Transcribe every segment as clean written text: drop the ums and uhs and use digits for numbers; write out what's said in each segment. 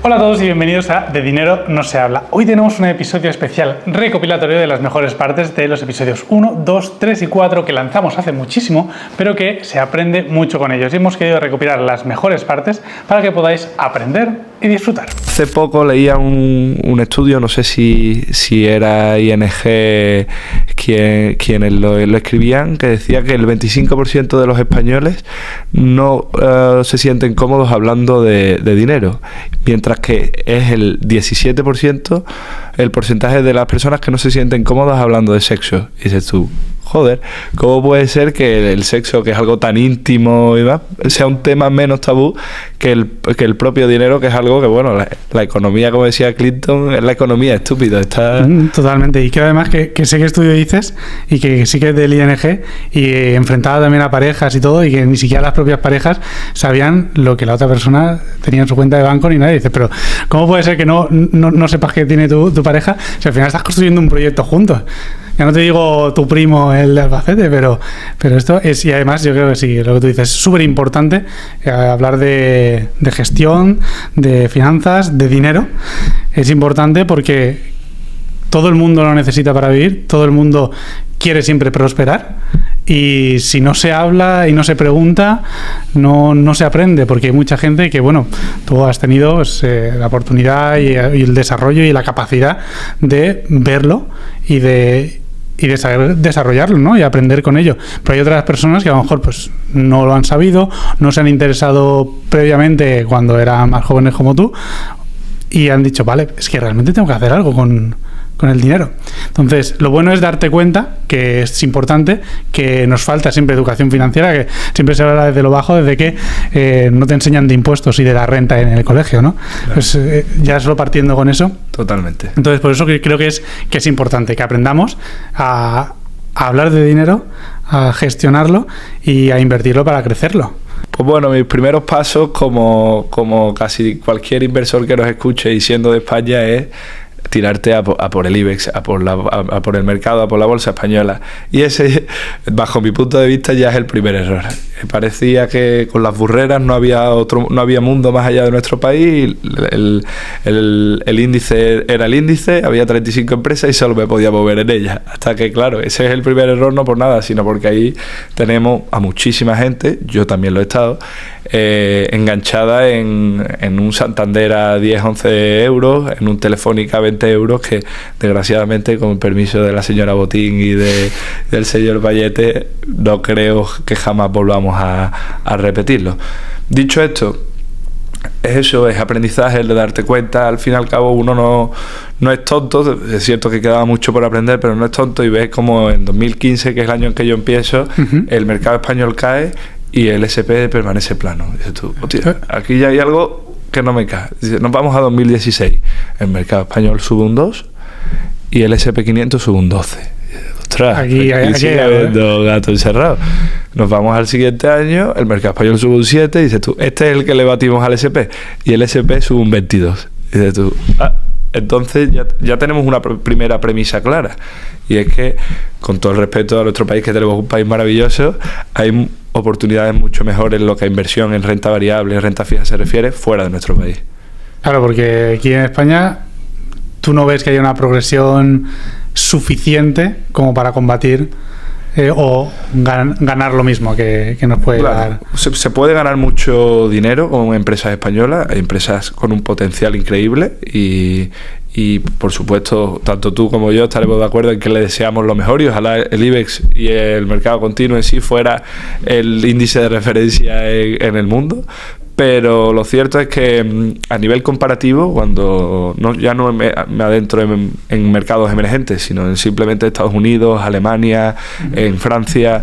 Hola a todos y bienvenidos a De Dinero no se habla. Hoy tenemos un episodio especial recopilatorio de las mejores partes de los episodios 1, 2, 3 y 4 que lanzamos hace muchísimo, pero que se aprende mucho con ellos. Y hemos querido recopilar las mejores partes para que podáis aprender y disfrutar. Hace poco leía un estudio, no sé si era ING quienes lo escribían, que decía que el 25% de los españoles no se sienten cómodos hablando de dinero, mientras que es el 17% el porcentaje de las personas que no se sienten cómodas hablando de sexo. Y dices tú, joder, ¿cómo puede ser que el sexo, que es algo tan íntimo y más, sea un tema menos tabú que el propio dinero, que es algo que, bueno, la economía, como decía Clinton, es la economía estúpida? Está... Totalmente, y que además que sé qué estudio dices y que sí que es del ING y enfrentada también a parejas y todo, y que ni siquiera las propias parejas sabían lo que la otra persona tenía en su cuenta de banco ni nada. Y dices, pero ¿cómo puede ser que no sepas qué tiene tu pareja si al final estás construyendo un proyecto juntos? Ya no te digo tu primo, el de Albacete, pero esto es, y además yo creo que sí, lo que tú dices, es súper importante hablar de gestión, de finanzas, de dinero. Es importante porque todo el mundo lo necesita para vivir, todo el mundo quiere siempre prosperar, y si no se habla y no se pregunta, no se aprende, porque hay mucha gente que, bueno, tú has tenido la oportunidad y el desarrollo y la capacidad de verlo y de saber desarrollarlo, ¿no? Y aprender con ello. Pero hay otras personas que a lo mejor pues no lo han sabido, no se han interesado previamente cuando eran más jóvenes como tú, y han dicho, vale, es que realmente tengo que hacer algo con el dinero. Entonces, lo bueno es darte cuenta que es importante, que nos falta siempre educación financiera, que siempre se habla desde lo bajo, desde que no te enseñan de impuestos y de la renta en el colegio, ¿no? Claro. Pues ya solo partiendo con eso. Totalmente. Entonces, por eso creo que es importante que aprendamos a hablar de dinero, a gestionarlo y a invertirlo para crecerlo. Pues bueno, mis primeros pasos, como casi cualquier inversor que nos escuche y siendo de España, es tirarte a por el IBEX, a por el mercado, a por la bolsa española. Y ese, bajo mi punto de vista, ya es el primer error. Parecía que con las burreras no había mundo más allá de nuestro país. El índice era el índice, había 35 empresas y solo me podía mover en ellas. Hasta que, claro, ese es el primer error, no por nada, sino porque ahí tenemos a muchísima gente, yo también lo he estado, enganchada en un Santander a 10, 11 euros, en un Telefónica a 20 euros, que desgraciadamente, con permiso de la señora Botín y del señor Vallete, no creo que jamás volvamos a repetirlo. Dicho esto, es aprendizaje, el de darte cuenta. Al fin y al cabo, uno no es tonto. Es cierto que quedaba mucho por aprender, pero no es tonto, y ves como en 2015, que es el año en que yo empiezo, el mercado español cae y el SP permanece plano. Dices tú, hostia, aquí ya hay algo que no me cae. Nos vamos a 2016, el mercado español sube un 2 y el SP500 sube un 12. Ostras, aquí sigue habiendo gato encerrado. Nos vamos al siguiente año, el mercado español sube un 7 y dices tú, este es el que le batimos al SP, y el SP sube un 22. Y dices tú, entonces ya tenemos una primera premisa clara, y es que, con todo el respeto a nuestro país, que tenemos un país maravilloso, hay oportunidades mucho mejores en lo que a inversión en renta variable, en renta fija se refiere, fuera de nuestro país. Claro, porque aquí en España tú no ves que haya una progresión suficiente como para combatir o ganar lo mismo que nos puede dar. Se puede ganar mucho dinero con empresas españolas, hay empresas con un potencial increíble, y por supuesto, tanto tú como yo estaremos de acuerdo en que le deseamos lo mejor, y ojalá el IBEX y el mercado continuo en sí fuera el índice de referencia en el mundo. Pero lo cierto es que, a nivel comparativo, cuando ya no me adentro en mercados emergentes, sino en simplemente Estados Unidos, Alemania, en Francia,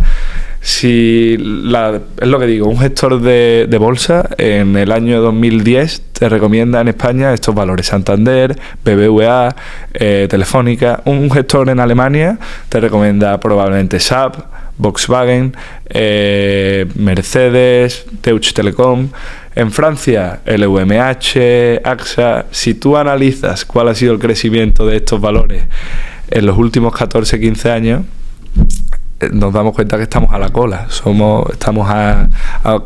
es lo que digo, un gestor de bolsa en el año 2010 te recomienda en España estos valores: Santander, BBVA, Telefónica. Un gestor en Alemania te recomienda probablemente SAP, Volkswagen, Mercedes, Deutsche Telekom. En Francia, LVMH, AXA. Si tú analizas cuál ha sido el crecimiento de estos valores en los últimos 14-15 años, nos damos cuenta que estamos a la cola. Estamos a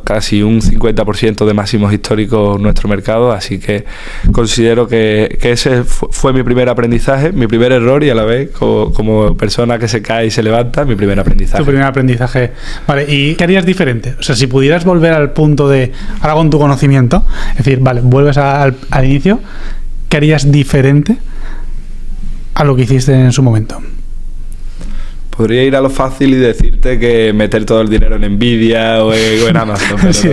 casi un 50% de máximos históricos en nuestro mercado, así que considero que ese fue mi primer aprendizaje, mi primer error, y a la vez como persona que se cae y se levanta, mi primer aprendizaje. Tu primer aprendizaje. Vale, ¿y qué harías diferente? O sea, si pudieras volver al punto de, ahora con tu conocimiento, es decir, vale, vuelves al inicio, ¿qué harías diferente a lo que hiciste en su momento? Podría ir a lo fácil y decirte que meter todo el dinero en Nvidia o en Amazon, pero, sí.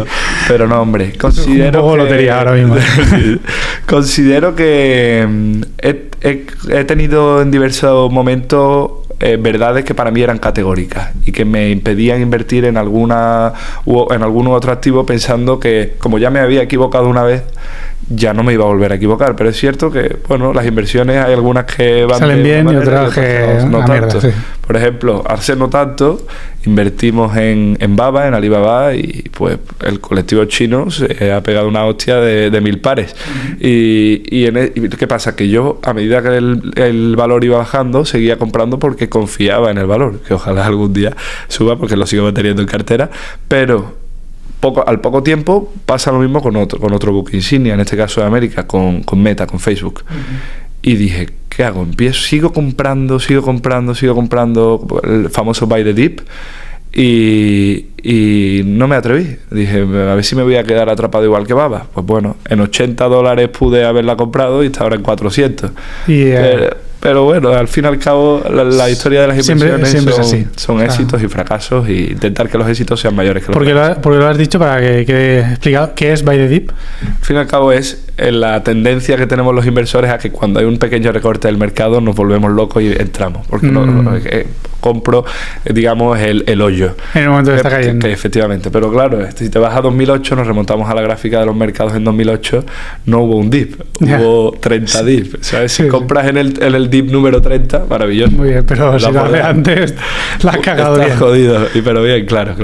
Pero no, hombre. Considero un poco lotería ahora mismo. Considero que he tenido en diversos momentos verdades que para mí eran categóricas y que me impedían invertir en algún otro activo, pensando que, como ya me había equivocado una vez, ya no me iba a volver a equivocar. Pero es cierto que, bueno, las inversiones hay algunas que salen bien y otras que no tanto. Mierda, sí. Por ejemplo, hace no tanto invertimos en Baba, en Alibaba, y pues el colectivo chino se ha pegado una hostia de 1000 pares. Y ¿qué pasa? Que yo, a medida que el valor iba bajando, seguía comprando porque confiaba en el valor, que ojalá algún día suba, porque lo sigo manteniendo en cartera, pero al poco tiempo pasa lo mismo con otro buque insignia, en este caso de América, con Meta, con Facebook. Y dije, ¿qué hago? Sigo comprando el famoso buy the dip, y no me atreví. Dije, a ver si me voy a quedar atrapado igual que Baba. Pues bueno, en $80 pude haberla comprado y está ahora en 400. Pero bueno, al fin y al cabo, la historia de las inversiones son éxitos y fracasos, y intentar que los éxitos sean mayores que los fracasos. Porque lo has dicho, para que quede explicado, ¿qué es buy the dip? Al fin y al cabo es la tendencia que tenemos los inversores a que cuando hay un pequeño recorte del mercado nos volvemos locos y entramos. Porque compro, digamos, el hoyo. En el momento que está cayendo. Que efectivamente. Pero claro, si te vas a 2008, nos remontamos a la gráfica de los mercados en 2008, no hubo un dip, hubo 30 dip. ¿Sabes? Si compras en el dip número 30, maravilloso. Muy bien, pero si lo haces antes, la has cagado bien. Estás jodido, pero bien, claro.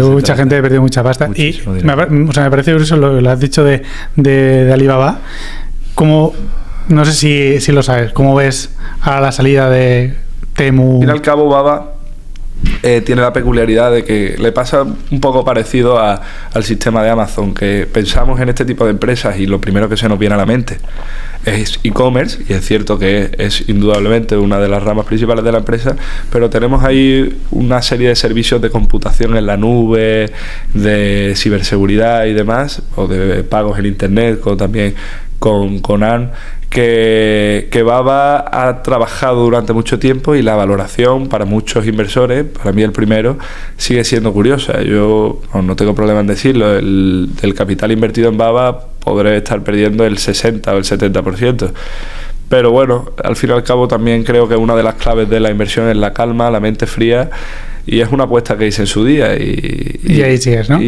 Mucha gente ha perdido mucha pasta. Muchísimo y me parece curioso lo que has dicho de Alibaba. Como, no sé si lo sabes, ¿cómo ves a la salida de Temu? Al fin y al cabo, Baba tiene la peculiaridad de que le pasa un poco parecido al sistema de Amazon, que pensamos en este tipo de empresas y lo primero que se nos viene a la mente es e-commerce, y es cierto que es indudablemente una de las ramas principales de la empresa, pero tenemos ahí una serie de servicios de computación en la nube, de ciberseguridad y demás, o de pagos en internet, también con ARM, que Baba ha trabajado durante mucho tiempo, y la valoración para muchos inversores, para mí el primero, sigue siendo curiosa. Yo no tengo problema en decirlo, del capital invertido en Baba podré estar perdiendo el 60 o el 70%. Pero bueno, al fin y al cabo también creo que una de las claves de la inversión es la calma, la mente fría, y es una apuesta que hice en su día. Y ahí sigues, ¿no?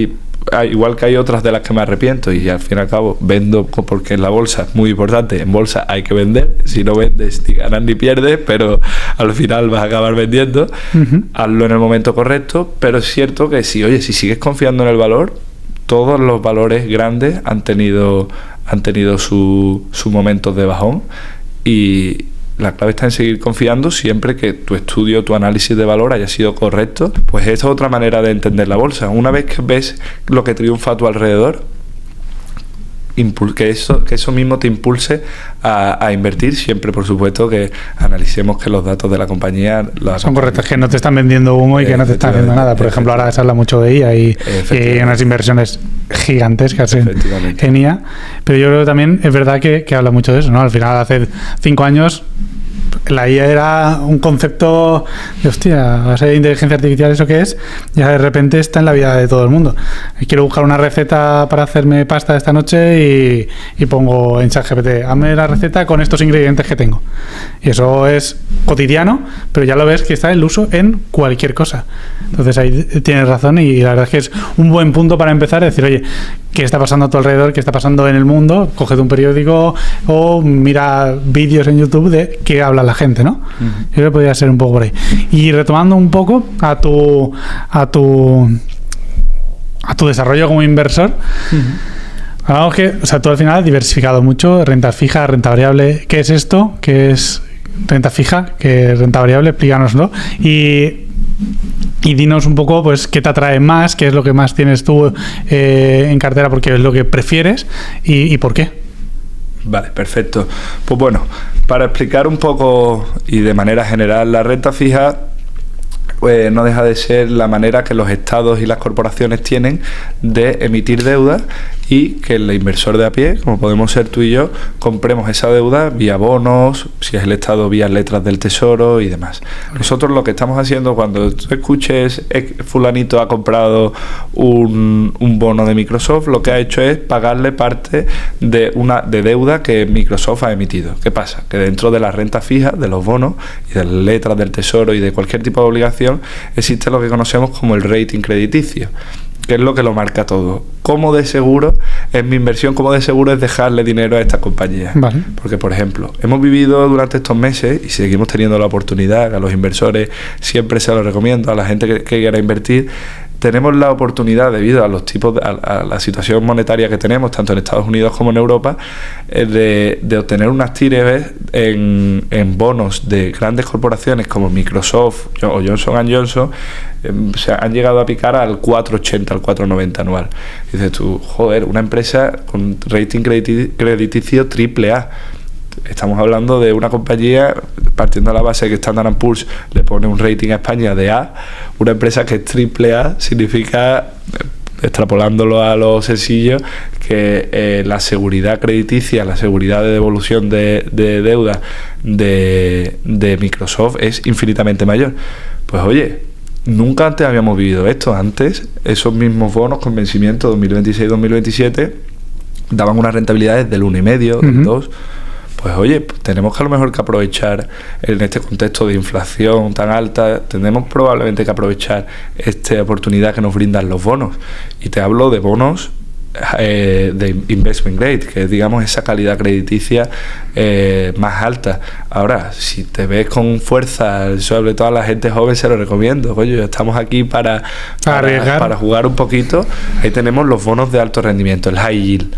Igual que hay otras de las que me arrepiento, y al fin y al cabo vendo, porque en la bolsa es muy importante, en bolsa hay que vender, si no vendes ni ganas ni pierdes, pero al final vas a acabar vendiendo. Hazlo en el momento correcto, pero es cierto que si sigues confiando en el valor, todos los valores grandes han tenido su momentos de bajón, y la clave está en seguir confiando siempre que tu estudio, tu análisis de valor haya sido correcto. Pues esa es otra manera de entender la bolsa. Una vez que ves lo que triunfa a tu alrededor, que eso mismo te impulse a invertir, siempre por supuesto que analicemos que los datos de la compañía son correctos, que no te están vendiendo humo y que no te están haciendo nada. Por ejemplo, ahora se habla mucho de IA y hay unas inversiones gigantescas en IA, pero yo creo que también es verdad que habla mucho de eso, ¿no? Al final, hace 5 años la IA era un concepto de hostia, va a ser inteligencia artificial, ¿eso qué es? Ya de repente está en la vida de todo el mundo. Quiero buscar una receta para hacerme pasta esta noche y pongo en ChatGPT, hazme la receta con estos ingredientes que tengo. Y eso es cotidiano, pero ya lo ves que está el uso en cualquier cosa. Entonces ahí tienes razón, y la verdad es que es un buen punto para empezar a decir, oye, ¿qué está pasando a tu alrededor? ¿Qué está pasando en el mundo? Cógete un periódico o mira vídeos en YouTube de qué habla la gente, ¿no? Yo creo que podría ser un poco por ahí. Y retomando un poco a tu desarrollo como inversor, hablamos que, o sea, tú al final has diversificado mucho, renta fija, renta variable. ¿Qué es esto? ¿Qué es renta fija? ¿Qué es renta variable? Explícanoslo. Y Y dinos un poco, pues, qué te atrae más, qué es lo que más tienes tú en cartera, porque es lo que prefieres y por qué. Vale, perfecto. Pues bueno, para explicar un poco y de manera general, la renta fija pues no deja de ser la manera que los estados y las corporaciones tienen de emitir deuda y que el inversor de a pie, como podemos ser tú y yo, compremos esa deuda vía bonos, si es el estado vía letras del tesoro y demás. Nosotros lo que estamos haciendo cuando tú escuches fulanito ha comprado un bono de Microsoft, lo que ha hecho es pagarle parte de deuda que Microsoft ha emitido. ¿Qué pasa? Que dentro de la renta fija, de los bonos y de las letras del tesoro y de cualquier tipo de obligación, existe lo que conocemos como el rating crediticio, que es lo que lo marca todo. ¿Cómo de seguro es mi inversión? ¿Cómo de seguro es dejarle dinero a esta compañía? Vale. Porque, por ejemplo, hemos vivido durante estos meses y seguimos teniendo la oportunidad, a los inversores siempre se lo recomiendo, a la gente que quiera invertir, tenemos la oportunidad, debido a los tipos a la situación monetaria que tenemos, tanto en Estados Unidos como en Europa, de obtener unas tires en bonos de grandes corporaciones como Microsoft o Johnson & Johnson, han llegado a picar al 4,80, al 4,90 anual. Y dices tú, joder, una empresa con rating crediticio AAA. Estamos hablando de una compañía, partiendo de la base de que Standard & Poor's le pone un rating a España de A, una empresa que es AAA significa, extrapolándolo a lo sencillo, que la seguridad crediticia, la seguridad de devolución de deuda de Microsoft es infinitamente mayor. Pues oye, nunca antes habíamos vivido esto. Antes, esos mismos bonos con vencimiento 2026-2027 daban unas rentabilidades del 1,5, del 2. Pues oye, tenemos que a lo mejor que aprovechar en este contexto de inflación tan alta, tenemos probablemente que aprovechar esta oportunidad que nos brindan los bonos. Y te hablo de bonos de investment grade, que es, digamos, esa calidad crediticia más alta. Ahora, si te ves con fuerza, sobre todo a la gente joven se lo recomiendo. Oye, estamos aquí para jugar un poquito. Ahí tenemos los bonos de alto rendimiento, el high yield,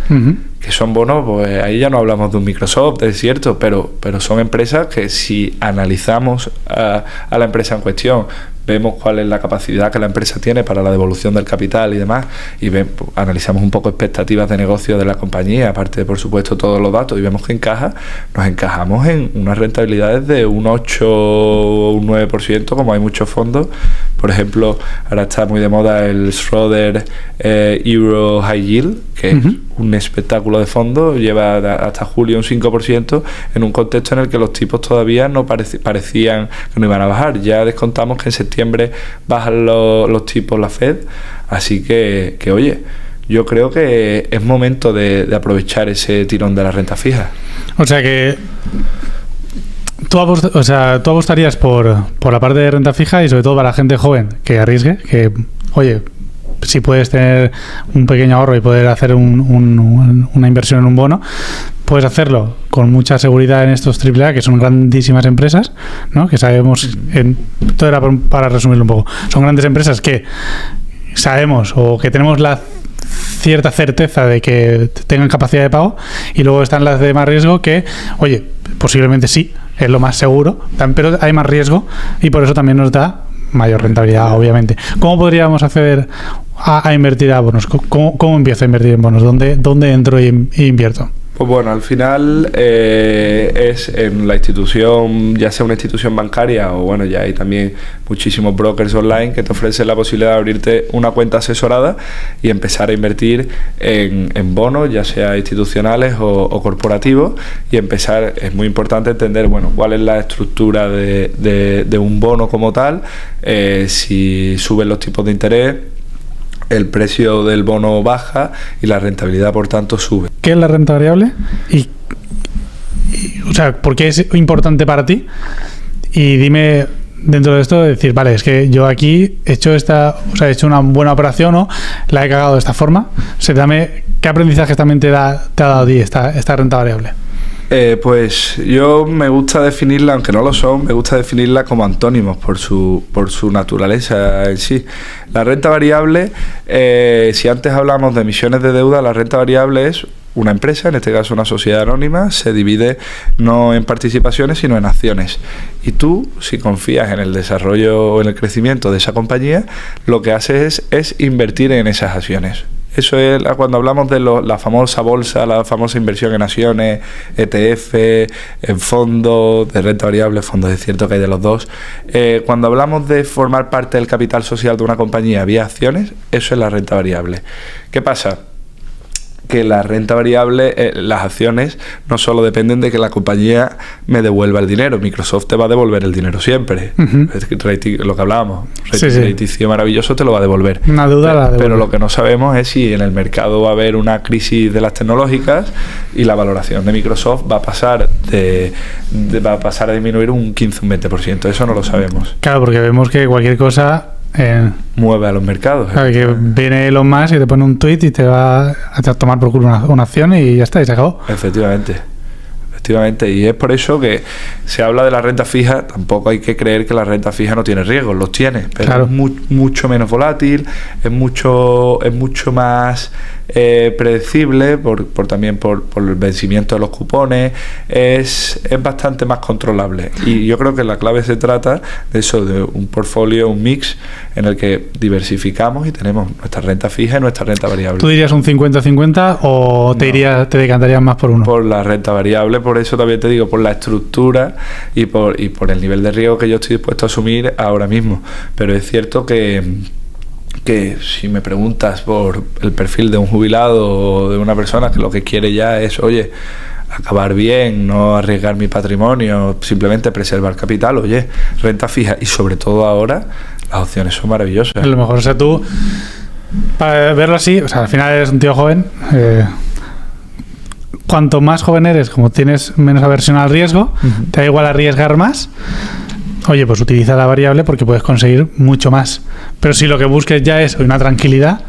que son bonos, pues ahí ya no hablamos de un Microsoft, es cierto, pero son empresas que, si analizamos a la empresa en cuestión, vemos cuál es la capacidad que la empresa tiene para la devolución del capital y demás, y analizamos un poco expectativas de negocio de la compañía, aparte de, por supuesto, todos los datos, y vemos que nos encajamos en unas rentabilidades de un 8 o un 9%, como hay muchos fondos. Por ejemplo, ahora está muy de moda el Schroeder Euro High Yield, que es un espectáculo de fondo, lleva hasta julio un 5%, en un contexto en el que los tipos todavía no parecían que no iban a bajar. Ya descontamos que en septiembre bajan los tipos la Fed, así que oye, yo creo que es momento de aprovechar ese tirón de la renta fija. O sea que tú apostarías por la parte de renta fija, y sobre todo para la gente joven que arriesgue, que oye, si puedes tener un pequeño ahorro y poder hacer una inversión en un bono, puedes hacerlo con mucha seguridad en estos AAA, que son grandísimas empresas, ¿no? Que sabemos, esto era para resumirlo un poco, son grandes empresas que sabemos o que tenemos la cierta certeza de que tengan capacidad de pago, y luego están las de más riesgo que, oye, posiblemente sí, es lo más seguro, pero hay más riesgo y por eso también nos da mayor rentabilidad, obviamente. ¿Cómo podríamos acceder a invertir a bonos? ¿Cómo empiezo a invertir en bonos? ¿Dónde entro e invierto? Pues bueno, al final es en la institución, ya sea una institución bancaria o bueno, ya hay también muchísimos brokers online que te ofrecen la posibilidad de abrirte una cuenta asesorada y empezar a invertir en bonos, ya sea institucionales o corporativos, y empezar, es muy importante entender, bueno, cuál es la estructura de un bono como tal, si suben los tipos de interés, el precio del bono baja y la rentabilidad, por tanto, sube. ¿Qué es la renta variable? O sea, ¿por qué es importante para ti? Y dime, dentro de esto, decir, vale, es que yo aquí he hecho una buena operación, o la he cagado de esta forma. O sea, ¿qué aprendizajes también te ha dado a ti esta renta variable? Pues yo me gusta definirla, aunque no lo son, me gusta definirla como antónimos por su naturaleza en sí. La renta variable, si antes hablamos de emisiones de deuda, la renta variable es una empresa, en este caso una sociedad anónima, se divide no en participaciones sino en acciones. Y tú, si confías en el desarrollo o en el crecimiento de esa compañía, lo que haces es invertir en esas acciones. Eso es cuando hablamos de la famosa bolsa, la famosa inversión en acciones, ETF, en fondos de renta variable, fondos, es cierto que hay de los dos. Cuando hablamos de formar parte del capital social de una compañía vía acciones, eso es la renta variable. ¿Qué pasa? Que la renta variable, las acciones, no solo dependen de que la compañía me devuelva el dinero. Microsoft te va a devolver el dinero siempre. Lo que hablábamos, crediticio maravilloso te lo va a devolver. Una duda la devuelve. Pero lo que no sabemos es si en el mercado va a haber una crisis de las tecnológicas y la valoración de Microsoft va a pasar a disminuir un 15, un 20%. Eso no lo sabemos. Claro, porque vemos que cualquier cosa... mueve a los mercados. Claro, que viene Elon Musk y te pone un tuit y te va a tomar por culo una acción y ya está, y se acabó. Efectivamente, y es por eso que se habla de la renta fija. Tampoco hay que creer que la renta fija no tiene riesgos, los tiene, pero claro, es mucho menos volátil, es mucho más predecible también por el vencimiento de los cupones, es bastante más controlable. Y yo creo que la clave se trata de eso, de un portfolio, un mix en el que diversificamos y tenemos nuestra renta fija y nuestra renta variable. ¿Tú dirías un 50-50 o te decantarías más por uno? Por la renta variable, por eso también te digo, por la estructura y por el nivel de riesgo que yo estoy dispuesto a asumir ahora mismo. Pero es cierto que si me preguntas por el perfil de un jubilado o de una persona que lo que quiere ya es, oye, acabar bien, no arriesgar mi patrimonio, simplemente preservar capital, oye, renta fija, y sobre todo ahora las opciones son maravillosas. A lo mejor, o sea, tú, para verlo así, o sea, al final eres un tío joven, cuanto más joven eres, como tienes menos aversión al riesgo, te da igual arriesgar más. Oye, pues utiliza la variable porque puedes conseguir mucho más. Pero si lo que busques ya es una tranquilidad,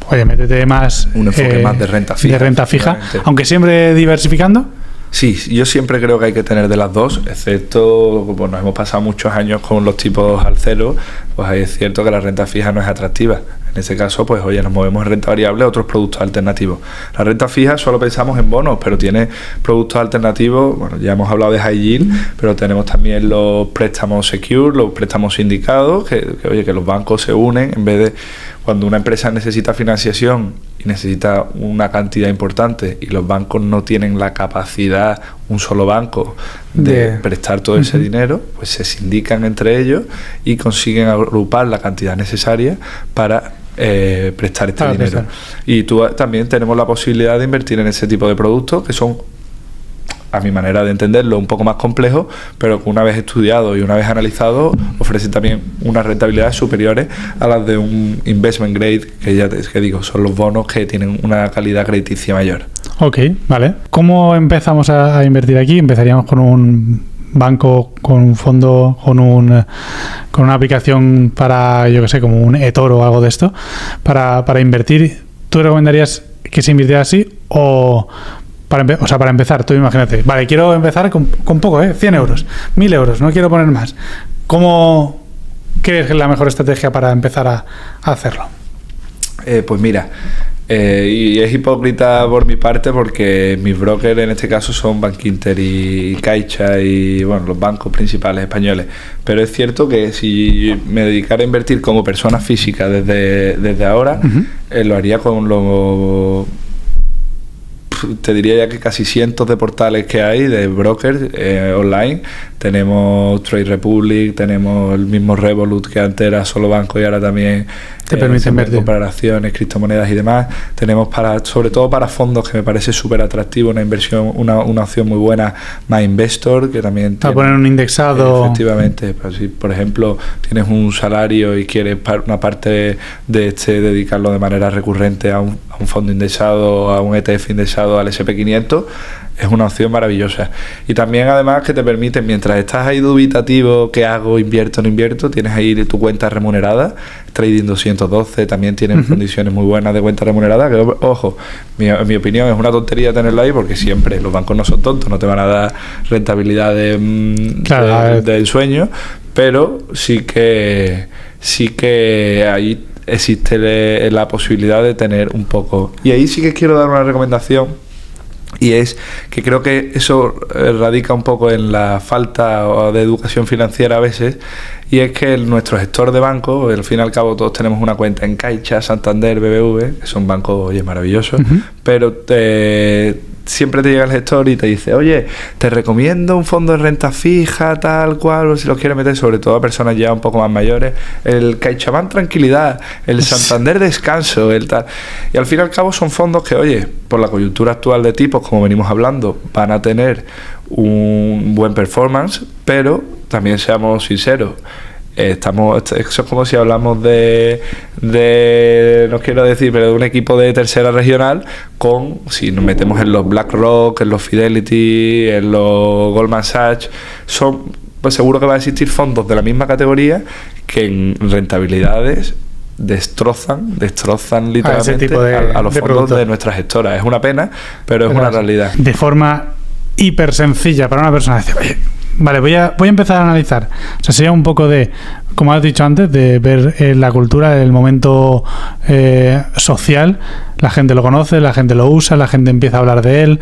oye, métete más... Un enfoque más de renta fija. De renta fija, aunque siempre diversificando. Sí, yo siempre creo que hay que tener de las dos, excepto, pues nos hemos pasado muchos años con los tipos al cero, pues ahí es cierto que la renta fija no es atractiva. En ese caso, pues oye, nos movemos en renta variable a otros productos alternativos. La renta fija solo pensamos en bonos, pero tiene productos alternativos. Bueno, ya hemos hablado de high yield, pero tenemos también los préstamos secure, los préstamos sindicados, que los bancos se unen en vez de... Cuando una empresa necesita financiación y necesita una cantidad importante y los bancos no tienen la capacidad, un solo banco, de prestar todo ese dinero, pues se sindican entre ellos y consiguen agrupar la cantidad necesaria para prestar este dinero. Y también tenemos la posibilidad de invertir en ese tipo de productos que son, a mi manera de entenderlo, un poco más complejos, pero que una vez estudiado y una vez analizado ofrecen también unas rentabilidades superiores a las de un investment grade, que digo, son los bonos que tienen una calidad crediticia mayor. Ok, vale. ¿Cómo empezamos a invertir aquí? Empezaríamos con un banco, con un fondo, con una aplicación para, yo que sé, como un eToro o algo de esto, para invertir. ¿Tú recomendarías que se invirtiera así o...? Para empezar, tú imagínate, vale, quiero empezar con poco, 100 euros, 1000 euros, no quiero poner más. ¿Cómo crees que es la mejor estrategia para empezar a hacerlo? Pues mira, y es hipócrita por mi parte porque mis brokers en este caso son Bankinter y Caixa y bueno, los bancos principales españoles. Pero es cierto que si me dedicara a invertir como persona física desde ahora, lo haría con te diría ya que casi cientos de portales que hay de brokers online. Tenemos Trade Republic, tenemos el mismo Revolut, que antes era solo banco y ahora también te permite invertir, comprar acciones, criptomonedas y demás. Tenemos sobre todo para fondos, que me parece súper atractivo, una inversión, una opción muy buena, My Investor, que también para poner un indexado. Efectivamente, pues si por ejemplo tienes un salario y quieres una parte de dedicarlo de manera recurrente a un fondo indexado, a un ETF indexado al S&P 500, es una opción maravillosa. Y también además que te permite, mientras estás ahí dubitativo, ¿qué hago? ¿Invierto o no invierto? Tienes ahí tu cuenta remunerada, Trading 212, también tienen condiciones muy buenas de cuenta remunerada, que ojo, en mi opinión es una tontería tenerla ahí porque siempre los bancos no son tontos, no te van a dar rentabilidad de ensueño, pero sí que ahí existe la posibilidad de tener un poco. Y ahí sí que quiero dar una recomendación, y es que creo que eso radica un poco en la falta de educación financiera a veces, y es que nuestro gestor de banco, al fin y al cabo todos tenemos una cuenta en Caixa, Santander, BBV, que son bancos, oye, maravillosos, pero siempre te llega el gestor y te dice, oye, te recomiendo un fondo de renta fija, tal cual, si los quieres meter, sobre todo a personas ya un poco más mayores, el CaixaBank Tranquilidad, el Santander Descanso, el tal. Y al fin y al cabo son fondos que, oye, por la coyuntura actual de tipos, como venimos hablando, van a tener un buen performance, pero también seamos sinceros, eso es como si hablamos de no quiero decir, pero de un equipo de tercera regional si nos metemos en los BlackRock, en los Fidelity, en los Goldman Sachs, pues seguro que va a existir fondos de la misma categoría que en rentabilidades destrozan literalmente a los fondos producto de nuestras gestoras. Es una pena, pero es una realidad. De forma hiper sencilla para una persona decir, oye, vale, voy a empezar a analizar. O sea, sería un poco de, como has dicho antes, de ver la cultura, el momento social. La gente lo conoce, la gente lo usa, la gente empieza a hablar de él,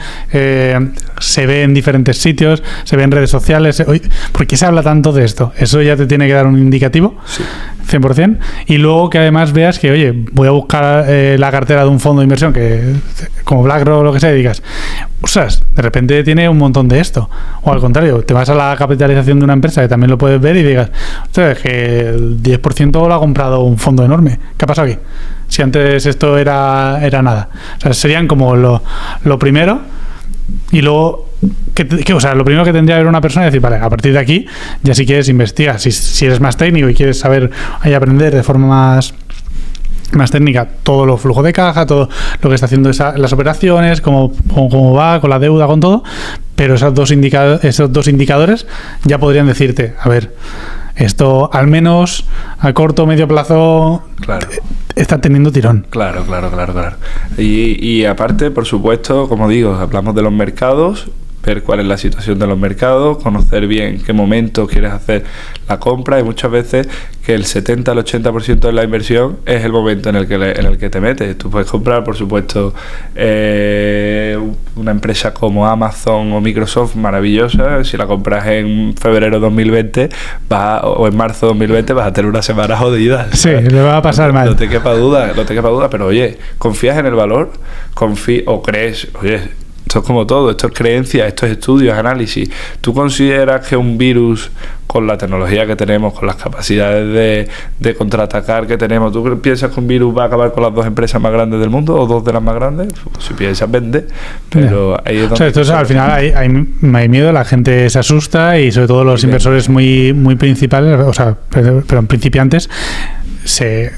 se ve en diferentes sitios, se ve en redes sociales. ¿Por qué se habla tanto de esto? Eso ya te tiene que dar un indicativo, sí. 100%. Y luego que además veas que, oye, voy a buscar la cartera de un fondo de inversión, que como BlackRock o lo que sea, y digas, ostras, de repente tiene un montón de esto. O al contrario, te vas a la capitalización de una empresa, que también lo puedes ver, y digas, ostras, que el 10% lo ha comprado un fondo enorme. ¿Qué ha pasado aquí? Si antes esto era nada. O sea, serían como lo primero. Y luego, o sea, lo primero que tendría que ver una persona es decir, vale, a partir de aquí, ya si quieres investigar, si eres más técnico y quieres saber y aprender de forma más técnica todo los flujos de caja, todo lo que está haciendo las operaciones, cómo va con la deuda, con todo, pero esos dos indicadores ya podrían decirte, a ver, esto al menos a corto o medio plazo está teniendo tirón. Claro. Y aparte, por supuesto, como digo, hablamos de los mercados, ver cuál es la situación de los mercados, conocer bien qué momento quieres hacer la compra, y muchas veces que el 70 al 80% de la inversión es el momento en el que te metes. Tú puedes comprar, por supuesto, una empresa como Amazon o Microsoft, maravillosa. Si la compras en febrero 2020 o en marzo 2020 vas a tener una semana jodida. Sí, le va a pasar mal. No te quepa duda, pero oye, confías en el valor, o crees, oye, esto es como todo, esto es creencia, esto es estudios, análisis. ¿Tú consideras que un virus, con la tecnología que tenemos, con las capacidades de contraatacar que tenemos, tú piensas que un virus va a acabar con las dos empresas más grandes del mundo o dos de las más grandes? Pues si piensas, vende. Pero ahí es donde... O sea, al final hay miedo, la gente se asusta, y sobre todo los inversores muy principales, o sea, pero principiantes, se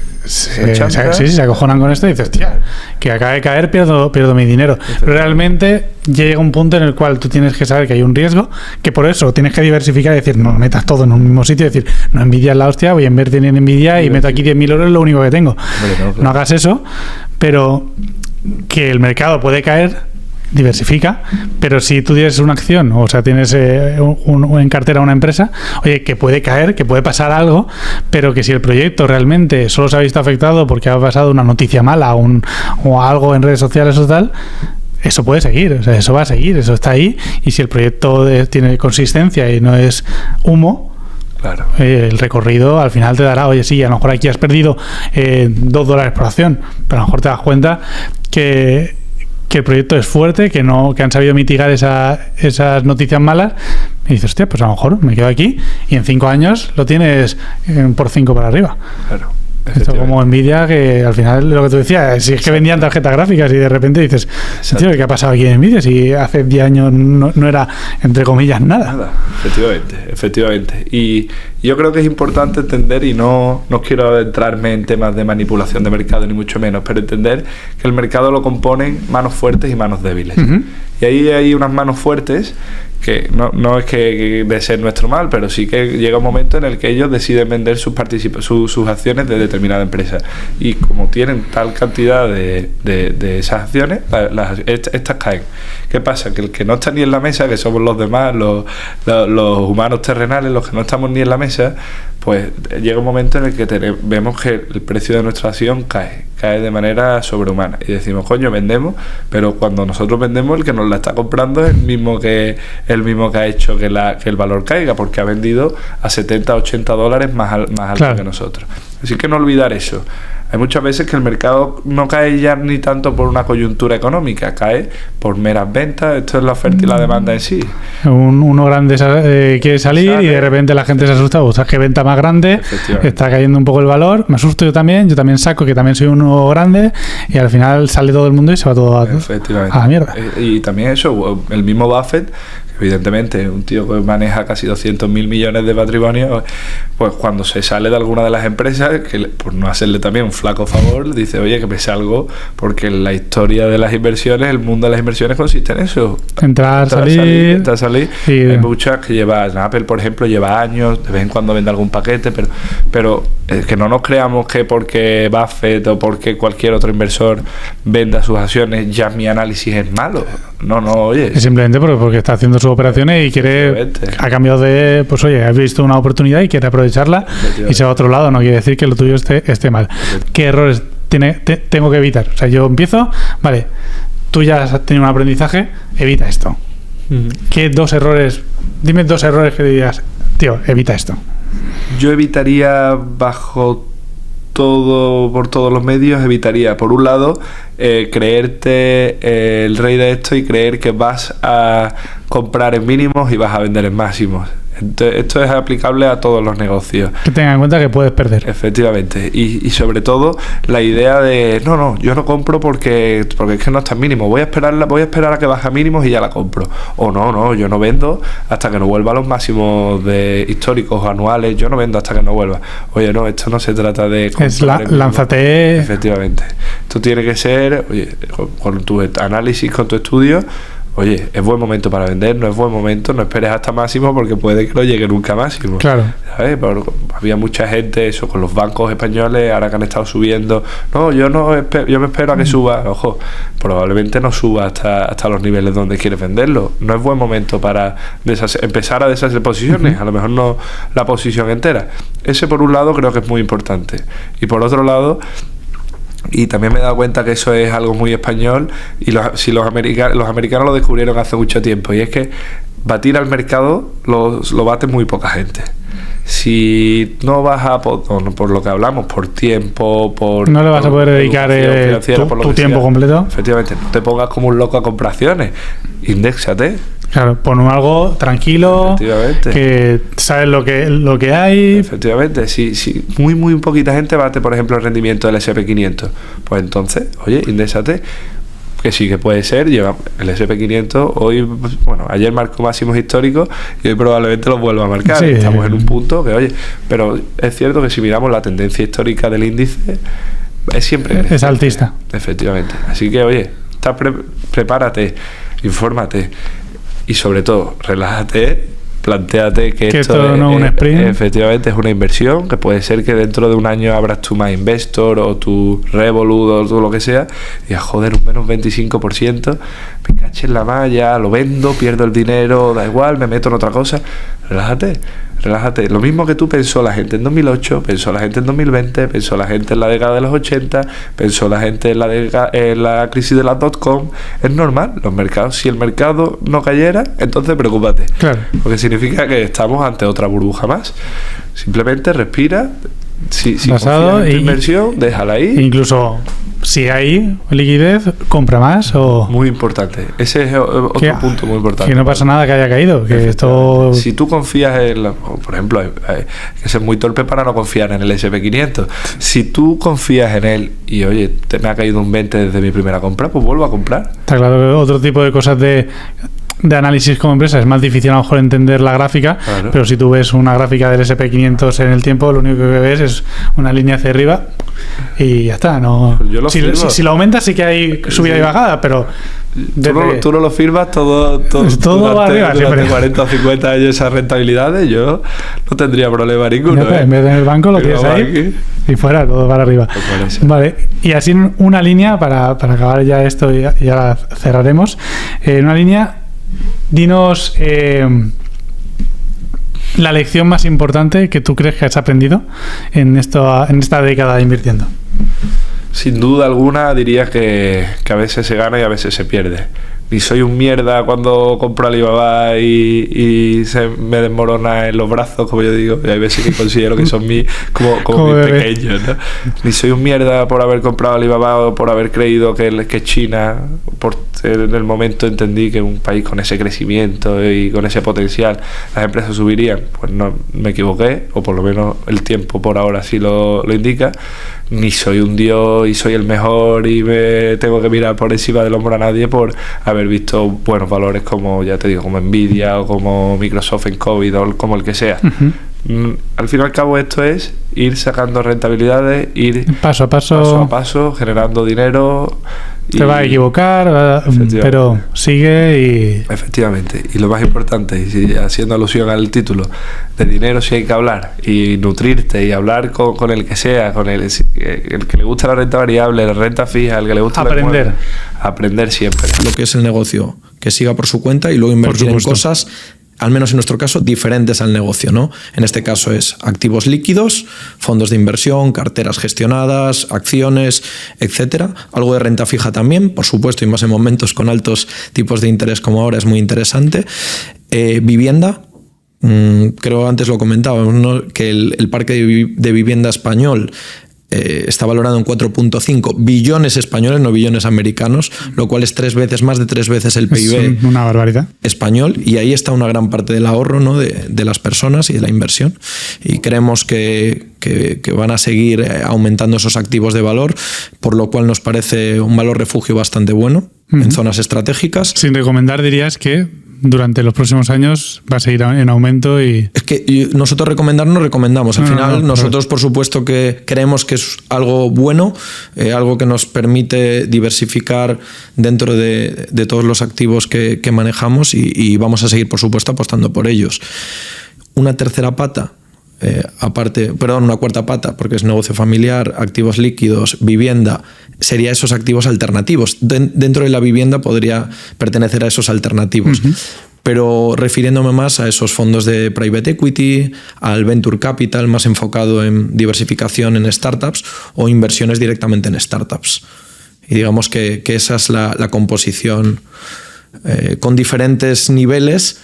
acojonan con esto y dices, tía, que acaba de caer, pierdo mi dinero. Pero realmente llega un punto en el cual tú tienes que saber que hay un riesgo, que por eso tienes que diversificar y decir, no metas todo en un mismo sitio, decir, no, Nvidia es la hostia, voy a invertir en Nvidia y meto aquí 10.000 euros, es lo único que tengo. No hagas eso, pero que el mercado puede caer, diversifica, pero si tú tienes una acción, o sea, tienes en cartera una empresa, oye, que puede caer, que puede pasar algo, pero que si el proyecto realmente solo se ha visto afectado porque ha pasado una noticia mala o algo en redes sociales o tal, eso puede seguir, o sea, eso va a seguir, eso está ahí, y si el proyecto tiene consistencia y no es humo, claro, el recorrido al final te dará, oye, sí, a lo mejor aquí has perdido $2 por acción, pero a lo mejor te das cuenta que el proyecto es fuerte, que han sabido mitigar esas noticias malas, y dices, hostia, pues a lo mejor me quedo aquí y en 5 años lo tienes por 5 para arriba. Claro. Esto como Nvidia, que al final lo que tú decías, si es que vendían tarjetas gráficas y de repente dices, tío, ¿qué ha pasado aquí en Nvidia? Si hace 10 años no era, entre comillas, nada. Efectivamente. Y yo creo que es importante entender, y no quiero adentrarme en temas de manipulación de mercado, ni mucho menos, pero entender que el mercado lo componen manos fuertes y manos débiles. Uh-huh. Y ahí hay unas manos fuertes que no es que de ser nuestro mal, pero sí que llega un momento en el que ellos deciden vender sus acciones de determinada empresa, y como tienen tal cantidad de esas acciones, estas caen. ¿Qué pasa? Que el que no está ni en la mesa, que somos los demás, los humanos terrenales, los que no estamos ni en la mesa, pues llega un momento en el que vemos que el precio de nuestra acción cae de manera sobrehumana y decimos, coño, vendemos, pero cuando nosotros vendemos, el que nos la está comprando es el mismo que ha hecho que el valor caiga, porque ha vendido a $70-80 más alto claro. que nosotros. Así que no olvidar eso. Hay muchas veces que el mercado no cae ya ni tanto por una coyuntura económica, cae por meras ventas. Esto es la oferta y la demanda en sí. Uno grande quiere salir y de repente la gente se asusta, ostras, qué venta más grande, está cayendo un poco el valor, me asusto yo también saco que también soy uno grande y al final sale todo el mundo y se va todo a la mierda. Y también eso, el mismo Buffett, evidentemente un tío que maneja casi 200.000 millones de patrimonio, pues cuando se sale de alguna de las empresas, que por no hacerle también un flaco favor, dice, oye, que me salgo, porque la historia de las inversiones, el mundo de las inversiones consiste en eso, entrar, salir. Sí. Hay muchas que llevan, Apple por ejemplo lleva años, de vez en cuando vende algún paquete, pero que no nos creamos que porque Buffett o porque cualquier otro inversor venda sus acciones ya mi análisis es malo. No, oye, es simplemente porque está haciendo sus operaciones y quiere, ha cambiado de, pues oye, has visto una oportunidad y quiere aprovecharla y se va a otro lado. No quiere decir que lo tuyo esté mal. ¿Qué errores tengo que evitar? O sea, yo empiezo, vale, tú ya has tenido un aprendizaje, evita esto. ¿Qué dime 2 errores que digas, tío, evita esto? Yo evitaría por todos los medios, por un lado, creerte el rey de esto y creer que vas a comprar en mínimos y vas a vender en máximos. Esto es aplicable a todos los negocios. Que tengan en cuenta que puedes perder. Efectivamente. Y sobre todo la idea de no, yo no compro porque es que no está en mínimo. Voy a esperar a que baje a mínimos y ya la compro. O no, yo no vendo hasta que no vuelva a los máximos de históricos anuales. Yo no vendo hasta que no vuelva. Oye, no, esto no se trata de comprar. Lánzate. Efectivamente. Esto tiene que ser, oye, con tu análisis, con tu estudio. Oye, es buen momento para vender, no es buen momento, no esperes hasta máximo porque puede que no llegue nunca a máximo. Claro. ¿Sabes? Había mucha gente, eso, con los bancos españoles, ahora que han estado subiendo. No, yo me espero a que suba. Ojo, probablemente no suba hasta los niveles donde quieres venderlo. No es buen momento para empezar a deshacer posiciones, a lo mejor no la posición entera. Ese por un lado creo que es muy importante. Y por otro lado, y también me he dado cuenta que eso es algo muy español y si los americanos lo descubrieron hace mucho tiempo, y es que batir al mercado lo bate muy poca gente. Si no vas por lo que hablamos, por tiempo, no le vas a poder dedicar tu tiempo completo. Efectivamente, no te pongas como un loco a comprar acciones, indéxate. Claro, pon algo tranquilo, que sabes lo que hay. Efectivamente, si muy poquita gente bate, por ejemplo, el rendimiento del SP500, pues entonces, oye, indéxate, que sí que puede ser. Lleva el SP500 hoy, bueno, ayer marcó máximos históricos y hoy probablemente los vuelva a marcar. Sí, estamos en un punto que, oye, pero es cierto que si miramos la tendencia histórica del índice, es siempre es alcista. Efectivamente. Así que, oye, prepárate, infórmate. Y sobre todo, relájate, plantéate que esto no es un sprint. Efectivamente es una inversión, que puede ser que dentro de un año abras tu My Investor o tu Revolut o todo lo que sea y joder, un menos 25%, me caché en la malla, lo vendo, pierdo el dinero, da igual, me meto en otra cosa. Relájate. Lo mismo que tú pensó la gente en 2008, pensó la gente en 2020, pensó la gente en la década de los 80, pensó la gente en la crisis de las .com. Es normal, los mercados, si el mercado no cayera, entonces preocúpate. Claro. Porque significa que estamos ante otra burbuja más. Simplemente respira. Si confías en tu inversión, déjala ahí. Incluso si hay liquidez, compra más o... Muy importante. Ese es otro punto muy importante. Que no pasa nada que haya caído. Que esto... Si tú confías en... Por ejemplo, hay que ser muy torpe para no confiar en el SP500. Si tú confías en él y, oye, me ha caído un 20 desde mi primera compra, pues vuelvo a comprar. Está claro que otro tipo de cosas de análisis como empresa es más difícil a lo mejor entender la gráfica, claro. Pero si tú ves una gráfica del SP500 en el tiempo, lo único que ves es una línea hacia arriba y ya está. No, si lo aumentas sí que hay subida y bajada, pero tú no lo firmas todo va arriba, durante 40 o 50 años esas rentabilidades. Yo no tendría problema ninguno. En vez de en el banco lo tienes ahí y fuera, todo para arriba. Vale, y así una línea para acabar ya esto y ya cerraremos. Una línea. Dinos la lección más importante que tú crees que has aprendido en esta década invirtiendo? Sin duda alguna diría que a veces se gana y a veces se pierde. Ni soy un mierda cuando compro Alibaba y se me desmorona en los brazos, como yo digo, y hay veces que considero que son como mis pequeños, ¿no? Ni soy un mierda por haber comprado Alibaba o por haber creído que China, en el momento entendí que un país con ese crecimiento y con ese potencial las empresas subirían. Pues no, me equivoqué, o por lo menos el tiempo por ahora sí lo indica. Ni soy un dios y soy el mejor y me tengo que mirar por encima del hombro a nadie por haber visto buenos valores como, ya te digo, como Nvidia o como Microsoft en COVID o como el que sea. Uh-huh. Al fin y al cabo esto es ir sacando rentabilidades, ir paso a paso generando dinero. Te va a equivocar, pero sigue y... Efectivamente. Y lo más importante, y haciendo alusión al título, de dinero sí hay que hablar y nutrirte y hablar con el que sea, con el que le gusta la renta variable, la renta fija, el que le gusta aprender siempre. Lo que es el negocio, que siga por su cuenta y luego invertir en cosas, al menos en nuestro caso, diferentes al negocio, ¿no? En este caso es activos líquidos, fondos de inversión, carteras gestionadas, acciones, etcétera. Algo de renta fija también, por supuesto, y más en momentos con altos tipos de interés como ahora es muy interesante. Vivienda, creo antes lo comentábamos, ¿no? Que el parque de vivienda español está valorado en 4.5 billones españoles, no billones americanos, lo cual es más de tres veces el PIB. Es una barbaridad. Español, y ahí está una gran parte del ahorro, ¿no? de las personas y de la inversión. Y creemos que van a seguir aumentando esos activos de valor, por lo cual nos parece un valor refugio bastante bueno en zonas estratégicas. Sin recomendar, dirías que durante los próximos años va a seguir en aumento y... Es que nosotros recomendar no recomendamos. Al final, nosotros por supuesto que creemos que es algo bueno, algo que nos permite diversificar dentro de todos los activos que manejamos y vamos a seguir, por supuesto, apostando por ellos. Una tercera pata, una cuarta pata, porque es negocio familiar, activos líquidos, vivienda, sería esos activos alternativos. Dentro de la vivienda podría pertenecer a esos alternativos. Uh-huh. Pero refiriéndome más a esos fondos de private equity, al venture capital más enfocado en diversificación en startups o inversiones directamente en startups. Y digamos que esa es la composición con diferentes niveles.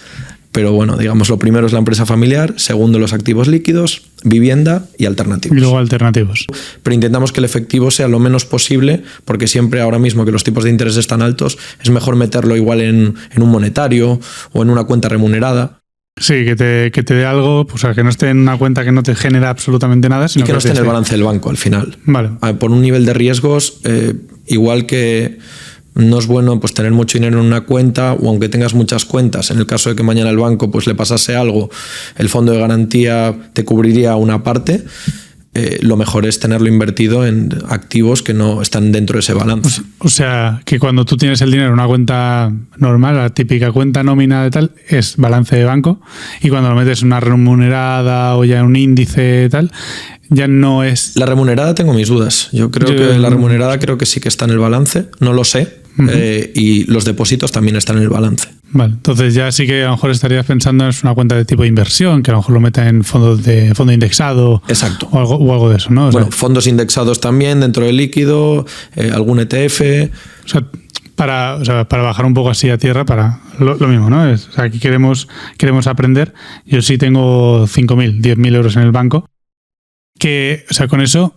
Pero bueno, digamos, lo primero es la empresa familiar, segundo los activos líquidos, vivienda y alternativos. Y luego alternativos. Pero intentamos que el efectivo sea lo menos posible, porque siempre ahora mismo que los tipos de interés están altos, es mejor meterlo igual en un monetario o en una cuenta remunerada. Sí, que te dé algo, pues, que no esté en una cuenta que no te genera absolutamente nada. Sino y que no esté en el balance del banco al final. Vale. Por un nivel de riesgos, igual que... No es bueno pues tener mucho dinero en una cuenta, o aunque tengas muchas cuentas, en el caso de que mañana el banco pues le pasase algo, el fondo de garantía te cubriría una parte. Lo mejor es tenerlo invertido en activos que no están dentro de ese balance. O sea, que cuando tú tienes el dinero en una cuenta normal, la típica cuenta nómina de tal, es balance de banco, y cuando lo metes en una remunerada o ya en un índice tal, ya no es... La remunerada tengo mis dudas. Yo creo que la remunerada creo que sí que está en el balance, no lo sé. Uh-huh. Y los depósitos también están en el balance. Vale, entonces ya sí que a lo mejor estarías pensando en una cuenta de tipo de inversión, que a lo mejor lo meta en fondo indexado. Exacto. O algo de eso, ¿no? Bueno, fondos indexados también dentro del líquido, algún ETF. O sea, para bajar un poco así a tierra, para lo mismo, ¿no? O sea, aquí queremos aprender. Yo sí tengo 5.000, 10.000 euros en el banco, que, o sea, con eso...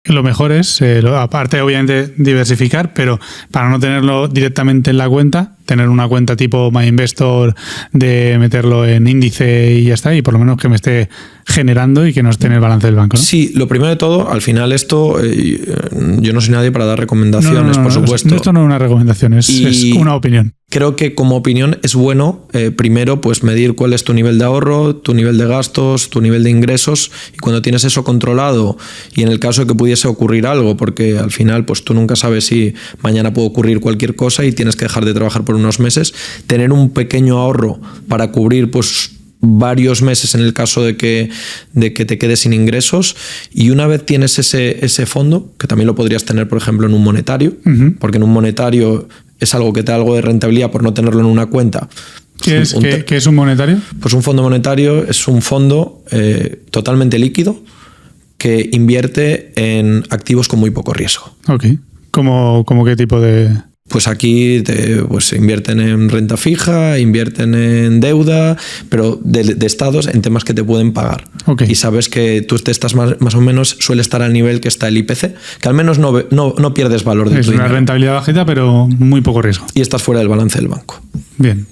Lo mejor es, aparte obviamente diversificar, pero para no tenerlo directamente en la cuenta, tener una cuenta tipo MyInvestor de meterlo en índice y ya está, y por lo menos que me esté generando y que no esté en el balance del banco, ¿no? Sí, lo primero de todo, al final esto, yo no soy nadie para dar recomendaciones, por supuesto. Esto no es una recomendación, es una opinión. Creo que como opinión es bueno primero pues medir cuál es tu nivel de ahorro, tu nivel de gastos, tu nivel de ingresos, y cuando tienes eso controlado y en el caso de que pudiese ocurrir algo, porque al final pues tú nunca sabes si mañana puede ocurrir cualquier cosa y tienes que dejar de trabajar por unos meses, tener un pequeño ahorro para cubrir pues varios meses en el caso de que te quedes sin ingresos, y una vez tienes ese fondo, que también lo podrías tener por ejemplo en un monetario, uh-huh. Porque en un monetario es algo que te da algo de rentabilidad por no tenerlo en una cuenta, ¿Qué es un monetario? Pues un fondo monetario es un fondo totalmente líquido que invierte en activos con muy poco riesgo. Ok. ¿Cómo qué tipo de...? Pues aquí pues invierten en renta fija, invierten en deuda, pero de estados en temas que te pueden pagar. Okay. Y sabes que tú te estás más o menos, suele estar al nivel que está el IPC, que al menos no pierdes valor de tu dinero. Es una rentabilidad bajita, pero muy poco riesgo. Y estás fuera del balance del banco. Bien.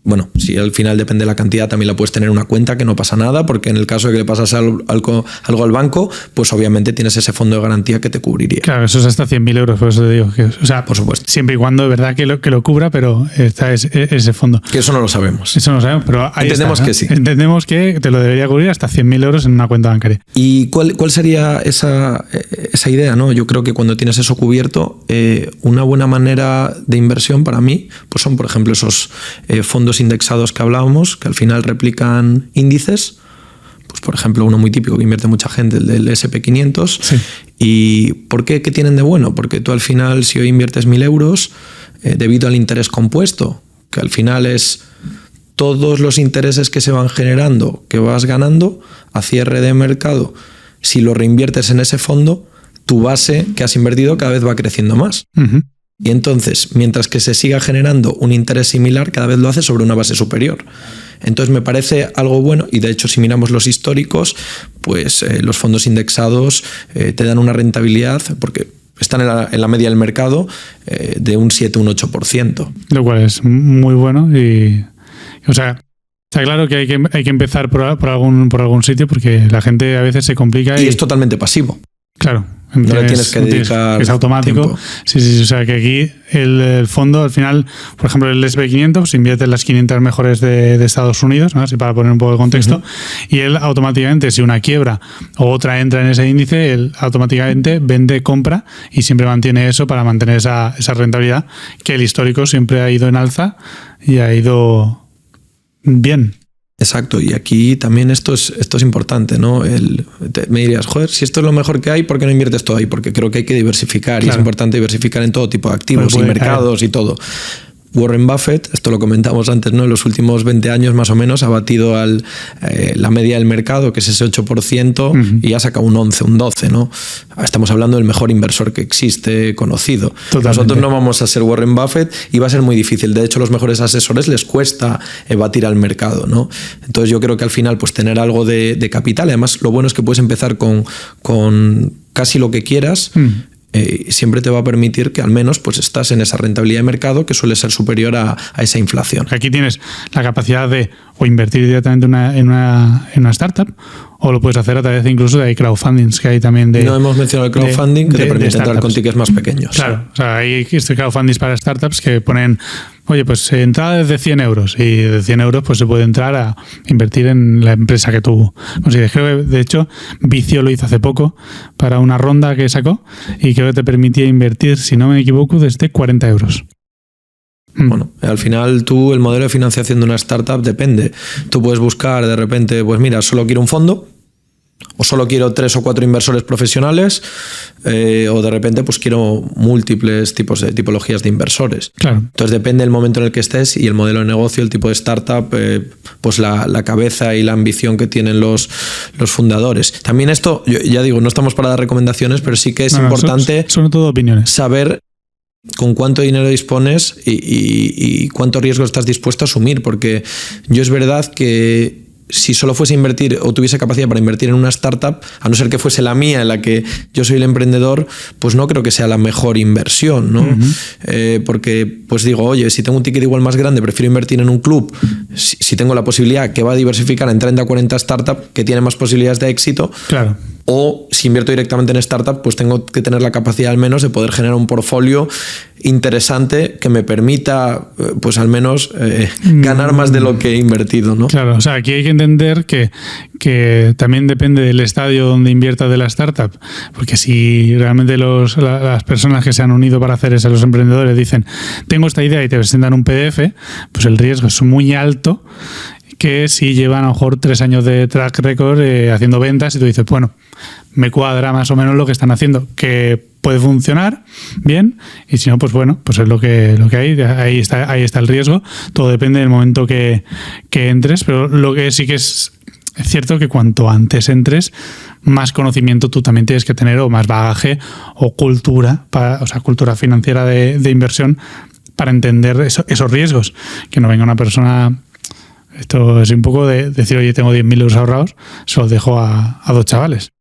Bueno, si al final depende de la cantidad, también la puedes tener en una cuenta, que no pasa nada, porque en el caso de que le pasas algo al banco, pues obviamente tienes ese fondo de garantía que te cubriría. Claro, eso es hasta 100.000 euros, por eso te digo. O sea, por supuesto. Siempre y cuando de verdad que lo cubra, pero está ese fondo. Que eso no lo sabemos. Eso no lo sabemos, pero ahí entendemos está, ¿no? Que sí. Entendemos que te lo debería cubrir hasta 100.000 euros en una cuenta bancaria. ¿Y cuál sería esa idea, ¿no? Yo creo que cuando tienes eso cubierto, una buena manera de inversión para mí, pues son, por ejemplo, esos fondos indexados que hablábamos, que al final replican índices. Pues por ejemplo, uno muy típico que invierte mucha gente, el del SP500. Sí. ¿Y por qué? ¿Qué tienen de bueno? Porque tú al final, si hoy inviertes 1.000 euros, debido al interés compuesto, que al final es todos los intereses que se van generando, que vas ganando a cierre de mercado, si lo reinviertes en ese fondo, tu base que has invertido cada vez va creciendo más. Uh-huh. Y entonces, mientras que se siga generando un interés similar, cada vez lo hace sobre una base superior. Entonces me parece algo bueno, y de hecho si miramos los históricos, pues los fondos indexados te dan una rentabilidad, porque están en la media del mercado, de un 7, un 8%. Lo cual es muy bueno y o sea, está claro que hay que empezar por algún sitio, porque la gente a veces se complica. Y es totalmente pasivo. Claro. No le tienes que dedicar es automático. tiempo. Sí, o sea que aquí el fondo al final, por ejemplo el SP500 invierte en las 500 mejores de Estados Unidos, ¿no? Así para poner un poco de contexto. Uh-huh. Y él automáticamente, si una quiebra o otra entra en ese índice, él automáticamente vende, compra y siempre mantiene eso para mantener esa rentabilidad, que el histórico siempre ha ido en alza y ha ido bien. Exacto, y aquí también esto es importante, ¿no? Me dirías, joder, si esto es lo mejor que hay, ¿por qué no inviertes todo ahí? Porque creo que hay que diversificar, claro. Y es importante diversificar en todo tipo de activos y mercados y todo. Warren Buffett, esto lo comentamos antes, ¿no? En los últimos 20 años más o menos ha batido la media del mercado, que es ese 8%, uh-huh. Y ha sacado un 11, un 12, ¿no? Estamos hablando del mejor inversor que existe, conocido. Totalmente. Nosotros no vamos a ser Warren Buffett y va a ser muy difícil. De hecho, los mejores asesores les cuesta batir al mercado, ¿no? Entonces yo creo que al final, pues tener algo de capital, además lo bueno es que puedes empezar con casi lo que quieras, siempre te va a permitir que al menos pues estás en esa rentabilidad de mercado que suele ser superior a esa inflación. Aquí tienes la capacidad de o invertir directamente en una startup, o lo puedes hacer a través incluso de crowdfundings que hay también de... No hemos mencionado el crowdfunding, que te permite entrar con tickets más pequeños. Claro, o sea, hay crowdfundings para startups que ponen, oye, pues entrada desde 100 euros, y de 100 euros pues se puede entrar a invertir en la empresa que tú consideres. Creo que, de hecho, Vicio lo hizo hace poco para una ronda que sacó, y creo que te permitía invertir, si no me equivoco, desde 40 euros. Bueno, al final tú, el modelo de financiación de una startup depende. Tú puedes buscar de repente, pues mira, solo quiero un fondo, o solo quiero 3 o 4 inversores profesionales, o de repente pues quiero múltiples tipologías de inversores. Claro. Entonces depende del momento en el que estés y el modelo de negocio, el tipo de startup, pues la cabeza y la ambición que tienen los fundadores. También esto, yo ya digo, no estamos para dar recomendaciones, pero sí que es importante son todo opiniones. Saber con cuánto dinero dispones y cuánto riesgo estás dispuesto a asumir, porque yo es verdad que si solo fuese invertir o tuviese capacidad para invertir en una startup, a no ser que fuese la mía en la que yo soy el emprendedor, pues no creo que sea la mejor inversión, ¿no? Uh-huh. Porque pues digo, oye, si tengo un ticket igual más grande, prefiero invertir en un club, si tengo la posibilidad que va a diversificar en 30 o 40 startups que tienen más posibilidades de éxito. Claro. O si invierto directamente en startup, pues tengo que tener la capacidad al menos de poder generar un portfolio interesante que me permita, pues al menos ganar más de lo que he invertido, ¿no? Claro, o sea, aquí hay que entender que también depende del estadio donde invierta de la startup, porque si realmente las personas que se han unido para hacer eso, los emprendedores, dicen, tengo esta idea y te presentan un PDF, pues el riesgo es muy alto, que si llevan a lo mejor 3 años de track record haciendo ventas y tú dices, bueno, me cuadra más o menos lo que están haciendo, que puede funcionar bien, y si no, pues bueno, pues es lo que hay, ahí está el riesgo. Todo depende del momento que entres, pero lo que sí que es cierto que cuanto antes entres, más conocimiento tú también tienes que tener, o más bagaje o cultura, cultura financiera de inversión, para entender esos riesgos. Que no venga una persona, esto es un poco de decir, oye, tengo 10.000 euros ahorrados, se los dejo a 2 chavales.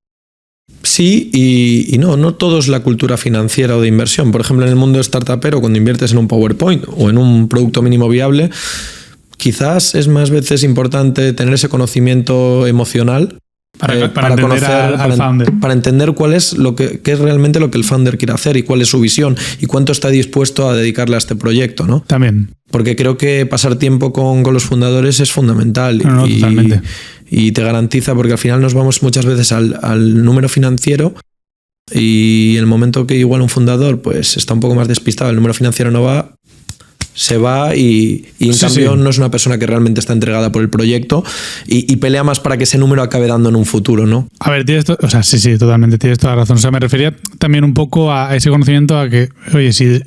Sí, y no todo es la cultura financiera o de inversión. Por ejemplo, en el mundo startupero, cuando inviertes en un PowerPoint o en un producto mínimo viable, quizás es más veces importante tener ese conocimiento emocional para entender conocer, al founder. Para entender cuál es qué es realmente lo que el founder quiere hacer y cuál es su visión y cuánto está dispuesto a dedicarle a este proyecto, ¿no? También. Porque creo que pasar tiempo con los fundadores es fundamental. No, totalmente. Y te garantiza, porque al final nos vamos muchas veces al número financiero, y el momento que igual un fundador pues está un poco más despistado, el número financiero no va, se va, y en cambio no es una persona que realmente está entregada por el proyecto y pelea más para que ese número acabe dando en un futuro, ¿no? A ver, sí, totalmente, tienes toda la razón. O sea, me refería también un poco a ese conocimiento, a que, oye, si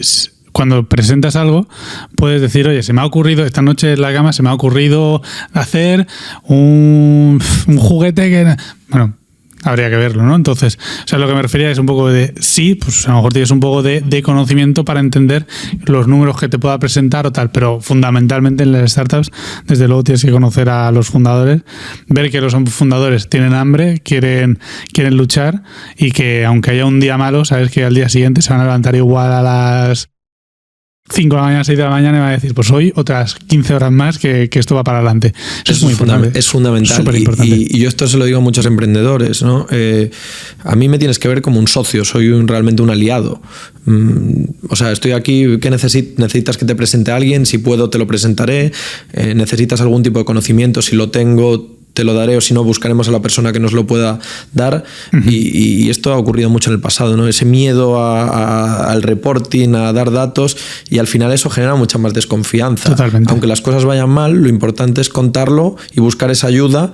cuando presentas algo, puedes decir, oye, se me ha ocurrido, esta noche en la cama se me ha ocurrido hacer un juguete que... Bueno, habría que verlo, ¿no? Entonces, o sea, lo que me refería es un poco de, sí, pues a lo mejor tienes un poco de conocimiento para entender los números que te pueda presentar o tal, pero fundamentalmente en las startups, desde luego tienes que conocer a los fundadores, ver que los fundadores tienen hambre, quieren luchar, y que aunque haya un día malo, sabes que al día siguiente se van a levantar igual a las 5 de la mañana, 6 de la mañana, y va a decir, pues hoy otras 15 horas más que esto va para adelante. Eso es muy importante. Es fundamental. Súper importante. Y yo esto se lo digo a muchos emprendedores, ¿no? A mí me tienes que ver como un socio, soy realmente un aliado. O sea, estoy aquí, ¿qué necesitas que te presente a alguien? Si puedo, te lo presentaré. ¿Necesitas algún tipo de conocimiento? Si lo tengo, te lo daré, o si no, buscaremos a la persona que nos lo pueda dar. Uh-huh. Y esto ha ocurrido mucho en el pasado, ¿no? Ese miedo al reporting, a dar datos, y al final eso genera mucha más desconfianza. Totalmente. Aunque las cosas vayan mal, lo importante es contarlo y buscar esa ayuda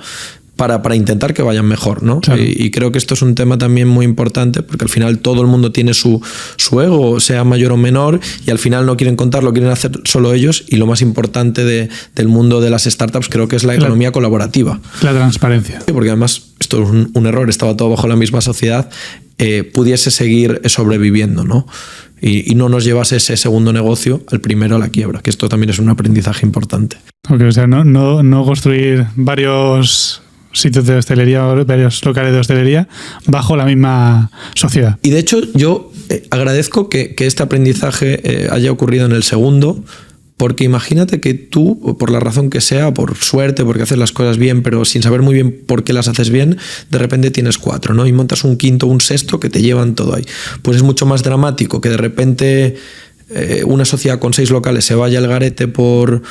para intentar que vayan mejor, ¿no? Claro. Y creo que esto es un tema también muy importante, porque al final todo el mundo tiene su ego, sea mayor o menor, y al final no quieren contarlo, quieren hacer solo ellos, y lo más importante del mundo de las startups creo que es la economía colaborativa. La transparencia. Porque además esto es un error, estaba todo bajo la misma sociedad, pudiese seguir sobreviviendo, ¿no? Y no nos llevase ese segundo negocio al primero a la quiebra, que esto también es un aprendizaje importante. Okay, o sea, no construir varios sitios de hostelería, varios locales de hostelería bajo la misma sociedad. Y de hecho yo agradezco que este aprendizaje haya ocurrido en el segundo, porque imagínate que tú, por la razón que sea, por suerte, porque haces las cosas bien, pero sin saber muy bien por qué las haces bien, de repente tienes 4, ¿no? Y montas un quinto, un sexto que te llevan todo ahí. Pues es mucho más dramático que de repente una sociedad con 6 locales se vaya al garete por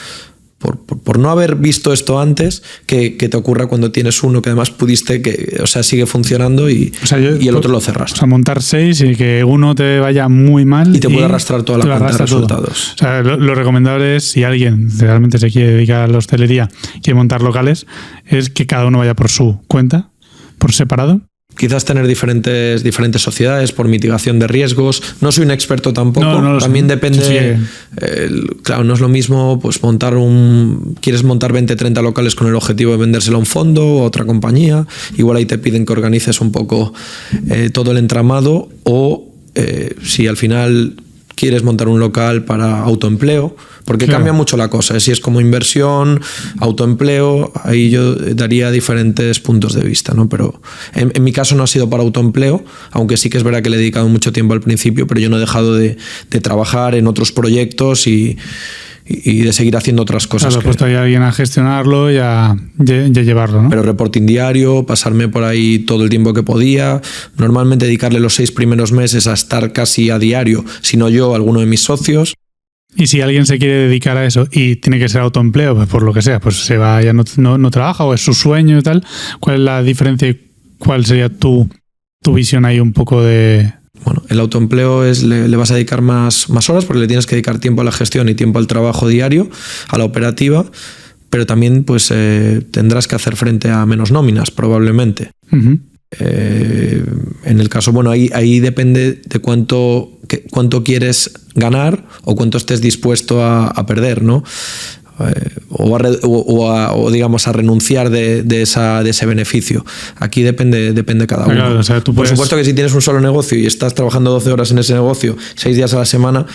no haber visto esto antes, que te ocurra cuando tienes uno que además pudiste, sigue funcionando y el otro lo cerraste. O sea, montar 6 y que uno te vaya muy mal y te puede arrastrar toda la cuenta de resultados. O sea, lo recomendable es, si alguien realmente se quiere dedicar a la hostelería y quiere montar locales, es que cada uno vaya por su cuenta, por separado. Quizás tener diferentes sociedades por mitigación de riesgos. No soy un experto tampoco. También depende. Claro, no es lo mismo pues quieres montar 20, 30 locales con el objetivo de vendérselo a un fondo o a otra compañía. Igual ahí te piden que organices un poco todo el entramado. O si al final quieres montar un local para autoempleo, porque claro, cambia mucho la cosa. Si es como inversión, autoempleo, ahí yo daría diferentes puntos de vista, ¿no? Pero en mi caso no ha sido para autoempleo, aunque sí que es verdad que le he dedicado mucho tiempo al principio, pero yo no he dejado de trabajar en otros proyectos y de seguir haciendo otras cosas. Claro, puesto ahí a alguien a gestionarlo y a llevarlo, ¿no? Pero reporting diario, pasarme por ahí todo el tiempo que podía, normalmente dedicarle los 6 primeros meses a estar casi a diario, si no yo, alguno de mis socios. Y si alguien se quiere dedicar a eso y tiene que ser autoempleo, pues por lo que sea, pues se va, ya no trabaja, o es su sueño y tal, ¿cuál es la diferencia y cuál sería tu visión ahí un poco de...? Bueno, el autoempleo le vas a dedicar más horas, porque le tienes que dedicar tiempo a la gestión y tiempo al trabajo diario, a la operativa, pero también pues tendrás que hacer frente a menos nóminas probablemente. Uh-huh. En el caso, bueno, ahí depende de cuánto quieres ganar o cuánto estés dispuesto a perder, ¿no? O digamos a renunciar de ese beneficio. Aquí depende cada uno. Claro, o sea, Por supuesto que si tienes un solo negocio y estás trabajando 12 horas en ese negocio, 6 días a la semana,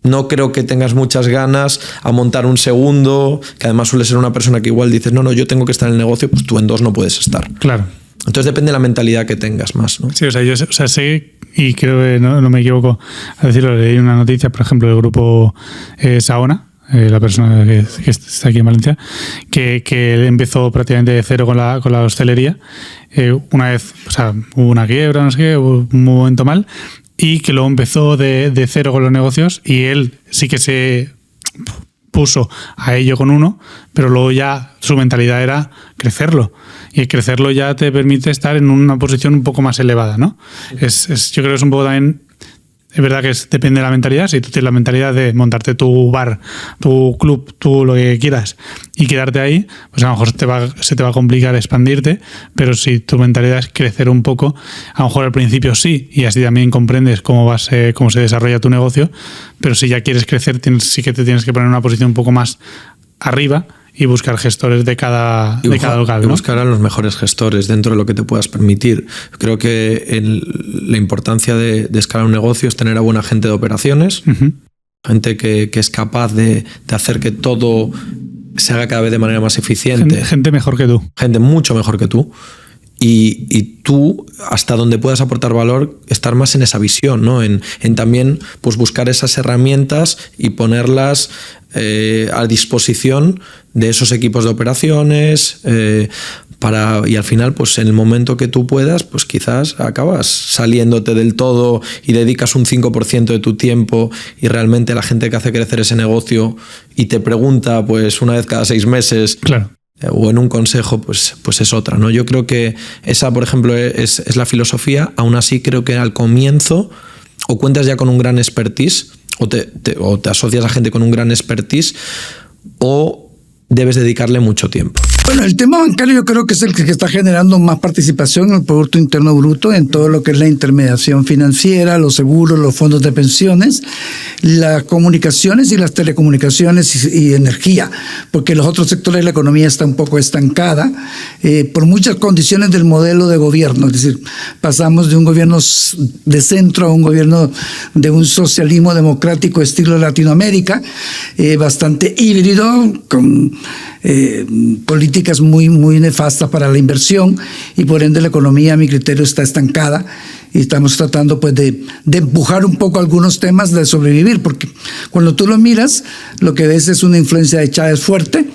no creo que tengas muchas ganas a montar un segundo, que además suele ser una persona que igual dices, no, yo tengo que estar en el negocio, pues tú en 2 no puedes estar. Claro. Entonces depende de la mentalidad que tengas más, ¿no? Sí, o sea, yo sé, y creo que no me equivoco a decirlo, leí una noticia, por ejemplo, del grupo Saona, la persona que está aquí en Valencia, que empezó prácticamente de cero con la hostelería. Una vez, o sea, hubo una quiebra, no sé qué, hubo un momento mal, y que luego empezó de cero con los negocios, y él sí que se puso a ello con uno, pero luego ya su mentalidad era crecerlo. Y el crecerlo ya te permite estar en una posición un poco más elevada, ¿no? Yo creo que es un poco también... Es verdad que depende de la mentalidad. Si tú tienes la mentalidad de montarte tu bar, tu club, tú lo que quieras y quedarte ahí, pues a lo mejor se te va a complicar expandirte, pero si tu mentalidad es crecer un poco, a lo mejor al principio sí, y así también comprendes cómo se desarrolla tu negocio, pero si ya quieres crecer, sí que te tienes que poner en una posición un poco más arriba y buscar gestores de cada local, ¿no? Y buscar a los mejores gestores dentro de lo que te puedas permitir. Creo que la importancia de escalar un negocio es tener a buena gente de operaciones, gente que es capaz de hacer que todo se haga cada vez de manera más eficiente. Gente mejor que tú. Gente mucho mejor que tú. Y tú, hasta donde puedas aportar valor, estar más en esa visión, ¿no? En también pues buscar esas herramientas y ponerlas a disposición de esos equipos de operaciones y al final, pues en el momento que tú puedas, pues quizás acabas saliéndote del todo y dedicas un 5% de tu tiempo, y realmente la gente que hace crecer ese negocio y te pregunta pues una vez cada 6 meses, claro, o en un consejo, pues es otra, ¿no? Yo creo que esa, por ejemplo, es la filosofía. Aún así, creo que al comienzo o cuentas ya con un gran expertise o te asocias a gente con un gran expertise, o debes dedicarle mucho tiempo. Bueno, el tema bancario yo creo que es el que está generando más participación en el Producto Interno Bruto, en todo lo que es la intermediación financiera, los seguros, los fondos de pensiones, las comunicaciones y las telecomunicaciones y energía, porque los otros sectores de la economía está un poco estancada por muchas condiciones del modelo de gobierno. Es decir, pasamos de un gobierno de centro a un gobierno de un socialismo democrático estilo Latinoamérica, bastante híbrido, con políticas muy nefastas para la inversión, y por ende la economía, a mi criterio, está estancada, y estamos tratando pues de empujar un poco algunos temas de sobrevivir, porque cuando tú lo miras, lo que ves es una influencia de Chávez fuerte,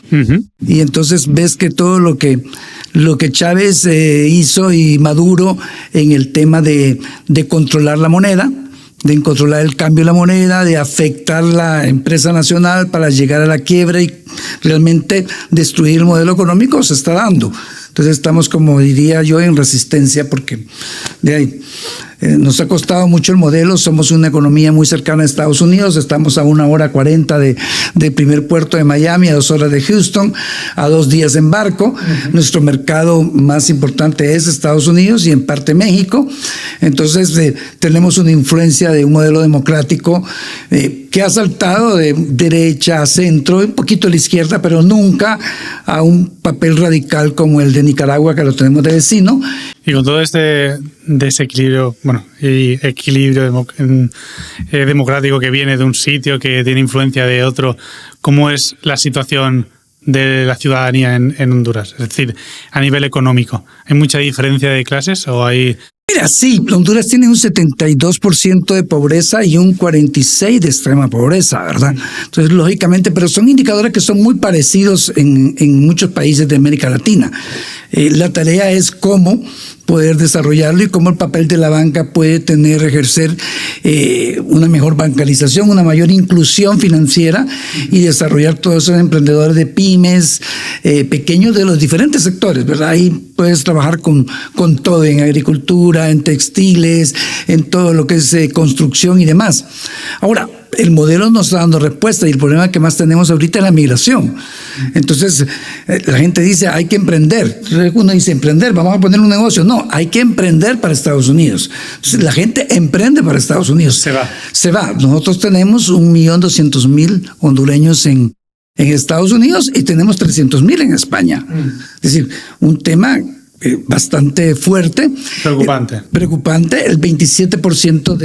y entonces ves que todo lo que Chávez hizo, y Maduro, en el tema de controlar la moneda, de controlar el cambio de la moneda, de afectar la empresa nacional para llegar a la quiebra y realmente destruir el modelo económico, se está dando. Entonces estamos, como diría yo, en resistencia, porque de ahí nos ha costado mucho el modelo. Somos una economía muy cercana a Estados Unidos, estamos a 1 hora 40 del primer puerto de Miami, a 2 horas de Houston, a 2 días en barco. Nuestro mercado más importante es Estados Unidos y en parte México. Entonces tenemos una influencia de un modelo democrático que ha saltado de derecha a centro, un poquito a la izquierda, pero nunca a un papel radical como el de Nicaragua, que lo tenemos de vecino. Y con todo este desequilibrio, y equilibrio democrático que viene de un sitio que tiene influencia de otro, ¿cómo es la situación de la ciudadanía en Honduras? Es decir, a nivel económico, ¿hay mucha diferencia de clases o hay...? Mira, sí, Honduras tiene un 72% de pobreza y un 46% de extrema pobreza, ¿verdad? Entonces, lógicamente, pero son indicadores que son muy parecidos en muchos países de América Latina. La tarea es cómo poder desarrollarlo y cómo el papel de la banca puede ejercer una mejor bancarización, una mayor inclusión financiera, y desarrollar todos esos emprendedores de pymes, pequeños, de los diferentes sectores, ¿verdad? Ahí puedes trabajar con todo, en agricultura, en textiles, en todo lo que es construcción y demás. Ahora, el modelo no está dando respuesta y el problema que más tenemos ahorita es la migración. Entonces, la gente dice, hay que emprender. Uno dice, emprender, vamos a poner un negocio. No, hay que emprender para Estados Unidos. Entonces, la gente emprende para Estados Unidos. Se va. Nosotros tenemos 1.200.000 hondureños en Estados Unidos y tenemos 300.000 en España. Es decir, un tema bastante fuerte. Preocupante. El 27%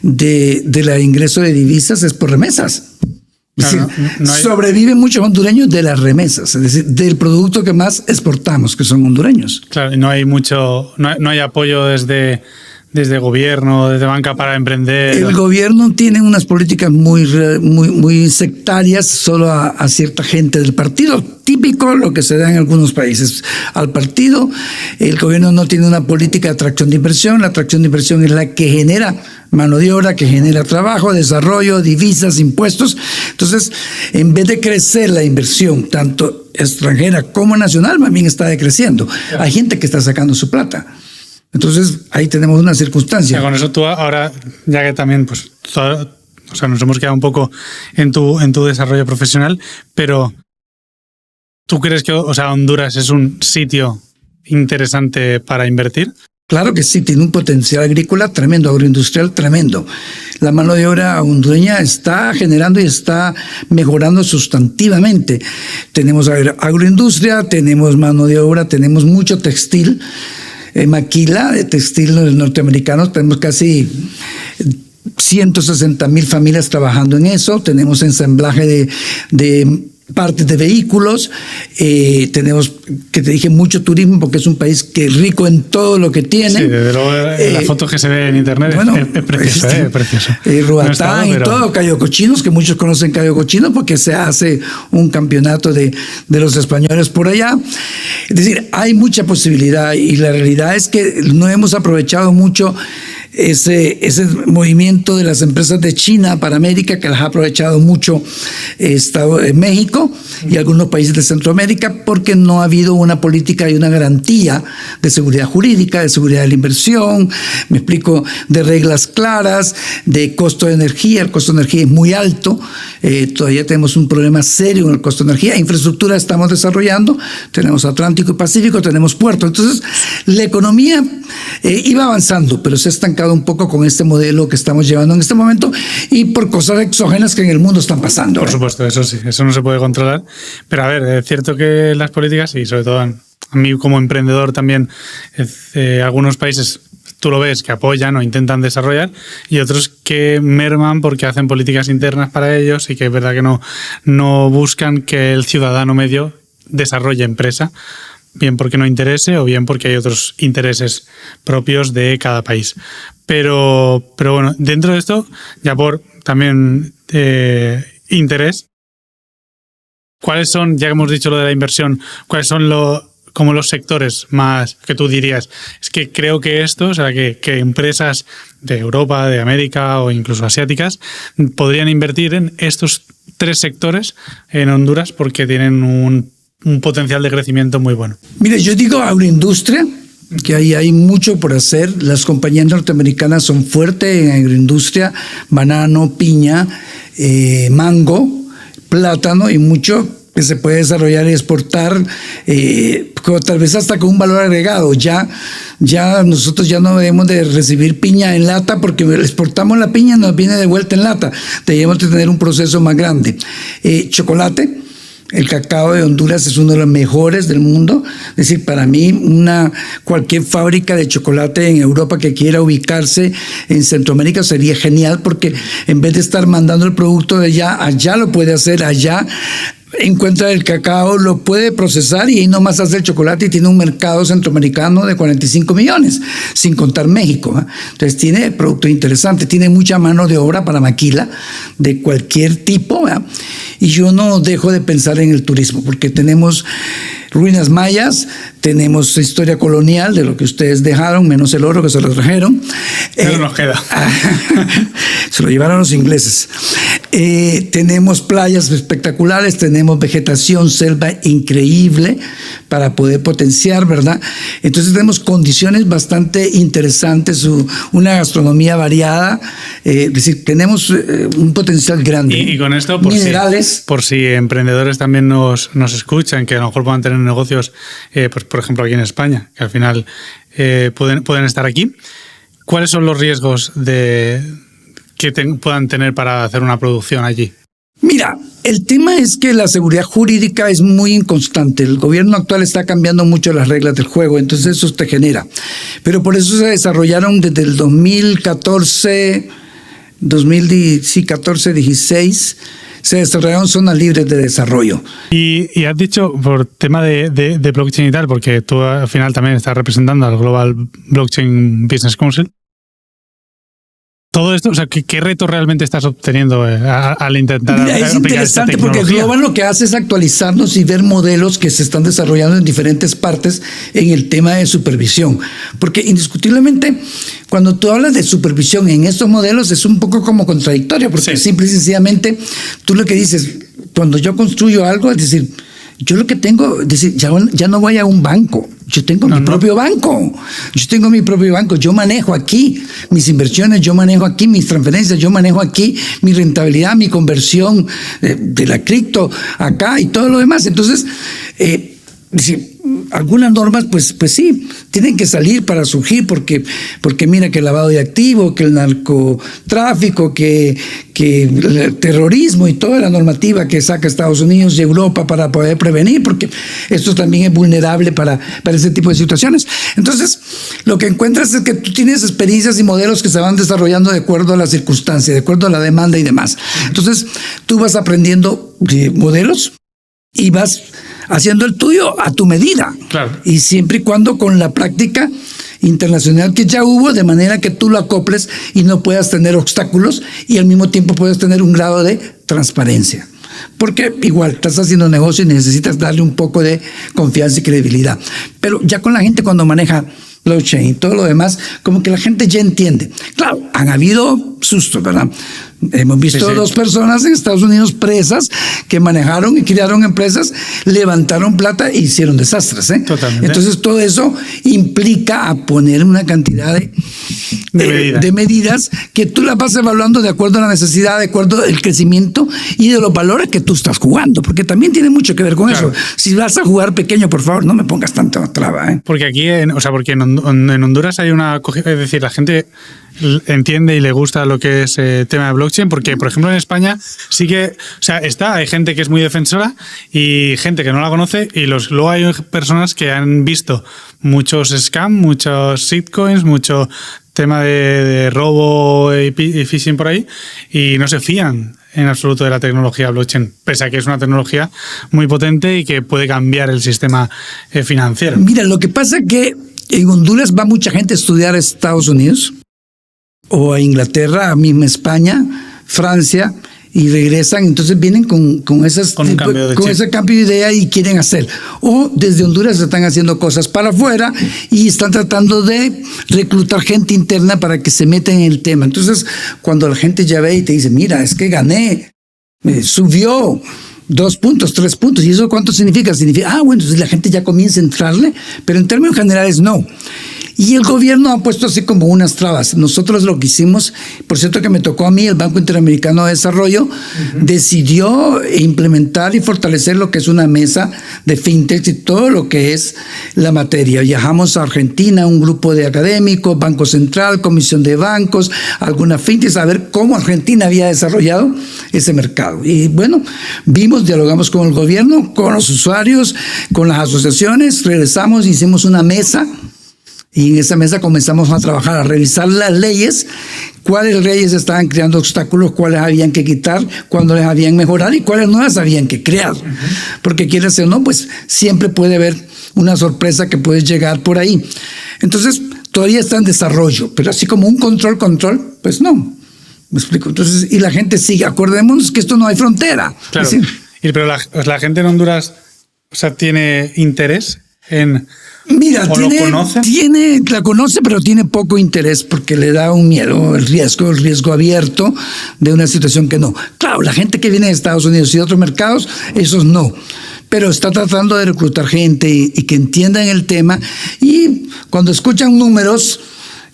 de la ingreso de divisas es por remesas. Es decir, sobreviven muchos hondureños de las remesas, es decir, del producto que más exportamos, que son hondureños. Claro, y no hay apoyo desde gobierno, desde banca para emprender. El gobierno tiene unas políticas muy sectarias solo a cierta gente del partido. Típico lo que se da en algunos países. Al partido, el gobierno no tiene una política de atracción de inversión. La atracción de inversión es la que genera mano de obra, que genera trabajo, desarrollo, divisas, impuestos. Entonces, en vez de crecer la inversión, tanto extranjera como nacional, más bien está decreciendo. Hay gente que está sacando su plata. Entonces, ahí tenemos una circunstancia. Con eso tú ahora, ya que también pues nos hemos quedado un poco en tu desarrollo profesional, pero ¿tú crees que Honduras es un sitio interesante para invertir? Claro que sí, tiene un potencial agrícola tremendo, agroindustrial tremendo. La mano de obra hondureña está generando y está mejorando sustantivamente. Tenemos agroindustria, tenemos mano de obra, tenemos mucho textil. Maquila, de textil norteamericanos, tenemos casi 160.000 familias trabajando en eso. Tenemos ensamblaje de partes de vehículos, tenemos, que te dije, mucho turismo porque es un país que es rico en todo lo que tiene. Sí, desde luego la foto que se ve en internet es preciosa, es precioso. Ruatán y todo, Cayo Cochinos, que muchos conocen Cayo Cochinos porque se hace un campeonato de los españoles por allá. Es decir, hay mucha posibilidad y la realidad es que no hemos aprovechado mucho ese movimiento de las empresas de China para América, que las ha aprovechado mucho México y algunos países de Centroamérica, porque no ha habido una política y una garantía de seguridad jurídica, de seguridad de la inversión, me explico, de reglas claras, de costo de energía. El costo de energía es muy alto, todavía tenemos un problema serio con el costo de energía. Infraestructura estamos desarrollando, tenemos Atlántico y Pacífico, tenemos puertos. Entonces, la economía iba avanzando, pero se ha estancado un poco con este modelo que estamos llevando en este momento y por cosas exógenas que en el mundo están pasando. Por supuesto, eso sí, eso no se puede controlar. Pero a ver, es cierto que las políticas, y sobre todo a mí como emprendedor también, algunos países tú lo ves que apoyan o intentan desarrollar y otros que merman porque hacen políticas internas para ellos y que es verdad que no buscan que el ciudadano medio desarrolle empresa, bien porque no interese o bien porque hay otros intereses propios de cada país. Pero bueno, dentro de esto, ya por también interés, ¿cuáles son, ya que hemos dicho lo de la inversión, cuáles son como los sectores más que tú dirías? Es que creo que esto, o sea, que empresas de Europa, de América o incluso asiáticas podrían invertir en estos tres sectores en Honduras porque tienen un potencial de crecimiento muy bueno. Mire, yo digo agroindustria, que ahí hay mucho por hacer. Las compañías norteamericanas son fuertes en agroindustria, banano, piña, mango, plátano y mucho que se puede desarrollar y exportar, tal vez hasta con un valor agregado. Ya nosotros ya no debemos de recibir piña en lata porque exportamos la piña y nos viene de vuelta en lata. Debemos de tener un proceso más grande. Chocolate. El cacao de Honduras es uno de los mejores del mundo. Es decir, para mí, cualquier fábrica de chocolate en Europa que quiera ubicarse en Centroamérica sería genial porque en vez de estar mandando el producto de allá lo puede hacer allá. Encuentra el cacao, lo puede procesar y ahí nomás hace el chocolate y tiene un mercado centroamericano de 45 millones, sin contar México. Entonces tiene productos interesantes, tiene mucha mano de obra para maquila de cualquier tipo. Y yo no dejo de pensar en el turismo porque tenemos ruinas mayas, tenemos historia colonial de lo que ustedes dejaron, menos el oro que se lo trajeron. Pero nos queda. Se lo llevaron los ingleses. Tenemos playas espectaculares, tenemos vegetación, selva increíble para poder potenciar, ¿verdad? Entonces tenemos condiciones bastante interesantes, una gastronomía variada, es decir, tenemos un potencial grande. Y con esto, minerales. Por si emprendedores también nos escuchan, que a lo mejor puedan tener negocios, pues, por ejemplo, aquí en España, que al final pueden estar aquí. ¿Cuáles son los riesgos que puedan tener para hacer una producción allí? Mira, el tema es que la seguridad jurídica es muy inconstante. El gobierno actual está cambiando mucho las reglas del juego, entonces eso te genera. Pero por eso se desarrollaron desde el 2014-16, se desarrollaron zonas libres de desarrollo. Y has dicho, por tema de blockchain y tal, porque tú al final también estás representando al Global Blockchain Business Council. Todo esto, o sea, ¿qué reto realmente estás obteniendo al intentar Mira, es interesante porque el Global lo que hace es actualizarnos y ver modelos que se están desarrollando en diferentes partes en el tema de supervisión. Porque indiscutiblemente, cuando tú hablas de supervisión en estos modelos es un poco como contradictorio, porque simple y sencillamente tú lo que dices, cuando yo construyo algo, es decir, yo lo que tengo, es decir, ya no voy a un banco, yo tengo mi propio banco, yo manejo aquí mis inversiones, yo manejo aquí mis transferencias, yo manejo aquí mi rentabilidad, mi conversión de la cripto acá y todo lo demás. Entonces, decir, algunas normas, pues sí, tienen que salir para surgir porque mira que el lavado de activos, que el narcotráfico, que el terrorismo y toda la normativa que saca Estados Unidos y Europa para poder prevenir, porque esto también es vulnerable para ese tipo de situaciones. Entonces, lo que encuentras es que tú tienes experiencias y modelos que se van desarrollando de acuerdo a las circunstancias, de acuerdo a la demanda y demás. Entonces, tú vas aprendiendo de modelos y vas haciendo el tuyo a tu medida. Claro. Y siempre y cuando con la práctica internacional que ya hubo, de manera que tú lo acoples y no puedas tener obstáculos y al mismo tiempo puedas tener un grado de transparencia. Porque igual estás haciendo negocio y necesitas darle un poco de confianza y credibilidad. Pero ya con la gente cuando maneja blockchain y todo lo demás, como que la gente ya entiende. Claro, han habido sustos, ¿verdad? Hemos visto dos personas en Estados Unidos presas que manejaron y crearon empresas, levantaron plata e hicieron desastres. Totalmente. Entonces todo eso implica a poner una cantidad de medidas que tú las vas evaluando de acuerdo a la necesidad, de acuerdo al crecimiento y de los valores que tú estás jugando, porque también tiene mucho que ver con eso. Si vas a jugar pequeño, por favor, no me pongas tanta traba. Porque aquí, porque en Honduras hay es decir, la gente entiende y le gusta lo que es tema de blockchain, porque por ejemplo en España sí que, hay gente que es muy defensora y gente que no la conoce, y luego hay personas que han visto muchos scams, muchos shitcoins, mucho tema de robo y phishing por ahí, y no se fían en absoluto de la tecnología blockchain, pese a que es una tecnología muy potente y que puede cambiar el sistema financiero. Mira, lo que pasa es que en Honduras va mucha gente a estudiar a Estados Unidos o a Inglaterra, a misma España, Francia, y regresan, entonces vienen con ese cambio de idea y quieren hacer. O desde Honduras están haciendo cosas para afuera y están tratando de reclutar gente interna para que se meta en el tema. Entonces, cuando la gente ya ve y te dice, mira, es que gané, subió 2 puntos, 3 puntos, ¿y eso cuánto significa? Significa, bueno, entonces la gente ya comienza a entrarle, pero en términos generales no. Y el gobierno ha puesto así como unas trabas. Nosotros lo que hicimos, por cierto que me tocó a mí, el Banco Interamericano de Desarrollo, decidió implementar y fortalecer lo que es una mesa de fintech y todo lo que es la materia. Viajamos a Argentina, un grupo de académicos, Banco Central, Comisión de Bancos, algunas fintechs, a ver cómo Argentina había desarrollado ese mercado. Y bueno, dialogamos con el gobierno, con los usuarios, con las asociaciones, regresamos, hicimos una mesa. Y en esa mesa comenzamos a trabajar, a revisar las leyes, cuáles leyes estaban creando obstáculos, cuáles habían que quitar, cuáles habían mejorar y cuáles nuevas habían que crear. Porque quieras o no, pues siempre puede haber una sorpresa que puede llegar por ahí. Entonces, todavía está en desarrollo, pero así como un control, pues no. ¿Me explico? Entonces, y la gente sigue. Acordémonos que esto no hay frontera. Claro. Pero la gente en Honduras, tiene interés en... Mira, ¿O lo conoce? la conoce, pero tiene poco interés porque le da un miedo, el riesgo abierto de una situación que no. Claro, la gente que viene de Estados Unidos y de otros mercados, esos no. Pero está tratando de reclutar gente y que entiendan el tema. Y cuando escuchan números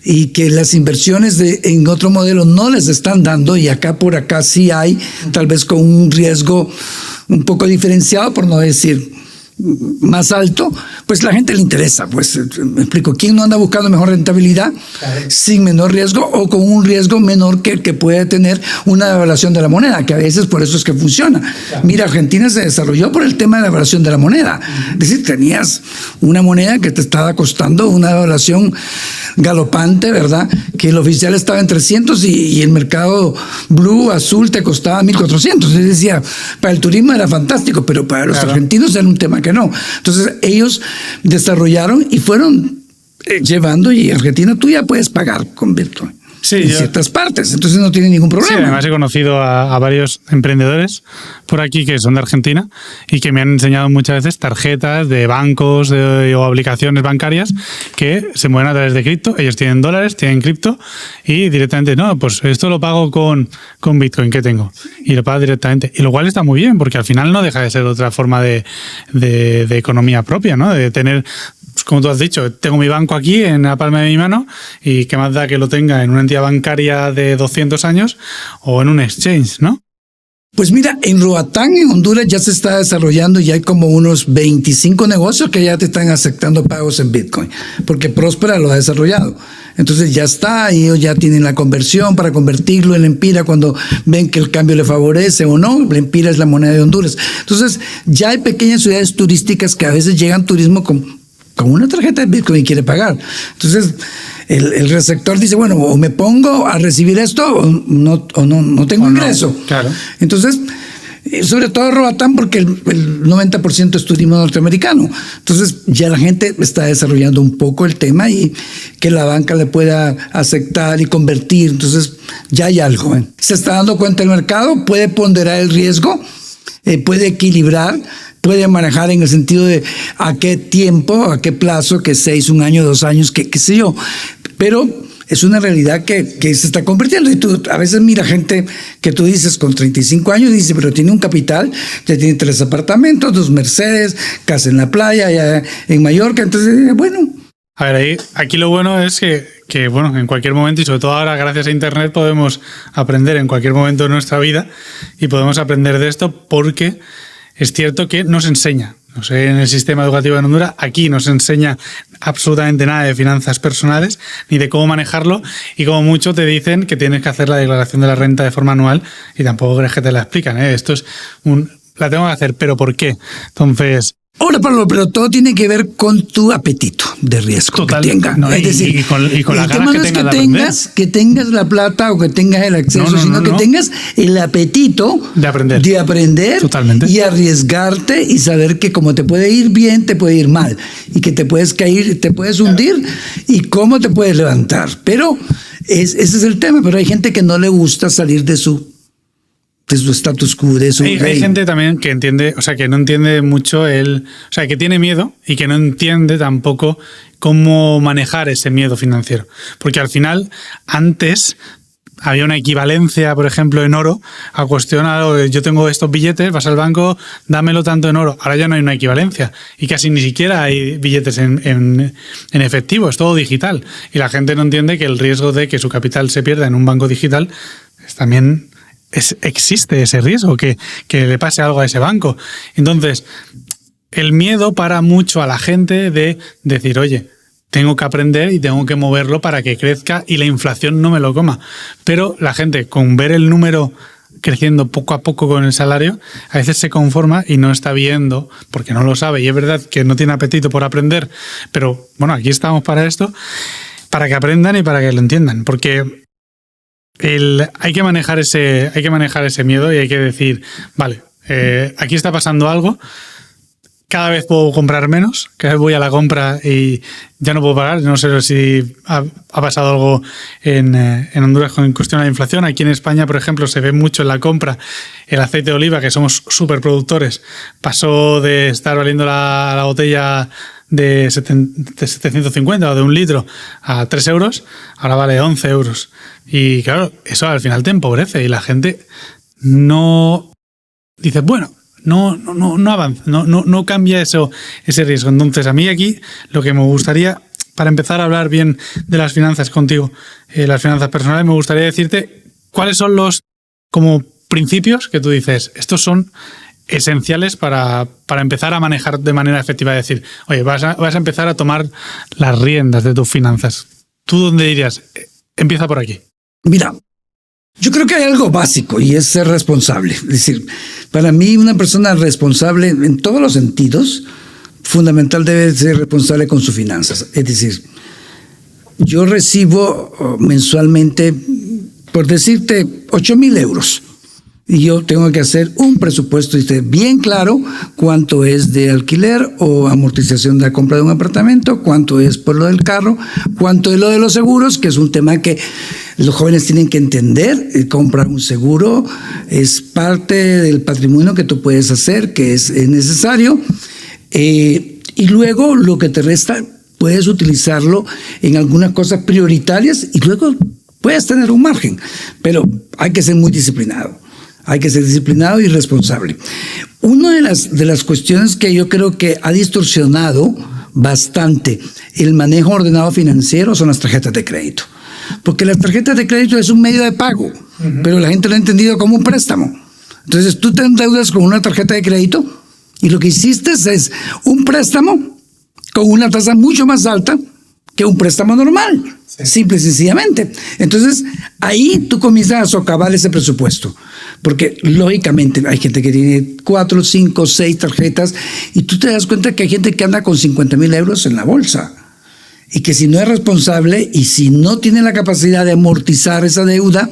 y que las inversiones en otro modelo no les están dando, y acá por acá sí hay, tal vez con un riesgo un poco diferenciado, por no decir más alto, pues la gente le interesa. Pues me explico, ¿quién no anda buscando mejor rentabilidad sin menor riesgo o con un riesgo menor que puede tener una devaluación de la moneda, que a veces por eso es que funciona? Mira, Argentina se desarrolló por el tema de la devaluación de la moneda. Es decir, tenías una moneda que te estaba costando una devaluación galopante, ¿verdad? Que el oficial estaba en 300 y el mercado blue, azul, te costaba 1400. Es decir, para el turismo era fantástico, pero para los argentinos era un tema que no. Entonces ellos desarrollaron y fueron llevando, y Argentina tú ya puedes pagar con Bitcoin. Sí, en ciertas partes, entonces no tiene ningún problema. Sí, además he conocido a varios emprendedores por aquí que son de Argentina y que me han enseñado muchas veces tarjetas de bancos o aplicaciones bancarias que se mueven a través de cripto. Ellos tienen dólares, tienen cripto y directamente, no, pues esto lo pago con Bitcoin que tengo, y lo pago directamente. Y lo cual está muy bien, porque al final no deja de ser otra forma de economía propia, ¿no? De tener, pues como tú has dicho, tengo mi banco aquí en la palma de mi mano, y qué más da que lo tenga en una entidad bancaria de 200 años o en un exchange, ¿no? Pues mira, en Roatán, en Honduras, ya se está desarrollando, ya hay como unos 25 negocios que ya te están aceptando pagos en Bitcoin, porque Próspera lo ha desarrollado. Entonces ya está, y ellos ya tienen la conversión para convertirlo en Empira cuando ven que el cambio le favorece o no. El Empira es la moneda de Honduras. Entonces ya hay pequeñas ciudades turísticas que a veces llegan turismo con una tarjeta de Bitcoin y quiere pagar. Entonces el receptor dice, bueno, o me pongo a recibir esto o no tengo ingreso. No, claro. Entonces, sobre todo Roatán, porque el 90% es turismo norteamericano. Entonces ya la gente está desarrollando un poco el tema y que la banca le pueda aceptar y convertir. Entonces ya hay algo. Se está dando cuenta el mercado, puede ponderar el riesgo, puede equilibrar, puede manejar en el sentido de a qué tiempo, a qué plazo, que 6, 1 año, 2 años, qué sé yo. Pero es una realidad que se está convirtiendo. Y tú a veces mira gente que tú dices con 35 años, dice, pero tiene un capital, ya tiene 3 apartamentos, 2 Mercedes, casa en la playa, ya en Mallorca. Entonces, bueno. A ver, aquí lo bueno es que, bueno, en cualquier momento, y sobre todo ahora gracias a Internet, podemos aprender en cualquier momento de nuestra vida, y podemos aprender de esto porque es cierto que nos enseña. No sé, en el sistema educativo en Honduras, aquí no se enseña absolutamente nada de finanzas personales, ni de cómo manejarlo, y como mucho te dicen que tienes que hacer la declaración de la renta de forma anual, y tampoco crees que te la explican, ¿eh? Esto es la tengo que hacer, ¿pero por qué? Entonces... Ahora, Pablo, pero todo tiene que ver con tu apetito de riesgo. Total, que tenga. No, es decir, y con la ganas que tengas la plata o que tengas el acceso, sino que tengas el apetito de aprender Totalmente. Y arriesgarte y saber que como te puede ir bien, te puede ir mal, y que te puedes caer, te puedes hundir, y cómo te puedes levantar. Pero ese es el tema. Pero hay gente que no le gusta salir de su status quo, de su hay gente también que entiende, o sea, que no entiende mucho o sea, que tiene miedo y que no entiende tampoco cómo manejar ese miedo financiero. Porque al final, antes había una equivalencia, por ejemplo, en oro, a cuestionar, yo tengo estos billetes, vas al banco, dámelo tanto en oro. Ahora ya no hay una equivalencia y casi ni siquiera hay billetes en efectivo, es todo digital. Y la gente no entiende que el riesgo de que su capital se pierda en un banco digital también... existe ese riesgo, que le pase algo a ese banco. Entonces, el miedo para mucho a la gente de decir, oye, tengo que aprender y tengo que moverlo para que crezca y la inflación no me lo coma. Pero la gente, con ver el número creciendo poco a poco con el salario, a veces se conforma y no está viendo, porque no lo sabe, y es verdad que no tiene apetito por aprender, pero bueno, aquí estamos para esto, para que aprendan y para que lo entiendan, porque hay que manejar ese miedo y hay que decir, vale, aquí está pasando algo, cada vez puedo comprar menos, cada vez voy a la compra y ya no puedo pagar. No sé si ha pasado algo en Honduras con cuestión de la inflación. Aquí en España, por ejemplo, se ve mucho en la compra el aceite de oliva, que somos súper productores. Pasó de estar valiendo la botella de 750 o de 1 litro a 3 euros, ahora vale 11 euros. Y claro, eso al final te empobrece y la gente no dice, bueno, no avanza, no cambia ese riesgo. Entonces, a mí aquí lo que me gustaría, para empezar a hablar bien de las finanzas contigo, las finanzas personales, me gustaría decirte cuáles son los como principios que tú dices, estos son esenciales para empezar a manejar de manera efectiva. Es decir, oye, vas a empezar a tomar las riendas de tus finanzas. ¿Tú dónde dirías? Empieza por aquí. Mira, yo creo que hay algo básico y es ser responsable. Es decir, para mí una persona responsable en todos los sentidos, fundamental debe ser responsable con sus finanzas. Es decir, yo recibo mensualmente, por decirte, 8,000 euros. Y yo tengo que hacer un presupuesto y esté bien claro cuánto es de alquiler o amortización de la compra de un apartamento, cuánto es por lo del carro, cuánto es lo de los seguros, que es un tema que los jóvenes tienen que entender. Comprar un seguro es parte del patrimonio que tú puedes hacer, que es necesario. Y luego lo que te resta puedes utilizarlo en algunas cosas prioritarias y luego puedes tener un margen, pero hay que ser muy disciplinado. Hay que ser disciplinado y responsable. Una de las cuestiones que yo creo que ha distorsionado bastante el manejo ordenado financiero son las tarjetas de crédito. Porque las tarjetas de crédito es un medio de pago, pero la gente lo ha entendido como un préstamo. Entonces tú te endeudas con una tarjeta de crédito y lo que hiciste es un préstamo con una tasa mucho más alta que un préstamo normal, simple y sencillamente. Entonces, ahí tú comienzas a socavar ese presupuesto, porque lógicamente hay gente que tiene 4, 5, 6 tarjetas y tú te das cuenta que hay gente que anda con 50,000 euros en la bolsa y que si no es responsable y si no tiene la capacidad de amortizar esa deuda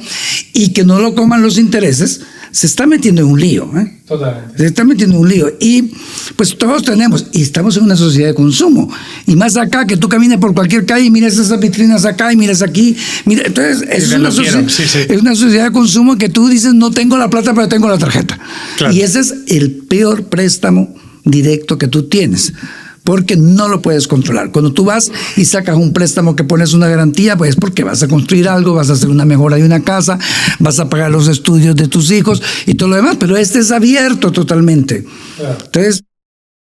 y que no lo coman los intereses, se está metiendo en un lío. Totalmente. Se está metiendo en un lío. Y pues todos tenemos, y estamos en una sociedad de consumo. Y más acá, que tú camines por cualquier calle y miras esas vitrinas acá y miras aquí. Mira, entonces, es una sociedad de consumo que tú dices, no tengo la plata, pero tengo la tarjeta. Claro. Y ese es el peor préstamo directo que tú tienes, porque no lo puedes controlar. Cuando tú vas y sacas un préstamo que pones una garantía, pues es porque vas a construir algo, vas a hacer una mejora de una casa, vas a pagar los estudios de tus hijos y todo lo demás, pero este es abierto totalmente. Claro. Entonces,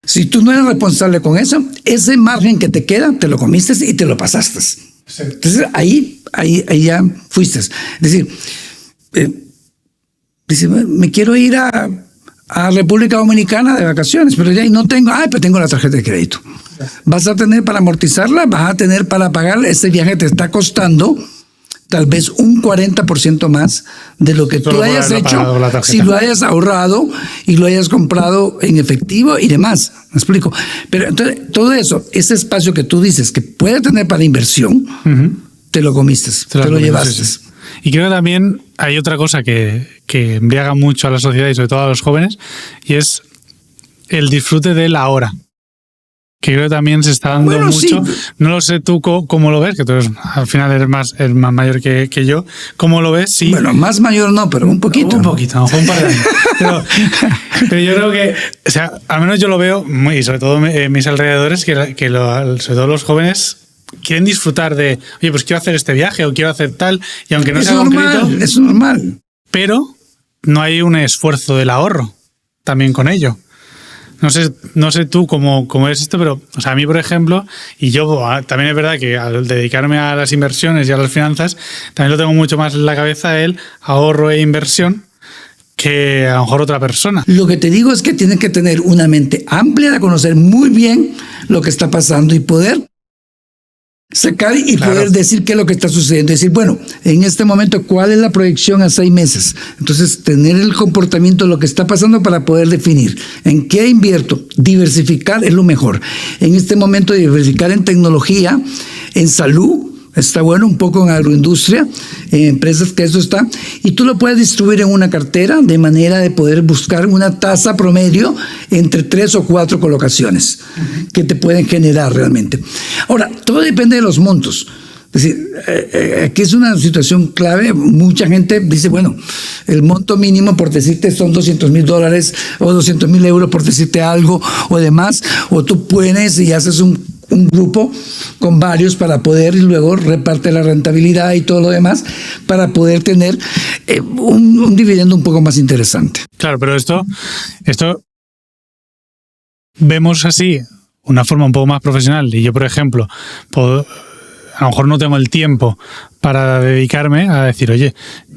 si tú no eres responsable con eso, ese margen que te queda, te lo comiste y te lo pasaste. Sí. Entonces, ahí ya fuiste. Es decir, me quiero ir a República Dominicana de vacaciones, pero ya no tengo, pero tengo la tarjeta de crédito. Vas a tener para amortizarla, vas a tener para pagar, ese viaje te está costando tal vez un 40% más de lo que tú hayas hecho si lo hayas ahorrado y lo hayas comprado en efectivo y demás. ¿Me explico? Pero entonces, todo eso, ese espacio que tú dices que puede tener para inversión, te lo comiste, te lo llevaste. Sí. Y creo que también hay otra cosa que embriaga mucho a la sociedad y sobre todo a los jóvenes, y es el disfrute del ahora. Que creo que también se está dando mucho. Sí. No lo sé tú cómo lo ves, que tú al final eres más mayor que yo. ¿Cómo lo ves? Sí. Bueno, más mayor no, pero un poquito. Un poquito, a lo mejor un par de años. Pero yo creo que, o sea, al menos yo lo veo, y sobre todo en mis alrededores, que sobre todo los jóvenes quieren disfrutar de, oye, pues quiero hacer este viaje o quiero hacer tal, y aunque no sea concreto, es normal. Pero no hay un esfuerzo del ahorro también con ello. No sé tú cómo es esto, pero o sea, a mí, por ejemplo, y yo también es verdad que al dedicarme a las inversiones y a las finanzas, también lo tengo mucho más en la cabeza el ahorro e inversión que a lo mejor otra persona. Lo que te digo es que tienes que tener una mente amplia de conocer muy bien lo que está pasando y poder sacar y poder decir qué es lo que está sucediendo. Decir, bueno, en este momento, ¿cuál es la proyección a 6 meses? Entonces, tener el comportamiento de lo que está pasando para poder definir en qué invierto. Diversificar es lo mejor. En este momento, diversificar en tecnología, en salud, está bueno, un poco en agroindustria, en empresas que eso está, y tú lo puedes distribuir en una cartera de manera de poder buscar una tasa promedio entre 3 o 4 colocaciones que te pueden generar realmente. Ahora, todo depende de los montos. Es decir, aquí es una situación clave. Mucha gente dice, bueno, el monto mínimo, por decirte, son $200,000 o 200,000 euros, por decirte algo o demás, o tú puedes y haces un grupo con varios para poder, y luego reparte la rentabilidad y todo lo demás para poder tener un dividendo un poco más interesante. Claro, pero esto vemos así una forma un poco más profesional, y yo, por ejemplo, a lo mejor no tengo el tiempo para dedicarme a decir, oye,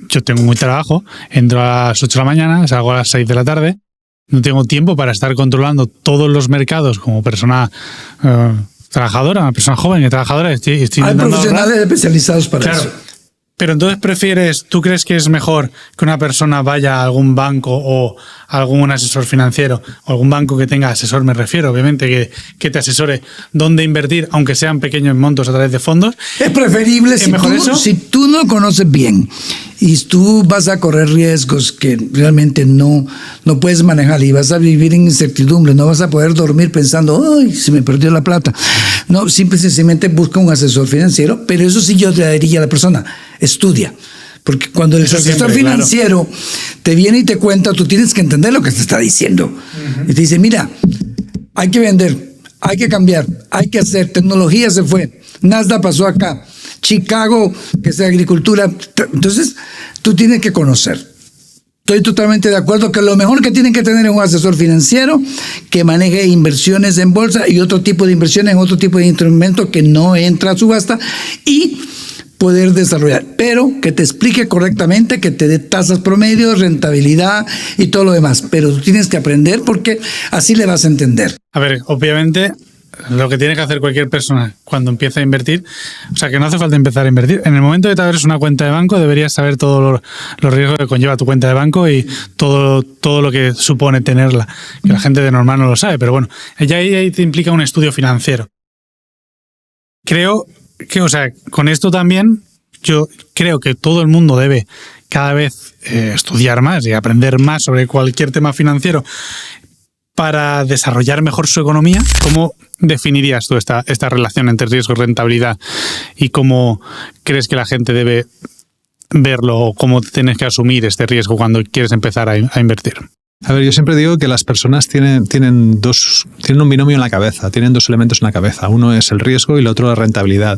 yo tengo muy trabajo, entro a las 8 de la mañana, salgo a las 6 de la tarde, no tengo tiempo para estar controlando todos los mercados como persona trabajadora, una persona joven y trabajadora. Estoy Hay profesionales especializados para eso. Pero entonces ¿tú crees que es mejor que una persona vaya a algún banco o a algún asesor financiero, o algún banco que tenga asesor, me refiero, obviamente, que te asesore dónde invertir, aunque sean pequeños montos a través de fondos? Es preferible si tú no lo conoces bien y tú vas a correr riesgos que realmente no puedes manejar y vas a vivir en incertidumbre, no vas a poder dormir pensando, ¡ay, se me perdió la plata! No, sencillamente busca un asesor financiero, pero eso sí yo le diría a la persona, estudia. Porque cuando el asesor financiero te viene y te cuenta, tú tienes que entender lo que te está diciendo. Y te dice, mira, hay que vender, hay que cambiar, hay que hacer, tecnología se fue, Nasdaq pasó acá, Chicago, que es de agricultura. Entonces, tú tienes que conocer. Estoy totalmente de acuerdo que lo mejor que tienen que tener es un asesor financiero que maneje inversiones en bolsa y otro tipo de inversiones en otro tipo de instrumentos que no entra a subasta y poder desarrollar, pero que te explique correctamente, que te dé tasas promedio, rentabilidad y todo lo demás. Pero tú tienes que aprender porque así le vas a entender. A ver, obviamente, lo que tiene que hacer cualquier persona cuando empieza a invertir, o sea, que no hace falta empezar a invertir. En el momento que te abres una cuenta de banco, deberías saber todos los riesgos que conlleva tu cuenta de banco y todo lo que supone tenerla. Que la gente de normal no lo sabe, pero bueno, ya ahí te implica un estudio financiero. Creo que, o sea, con esto también yo creo que todo el mundo debe cada vez estudiar más y aprender más sobre cualquier tema financiero para desarrollar mejor su economía. ¿Cómo definirías tú esta relación entre riesgo y rentabilidad y cómo crees que la gente debe verlo o cómo tienes que asumir este riesgo cuando quieres empezar a invertir? A ver, yo siempre digo que las personas tienen un binomio en la cabeza, tienen dos elementos en la cabeza. Uno es el riesgo y el otro la rentabilidad.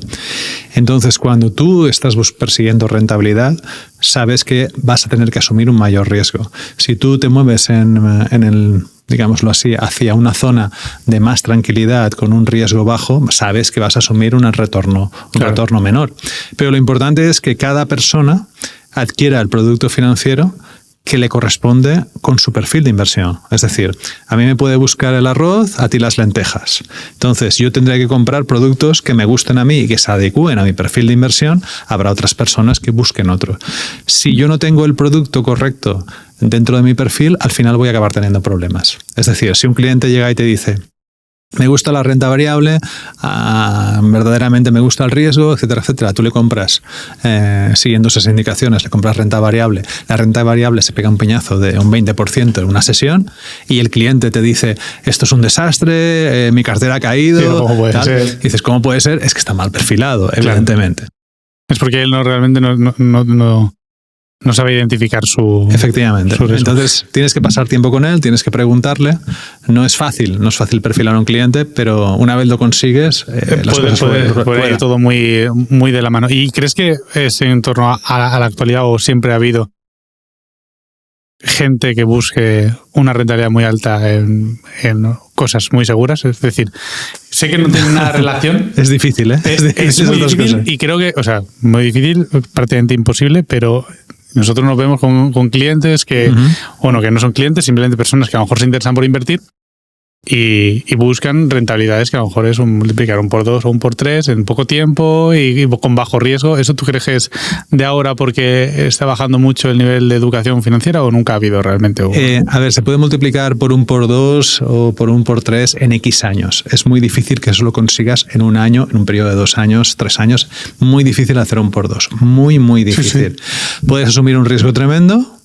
Entonces, cuando tú estás persiguiendo rentabilidad, sabes que vas a tener que asumir un mayor riesgo. Si tú te mueves en el, digámoslo así, hacia una zona de más tranquilidad con un riesgo bajo, sabes que vas a asumir un retorno menor. Pero lo importante es que cada persona adquiera el producto financiero que le corresponde con su perfil de inversión. Es decir, a mí me puede buscar el arroz, a ti las lentejas. Entonces, yo tendré que comprar productos que me gusten a mí y que se adecúen a mi perfil de inversión. Habrá otras personas que busquen otro. Si yo no tengo el producto correcto dentro de mi perfil, al final voy a acabar teniendo problemas. Es decir, si un cliente llega y te dice, me gusta la renta variable, verdaderamente me gusta el riesgo, etcétera, etcétera. Tú le compras, siguiendo esas indicaciones, le compras renta variable. La renta variable se pega un peñazo de un 20% en una sesión y el cliente te dice, esto es un desastre, mi cartera ha caído. ¿Cómo puede tal. ser? Y dices, ¿cómo puede ser? Es que está mal perfilado, evidentemente. Es porque él realmente no sabe identificar su... Efectivamente. Su riesgo. Entonces tienes que pasar tiempo con él, tienes que preguntarle. No es fácil perfilar a un cliente, pero una vez lo consigues, las cosas puede ir todo muy, muy de la mano. ¿Y crees que es en torno a la actualidad o siempre ha habido gente que busque una rentabilidad muy alta en cosas muy seguras? Es decir, sé que no tiene nada de relación. Es difícil, ¿eh? Es muy difícil y creo que, o sea, muy difícil, prácticamente imposible, pero nosotros nos vemos con clientes que, bueno, que no son clientes, simplemente personas que a lo mejor se interesan por invertir y buscan rentabilidades que a lo mejor es multiplicar 1 por 2 o 1 por 3 en poco tiempo y con bajo riesgo. ¿Eso tú crees que es de ahora porque está bajando mucho el nivel de educación financiera o nunca ha habido realmente? A ver, se puede multiplicar por 1 por 2 o por 1 por 3 en X años. Es muy difícil que eso lo consigas en un año, en un periodo de 2 años, 3 años. Muy difícil hacer 1 por 2. Muy, muy difícil. Sí. Puedes asumir un riesgo tremendo.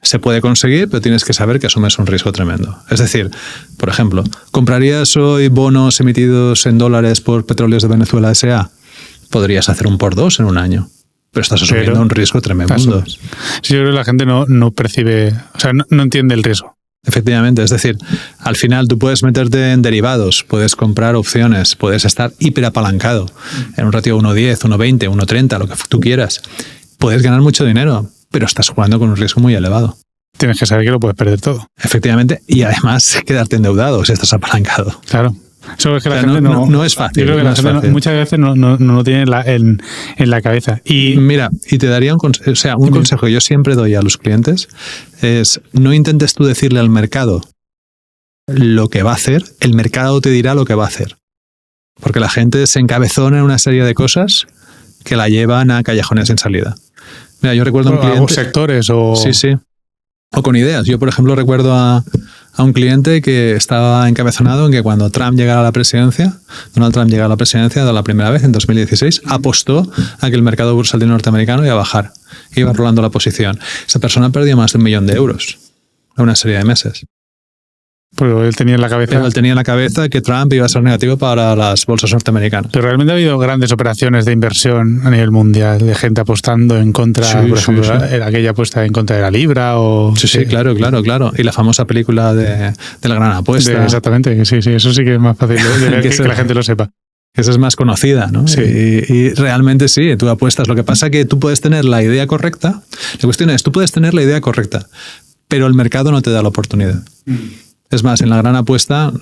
Se puede conseguir, pero tienes que saber que asumes un riesgo tremendo. Es decir, por ejemplo, ¿comprarías hoy bonos emitidos en dólares por Petróleos de Venezuela S.A.? podrías hacer un por dos en un año. Pero estás asumiendo un riesgo tremendo. Sí, yo creo que la gente no percibe, o sea, no entiende el riesgo. Efectivamente, es decir, al final tú puedes meterte en derivados, puedes comprar opciones, puedes estar hiperapalancado en un ratio 1.10, 1.20, 1.30, lo que tú quieras. Puedes ganar mucho dinero, pero estás jugando con un riesgo muy elevado. Tienes que saber que lo puedes perder todo. Efectivamente, y además quedarte endeudado si estás apalancado. Claro. Eso es que la O sea, gente no es fácil. Yo creo que la gente muchas veces no lo tiene en la cabeza. Y mira, y te daría un consejo que yo siempre doy a los clientes es: no intentes tú decirle al mercado lo que va a hacer, el mercado te dirá lo que va a hacer. Porque la gente se encabezona en una serie de cosas que la llevan a callejones sin salida. Mira, yo recuerdo a un cliente... sectores o... Sí. O con ideas. Yo, por ejemplo, recuerdo a un cliente que estaba encabezonado en que cuando Donald Trump llegara a la presidencia, de la primera vez en 2016, apostó a que el mercado bursátil norteamericano iba a bajar, iba rolando la posición. Esa persona perdió más de $1 millón en una serie de meses. Pero él tenía en la cabeza que Trump iba a ser negativo para las bolsas norteamericanas. Pero realmente ha habido grandes operaciones de inversión a nivel mundial, de gente apostando en contra, por ejemplo, era aquella apuesta en contra de la libra o... Sí, claro. Y la famosa película de la gran apuesta. Exactamente, sí, eso sí que es más fácil que la gente lo sepa. Esa es más conocida, ¿no? Sí. Y realmente sí, tú apuestas. Lo que pasa es que tú puedes tener la idea correcta. La cuestión es, tú puedes tener la idea correcta, pero el mercado no te da la oportunidad. Es más, en la gran apuesta,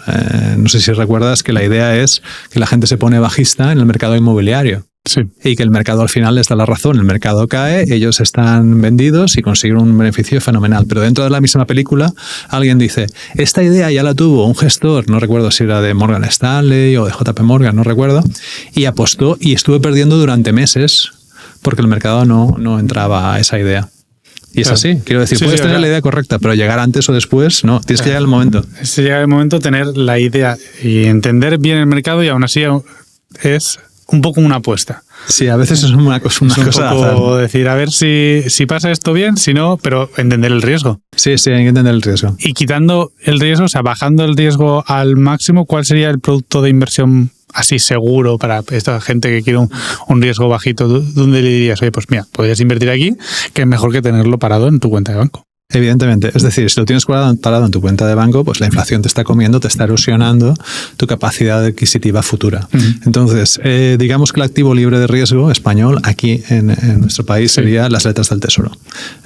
no sé si recuerdas que la idea es que la gente se pone bajista en el mercado inmobiliario. Sí. Y que el mercado al final les da la razón. El mercado cae, ellos están vendidos y consiguen un beneficio fenomenal. Pero dentro de la misma película, alguien dice, esta idea ya la tuvo un gestor, no recuerdo si era de Morgan Stanley o de JP Morgan, no recuerdo, y apostó y estuve perdiendo durante meses porque el mercado no entraba a esa idea. Y es así, quiero decir, puedes tener la idea correcta, pero llegar antes o después, no, tienes que llegar al momento. Llega el momento de tener la idea y entender bien el mercado, y aún así es un poco una apuesta. Sí, a veces es una cosa un poco decir, a ver si pasa esto bien, si no, pero entender el riesgo. Sí, hay que entender el riesgo. Y quitando el riesgo, o sea, bajando el riesgo al máximo, ¿cuál sería el producto de inversión así seguro para esta gente que quiere un riesgo bajito? ¿Dónde le dirías, oye, pues mira, podrías invertir aquí, que es mejor que tenerlo parado en tu cuenta de banco? Evidentemente, es decir, si lo tienes parado en tu cuenta de banco, pues la inflación te está comiendo, te está erosionando tu capacidad adquisitiva futura. Entonces, digamos que el activo libre de riesgo español aquí en nuestro país sería las letras del Tesoro,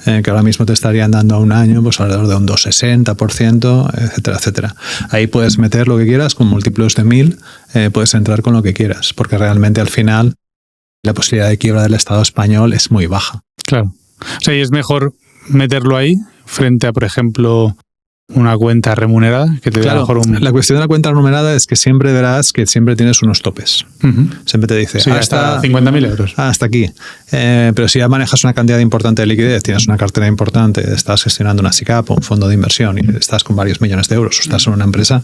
que ahora mismo te estarían dando a un año pues alrededor de un 2,60%, etcétera, etcétera. Ahí puedes meter lo que quieras, con múltiplos de 1000, puedes entrar con lo que quieras, porque realmente al final la posibilidad de quiebra del Estado español es muy baja. Claro. O sea, y es mejor meterlo ahí frente a, por ejemplo, una cuenta remunerada que te da mejor un... La cuestión de la cuenta remunerada es que siempre verás que siempre tienes unos topes. Siempre te dice hasta 50.000 euros. Hasta aquí. Pero si ya manejas una cantidad importante de liquidez, tienes una cartera importante, estás gestionando una SICAP o un fondo de inversión y estás con varios millones de euros o estás en una empresa,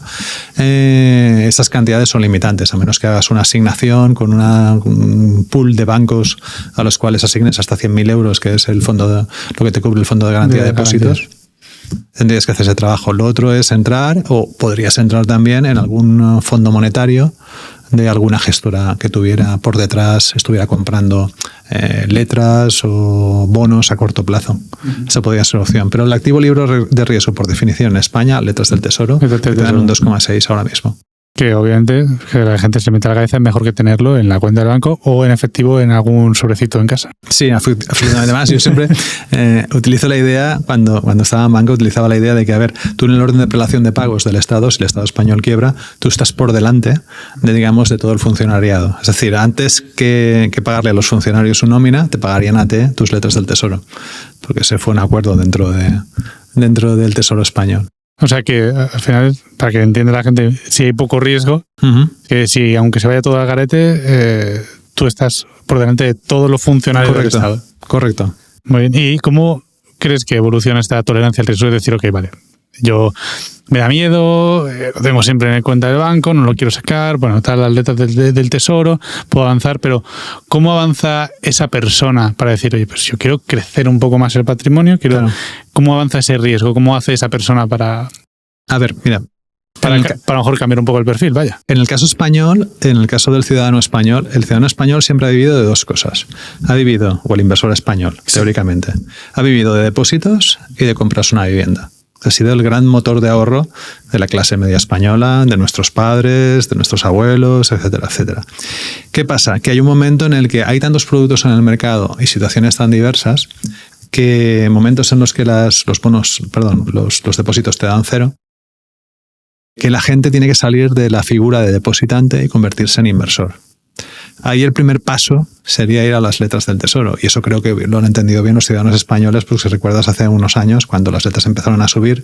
esas cantidades son limitantes, a menos que hagas una asignación con un pool de bancos a los cuales asignes hasta 100.000 euros, que es lo que te cubre el fondo de garantía de depósitos. Tendrías que hacer ese trabajo. Lo otro es entrar, o podrías entrar también en algún fondo monetario de alguna gestora que tuviera por detrás, estuviera comprando letras o bonos a corto plazo. Esa podría ser opción. Pero el activo libre de riesgo, por definición, en España, letras del Tesoro, que te dan un 2,6 ahora mismo. Que obviamente que la gente se mete a la cabeza, es mejor que tenerlo en la cuenta del banco o en efectivo en algún sobrecito en casa. Sí, absolutamente más. Yo siempre utilizo la idea, cuando estaba en banco, utilizaba la idea de que, a ver, tú en el orden de prelación de pagos del Estado, si el Estado español quiebra, tú estás por delante de todo el funcionariado. Es decir, antes que pagarle a los funcionarios su nómina, te pagarían a ti tus letras del Tesoro, porque ese fue un acuerdo dentro del Tesoro español. O sea que al final, para que entienda la gente, si hay poco riesgo, que si aunque se vaya todo al garete, tú estás por delante de todos los funcionarios del Estado. Correcto. Muy bien. ¿Y cómo crees que evoluciona esta tolerancia al riesgo? Es decir, ok, vale, yo me da miedo, lo tengo siempre en cuenta de banco, no lo quiero sacar, bueno, están las letras del Tesoro, puedo avanzar, pero ¿cómo avanza esa persona para decir, oye, pues yo quiero crecer un poco más el patrimonio, ¿cómo avanza ese riesgo? ¿Cómo hace esa persona para...? A ver, mira, para a lo mejor cambiar un poco el perfil, vaya. En el caso español, en el caso del ciudadano español, el ciudadano español siempre ha vivido de dos cosas. Ha vivido, o el inversor español, teóricamente, ha vivido de depósitos y de comprarse una vivienda. Ha sido el gran motor de ahorro de la clase media española, de nuestros padres, de nuestros abuelos, etcétera, etcétera. ¿Qué pasa? Que hay un momento en el que hay tantos productos en el mercado y situaciones tan diversas que momentos en los que los depósitos te dan cero, que la gente tiene que salir de la figura de depositante y convertirse en inversor. Ahí el primer paso sería ir a las letras del Tesoro, y eso creo que lo han entendido bien los ciudadanos españoles, porque si recuerdas hace unos años, cuando las letras empezaron a subir,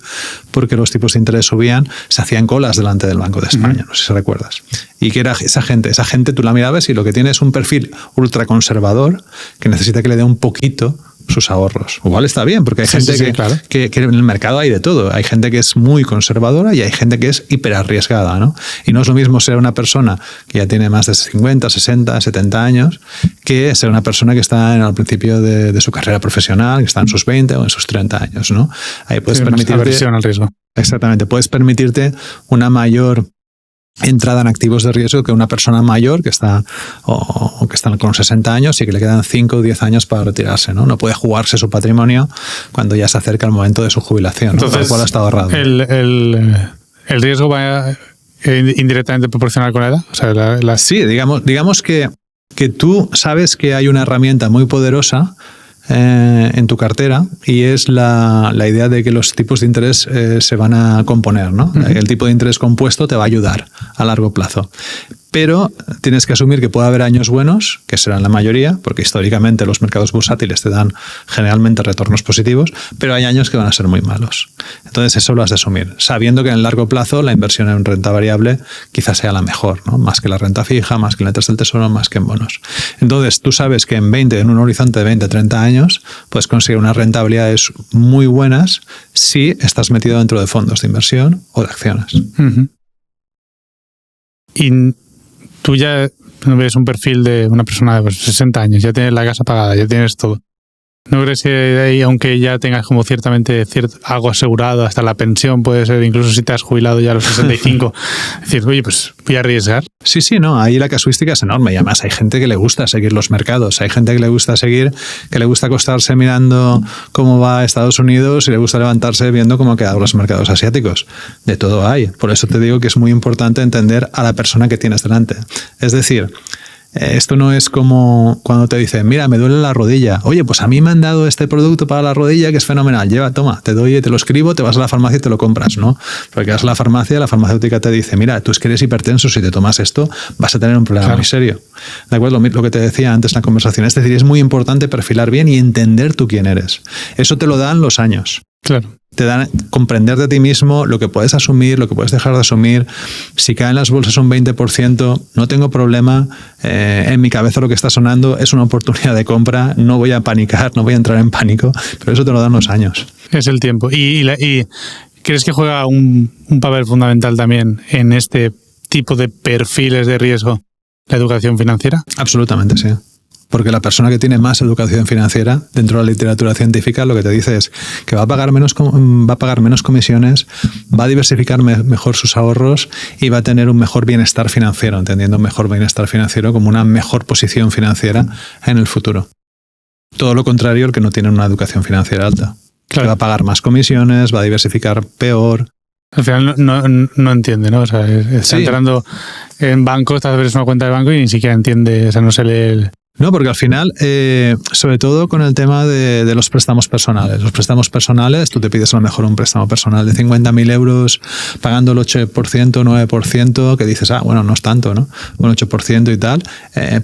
porque los tipos de interés subían, se hacían colas delante del Banco de España, no sé si recuerdas. Y que era esa gente tú la mirabas y lo que tiene es un perfil ultraconservador que necesita que le dé un poquito sus ahorros. Igual está bien, porque hay gente claro. que en el mercado hay de todo. Hay gente que es muy conservadora y hay gente que es hiperarriesgada, ¿no? Y no es lo mismo ser una persona que ya tiene más de 50, 60, 70 años que ser una persona que está al principio de su carrera profesional, que está en sus 20 o en sus 30 años, ¿no? Ahí puedes permitirte... aversión al riesgo. Exactamente. Puedes permitirte una mayor entrada en activos de riesgo que una persona mayor que está con 60 años y que le quedan 5 o 10 años para retirarse, ¿no? No puede jugarse su patrimonio cuando ya se acerca el momento de su jubilación, ¿no? Entonces, el cual ha estado ahorrado. El riesgo va indirectamente proporcional con la edad. O sea, Sí, digamos que tú sabes que hay una herramienta muy poderosa en tu cartera, y es la idea de que los tipos de interés se van a componer, ¿no? El tipo de interés compuesto te va a ayudar a largo plazo. Pero tienes que asumir que puede haber años buenos, que serán la mayoría, porque históricamente los mercados bursátiles te dan generalmente retornos positivos, pero hay años que van a ser muy malos. Entonces eso lo has de asumir, sabiendo que en el largo plazo la inversión en renta variable quizás sea la mejor, ¿no? Más que la renta fija, más que en letras del Tesoro, más que en bonos. Entonces tú sabes que en un horizonte de 20, 30 años puedes conseguir unas rentabilidades muy buenas si estás metido dentro de fondos de inversión o de acciones. Uh-huh. Y tú ya ves un perfil de una persona de 60 años, ya tienes la casa pagada, ya tienes todo. ¿No crees que ahí, aunque ya tengas como algo asegurado, hasta la pensión puede ser, incluso si te has jubilado ya a los 65, decir, oye, pues voy a arriesgar? Sí, no, ahí la casuística es enorme, y además hay gente que le gusta seguir los mercados, hay gente que le gusta acostarse mirando cómo va Estados Unidos y le gusta levantarse viendo cómo han quedado los mercados asiáticos. De todo hay. Por eso te digo que es muy importante entender a la persona que tienes delante. Es decir, esto no es como cuando te dicen, mira, me duele la rodilla. Oye, pues a mí me han dado este producto para la rodilla que es fenomenal. Toma, te lo escribo, te vas a la farmacia y te lo compras, ¿no? Porque vas a la farmacéutica te dice, mira, tú es que eres hipertenso, si te tomas esto vas a tener un problema muy serio. ¿De acuerdo? Lo que te decía antes en la conversación. Es decir, es muy importante perfilar bien y entender tú quién eres. Eso te lo dan los años. Claro. Te dan comprender de ti mismo lo que puedes asumir, lo que puedes dejar de asumir. Si caen las bolsas un 20%, no tengo problema. En mi cabeza lo que está sonando es una oportunidad de compra. No voy a panicar, no voy a entrar en pánico, pero eso te lo dan los años. Es el tiempo. ¿Y crees que juega un papel fundamental también en este tipo de perfiles de riesgo la educación financiera? Absolutamente, sí. Porque la persona que tiene más educación financiera dentro de la literatura científica lo que te dice es que va a pagar menos comisiones, va a diversificar mejor sus ahorros y va a tener un mejor bienestar financiero, entendiendo mejor bienestar financiero como una mejor posición financiera en el futuro. Todo lo contrario al que no tiene una educación financiera alta. Claro. Que va a pagar más comisiones, va a diversificar peor. Al final no entiende, ¿no? O sea, está entrando en banco, está abriendo una cuenta de banco y ni siquiera entiende, o sea, no se lee No, porque al final, sobre todo con el tema de los préstamos personales. Los préstamos personales, tú te pides a lo mejor un préstamo personal de 50.000 euros pagando el 8%, 9%, que dices, bueno, no es tanto, ¿no? Un 8% y tal,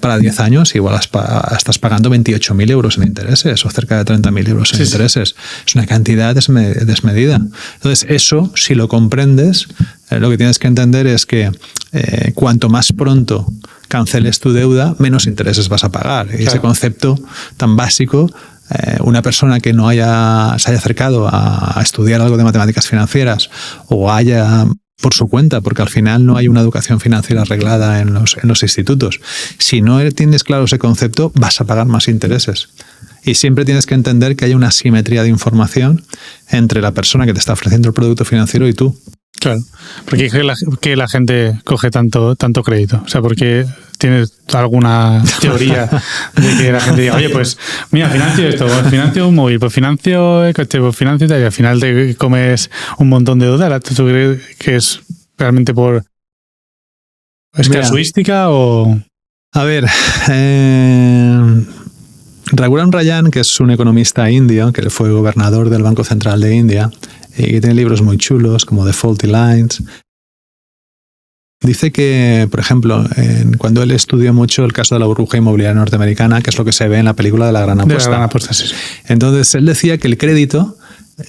para 10 años igual estás pagando 28.000 euros en intereses o cerca de 30.000 euros en intereses. Es una cantidad desmedida. Entonces, eso, si lo comprendes, lo que tienes que entender es que cuanto más pronto canceles tu deuda, menos intereses vas a pagar. Y ese concepto tan básico, una persona que no se haya acercado a estudiar algo de matemáticas financieras o haya por su cuenta, porque al final no hay una educación financiera arreglada en los institutos. Si no tienes claro ese concepto, vas a pagar más intereses. Y siempre tienes que entender que hay una asimetría de información entre la persona que te está ofreciendo el producto financiero y tú. Claro, porque es que la gente coge tanto crédito. O sea, porque tienes alguna teoría de que la gente diga, oye, pues mira, financio esto, pues financio un móvil, pues financio el coche, pues financio tal, y al final te comes un montón de deuda. ¿Tú crees que es realmente por casuística o...? A ver, Raghuram Rajan, que es un economista indio, que fue gobernador del Banco Central de India, y que tiene libros muy chulos como The Faulty Lines, dice que, por ejemplo, cuando él estudió mucho el caso de la burbuja inmobiliaria norteamericana, que es lo que se ve en la película de La Gran Apuesta. De La Gran Apuesta, sí. Entonces, él decía que el crédito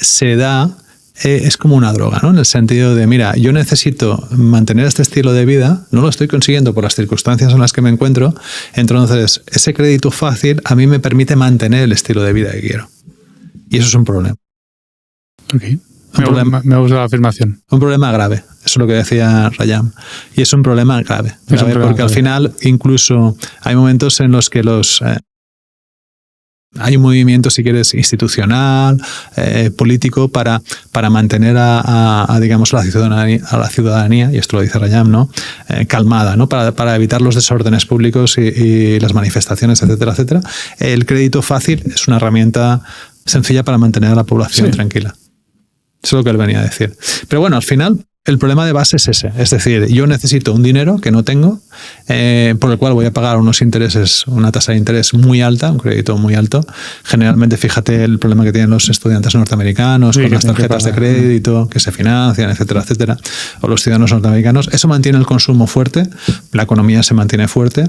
se da, es como una droga, ¿no? En el sentido de, mira, yo necesito mantener este estilo de vida, no lo estoy consiguiendo por las circunstancias en las que me encuentro, entonces ese crédito fácil a mí me permite mantener el estilo de vida que quiero. Y eso es un problema. Okay. Me gusta la afirmación. Un problema grave, eso es lo que decía Rayam. Y es un problema grave, porque al final incluso hay momentos en los que hay un movimiento, si quieres, institucional, político, para mantener digamos, a la ciudadanía, y esto lo dice Rayam, ¿no? Calmada, ¿no? Para evitar los desórdenes públicos y las manifestaciones, etcétera, etcétera. El crédito fácil es una herramienta sencilla para mantener a la población tranquila. Eso es lo que él venía a decir. Pero bueno, al final, el problema de base es ese. Es decir, yo necesito un dinero que no tengo, por el cual voy a pagar unos intereses, una tasa de interés muy alta, un crédito muy alto. Generalmente, fíjate el problema que tienen los estudiantes norteamericanos con las tarjetas de crédito que se financian, etcétera, etcétera, o los ciudadanos norteamericanos. Eso mantiene el consumo fuerte, la economía se mantiene fuerte,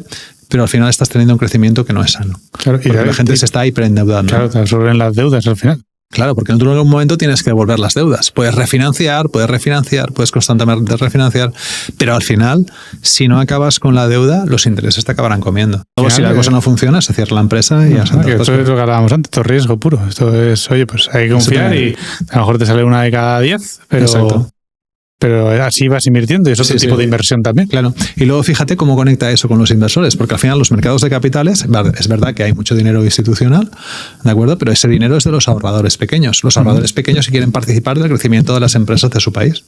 pero al final estás teniendo un crecimiento que no es sano. Claro, porque la gente se está hiperendeudando. Claro, te absorben las deudas al final. Claro, porque en algún momento tienes que devolver las deudas. Puedes refinanciar, puedes constantemente refinanciar, pero al final, si no acabas con la deuda, los intereses te acabarán comiendo. Luego, si la cosa no funciona, se cierra la empresa y ya está. Esto es lo que hablábamos antes, esto es riesgo puro. Esto es, oye, pues hay que confiar y a lo mejor te sale una de cada 10, pero... Exacto. Pero así vas invirtiendo y es otro tipo de inversión también. Claro. Y luego fíjate cómo conecta eso con los inversores, porque al final los mercados de capitales, es verdad que hay mucho dinero institucional, ¿de acuerdo? Pero ese dinero es de los ahorradores pequeños. Los ahorradores pequeños quieren participar del crecimiento de las empresas de su país.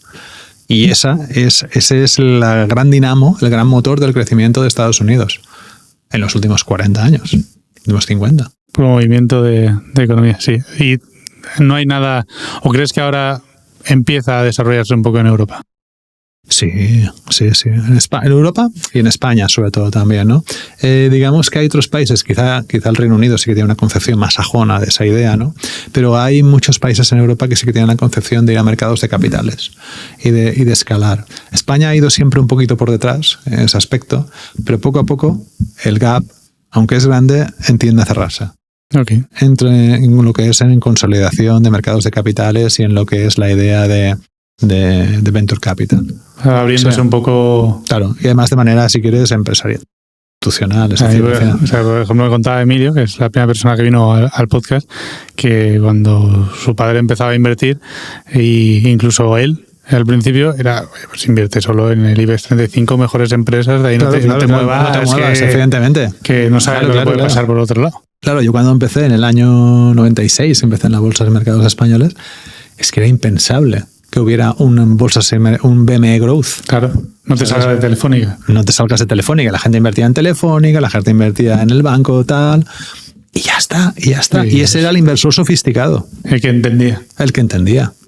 Y ese es la gran dinamo, el gran motor del crecimiento de Estados Unidos en los últimos 40 años, últimos 50. Por movimiento de economía, sí. Y no hay nada... ¿O crees que ahora empieza a desarrollarse un poco en Europa? Sí. En Europa y en España sobre todo también, ¿no? Digamos que hay otros países, quizá el Reino Unido sí que tiene una concepción más sajona de esa idea, ¿no? Pero hay muchos países en Europa que sí que tienen la concepción de ir a mercados de capitales y de escalar. España ha ido siempre un poquito por detrás en ese aspecto, pero poco a poco el gap, aunque es grande, tiende a cerrarse. Okay. Entre en lo que es en consolidación de mercados de capitales y en lo que es la idea de venture capital. Abriéndose un poco... Claro, y además de manera, si quieres, empresarial, institucional. Por ejemplo, me contaba Emilio, que es la primera persona que vino al podcast, que cuando su padre empezaba a invertir, e incluso él, al principio era, pues invierte solo en el IBEX 35, mejores empresas, de ahí no te muevas, evidentemente. Que no sabes lo que puede pasar por otro lado. Claro, yo cuando empecé en el año 96, empecé en la bolsa de mercados españoles, es que era impensable que hubiera un BME Growth. Claro, no te salgas de Telefónica. No te salgas de Telefónica. La gente invertía en Telefónica, la gente invertía en el banco, tal. Y ya está. Sí, y ese era el inversor sofisticado. El que entendía.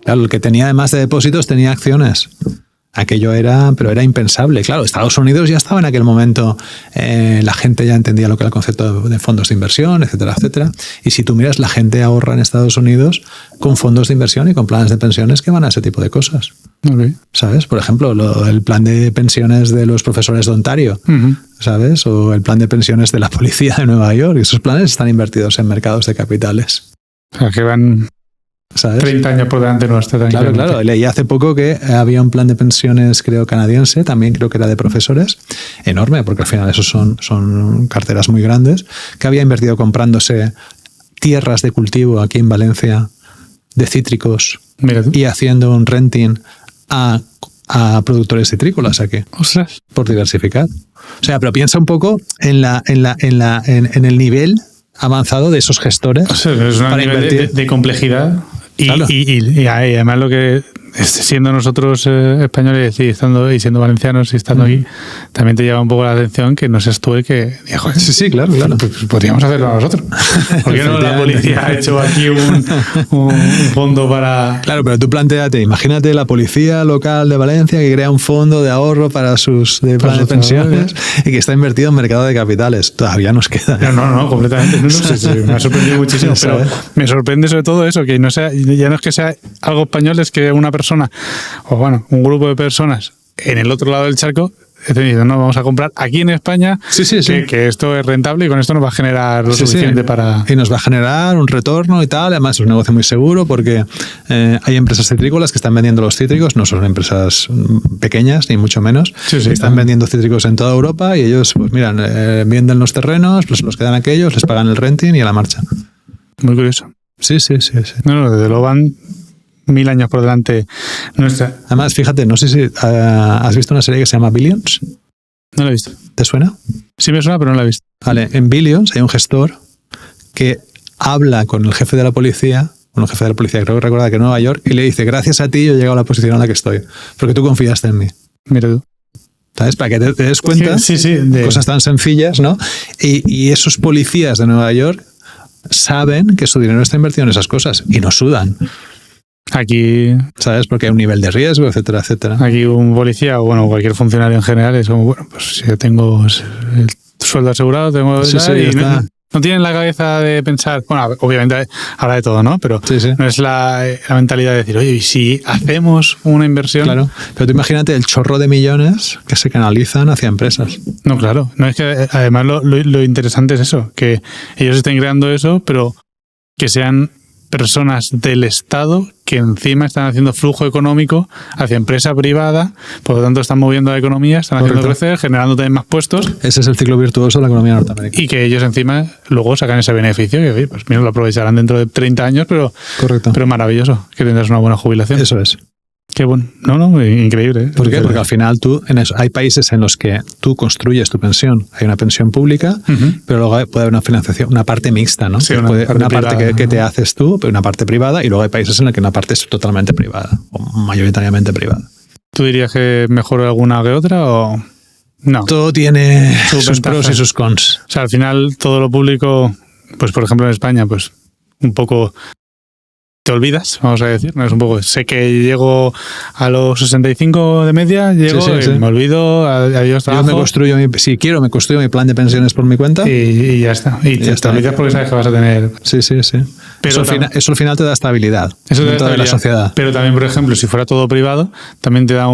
Claro, el que tenía, además de depósitos, tenía acciones. Aquello era impensable. Claro, Estados Unidos ya estaba en aquel momento, la gente ya entendía lo que era el concepto de fondos de inversión, etcétera, etcétera. Y si tú miras, la gente ahorra en Estados Unidos con fondos de inversión y con planes de pensiones que van a ese tipo de cosas. Okay. ¿Sabes? Por ejemplo, el plan de pensiones de los profesores de Ontario, ¿sabes? O el plan de pensiones de la policía de Nueva York. Esos planes están invertidos en mercados de capitales. O sea, que van... ¿sabes? 30 años por delante nuestra. Claro. Leí hace poco que había un plan de pensiones, creo, canadiense, también creo que era de profesores, enorme, porque al final esos son carteras muy grandes, que había invertido comprándose tierras de cultivo aquí en Valencia, de cítricos, y haciendo un renting a productores citrícolas aquí. ¡Ostras! Por diversificar. O sea, pero piensa un poco en el nivel avanzado de esos gestores. O sea, es un nivel de complejidad. Y además lo que siendo nosotros españoles y siendo valencianos y estando aquí, también te llama un poco la atención que no seas tú el que diga, joder, Sí, claro. pues podríamos hacerlo nosotros. ¿Por qué no la policía ha hecho aquí un fondo para...? Claro, pero tú plantéate, imagínate la policía local de Valencia que crea un fondo de ahorro para sus plan de pensiones y que está invertido en mercado de capitales. Todavía nos queda. No, completamente. Me ha sorprendido muchísimo, pero me sorprende sobre todo eso, que no sea, ya no es que sea algo español, es que una persona, o bueno, un grupo de personas en el otro lado del charco, no, vamos a comprar aquí en España, que esto es rentable y con esto nos va a generar lo suficiente para... Y nos va a generar un retorno y tal. Además es un negocio muy seguro porque hay empresas citrícolas que están vendiendo los cítricos, no son empresas pequeñas ni mucho menos, que están vendiendo cítricos en toda Europa y ellos, pues miran, venden los terrenos, pues los quedan aquellos, les pagan el renting y a la marcha. Muy curioso. Sí. No, desde luego van 1000 años por delante nuestra. Además, fíjate, no sé si has visto una serie que se llama Billions. No la he visto. ¿Te suena? Sí me suena, pero no la he visto. Vale, en Billions hay un gestor que habla con el jefe de la policía, creo que recuerda que en Nueva York, y le dice, gracias a ti yo he llegado a la posición en la que estoy, porque tú confiaste en mí. Mira tú. ¿Sabes? Para que te des cuenta de cosas tan sencillas, ¿no? Y esos policías de Nueva York saben que su dinero está invertido en esas cosas y no sudan. Aquí, ¿sabes? Porque hay un nivel de riesgo, etcétera, etcétera. Aquí un policía o bueno, cualquier funcionario en general es como, bueno, pues si yo tengo el sueldo asegurado, tengo no tienen la cabeza de pensar, bueno, obviamente habrá de todo, ¿no? Pero no es la mentalidad de decir, oye, ¿y si hacemos una inversión? Claro, pero tú imagínate el chorro de millones que se canalizan hacia empresas. No, claro, no es que además lo interesante es eso, que ellos estén creando eso, pero que sean personas del Estado que encima están haciendo flujo económico hacia empresa privada, por lo tanto están moviendo la economía, están haciendo crecer, generando también más puestos. Ese es el ciclo virtuoso de la economía norteamericana. Y que ellos encima luego sacan ese beneficio, que oye, pues mira, lo aprovecharán dentro de 30 años, pero maravilloso, que tendrás una buena jubilación. Eso es. Qué bueno. No, increíble. ¿Por qué? Porque al final hay países en los que tú construyes tu pensión. Hay una pensión pública, pero luego puede haber una financiación, una parte mixta, ¿no? Sí, una parte que te haces tú, pero una parte privada, y luego hay países en los que una parte es totalmente privada, o mayoritariamente privada. ¿Tú dirías que mejor alguna que otra o...? No. Todo tiene sus pros y sus cons. O sea, al final todo lo público, pues por ejemplo en España, pues un poco... te olvidas, vamos a decir, no es un poco, sé que llego a los 65 de media, me olvido, adiós trabajo. Yo me construyo me construyo mi plan de pensiones por mi cuenta y ya está. Y te olvidas porque sabes que vas a tener. Sí. Pero eso al final te da estabilidad dentro de la sociedad. Pero también, por ejemplo, si fuera todo privado, también te da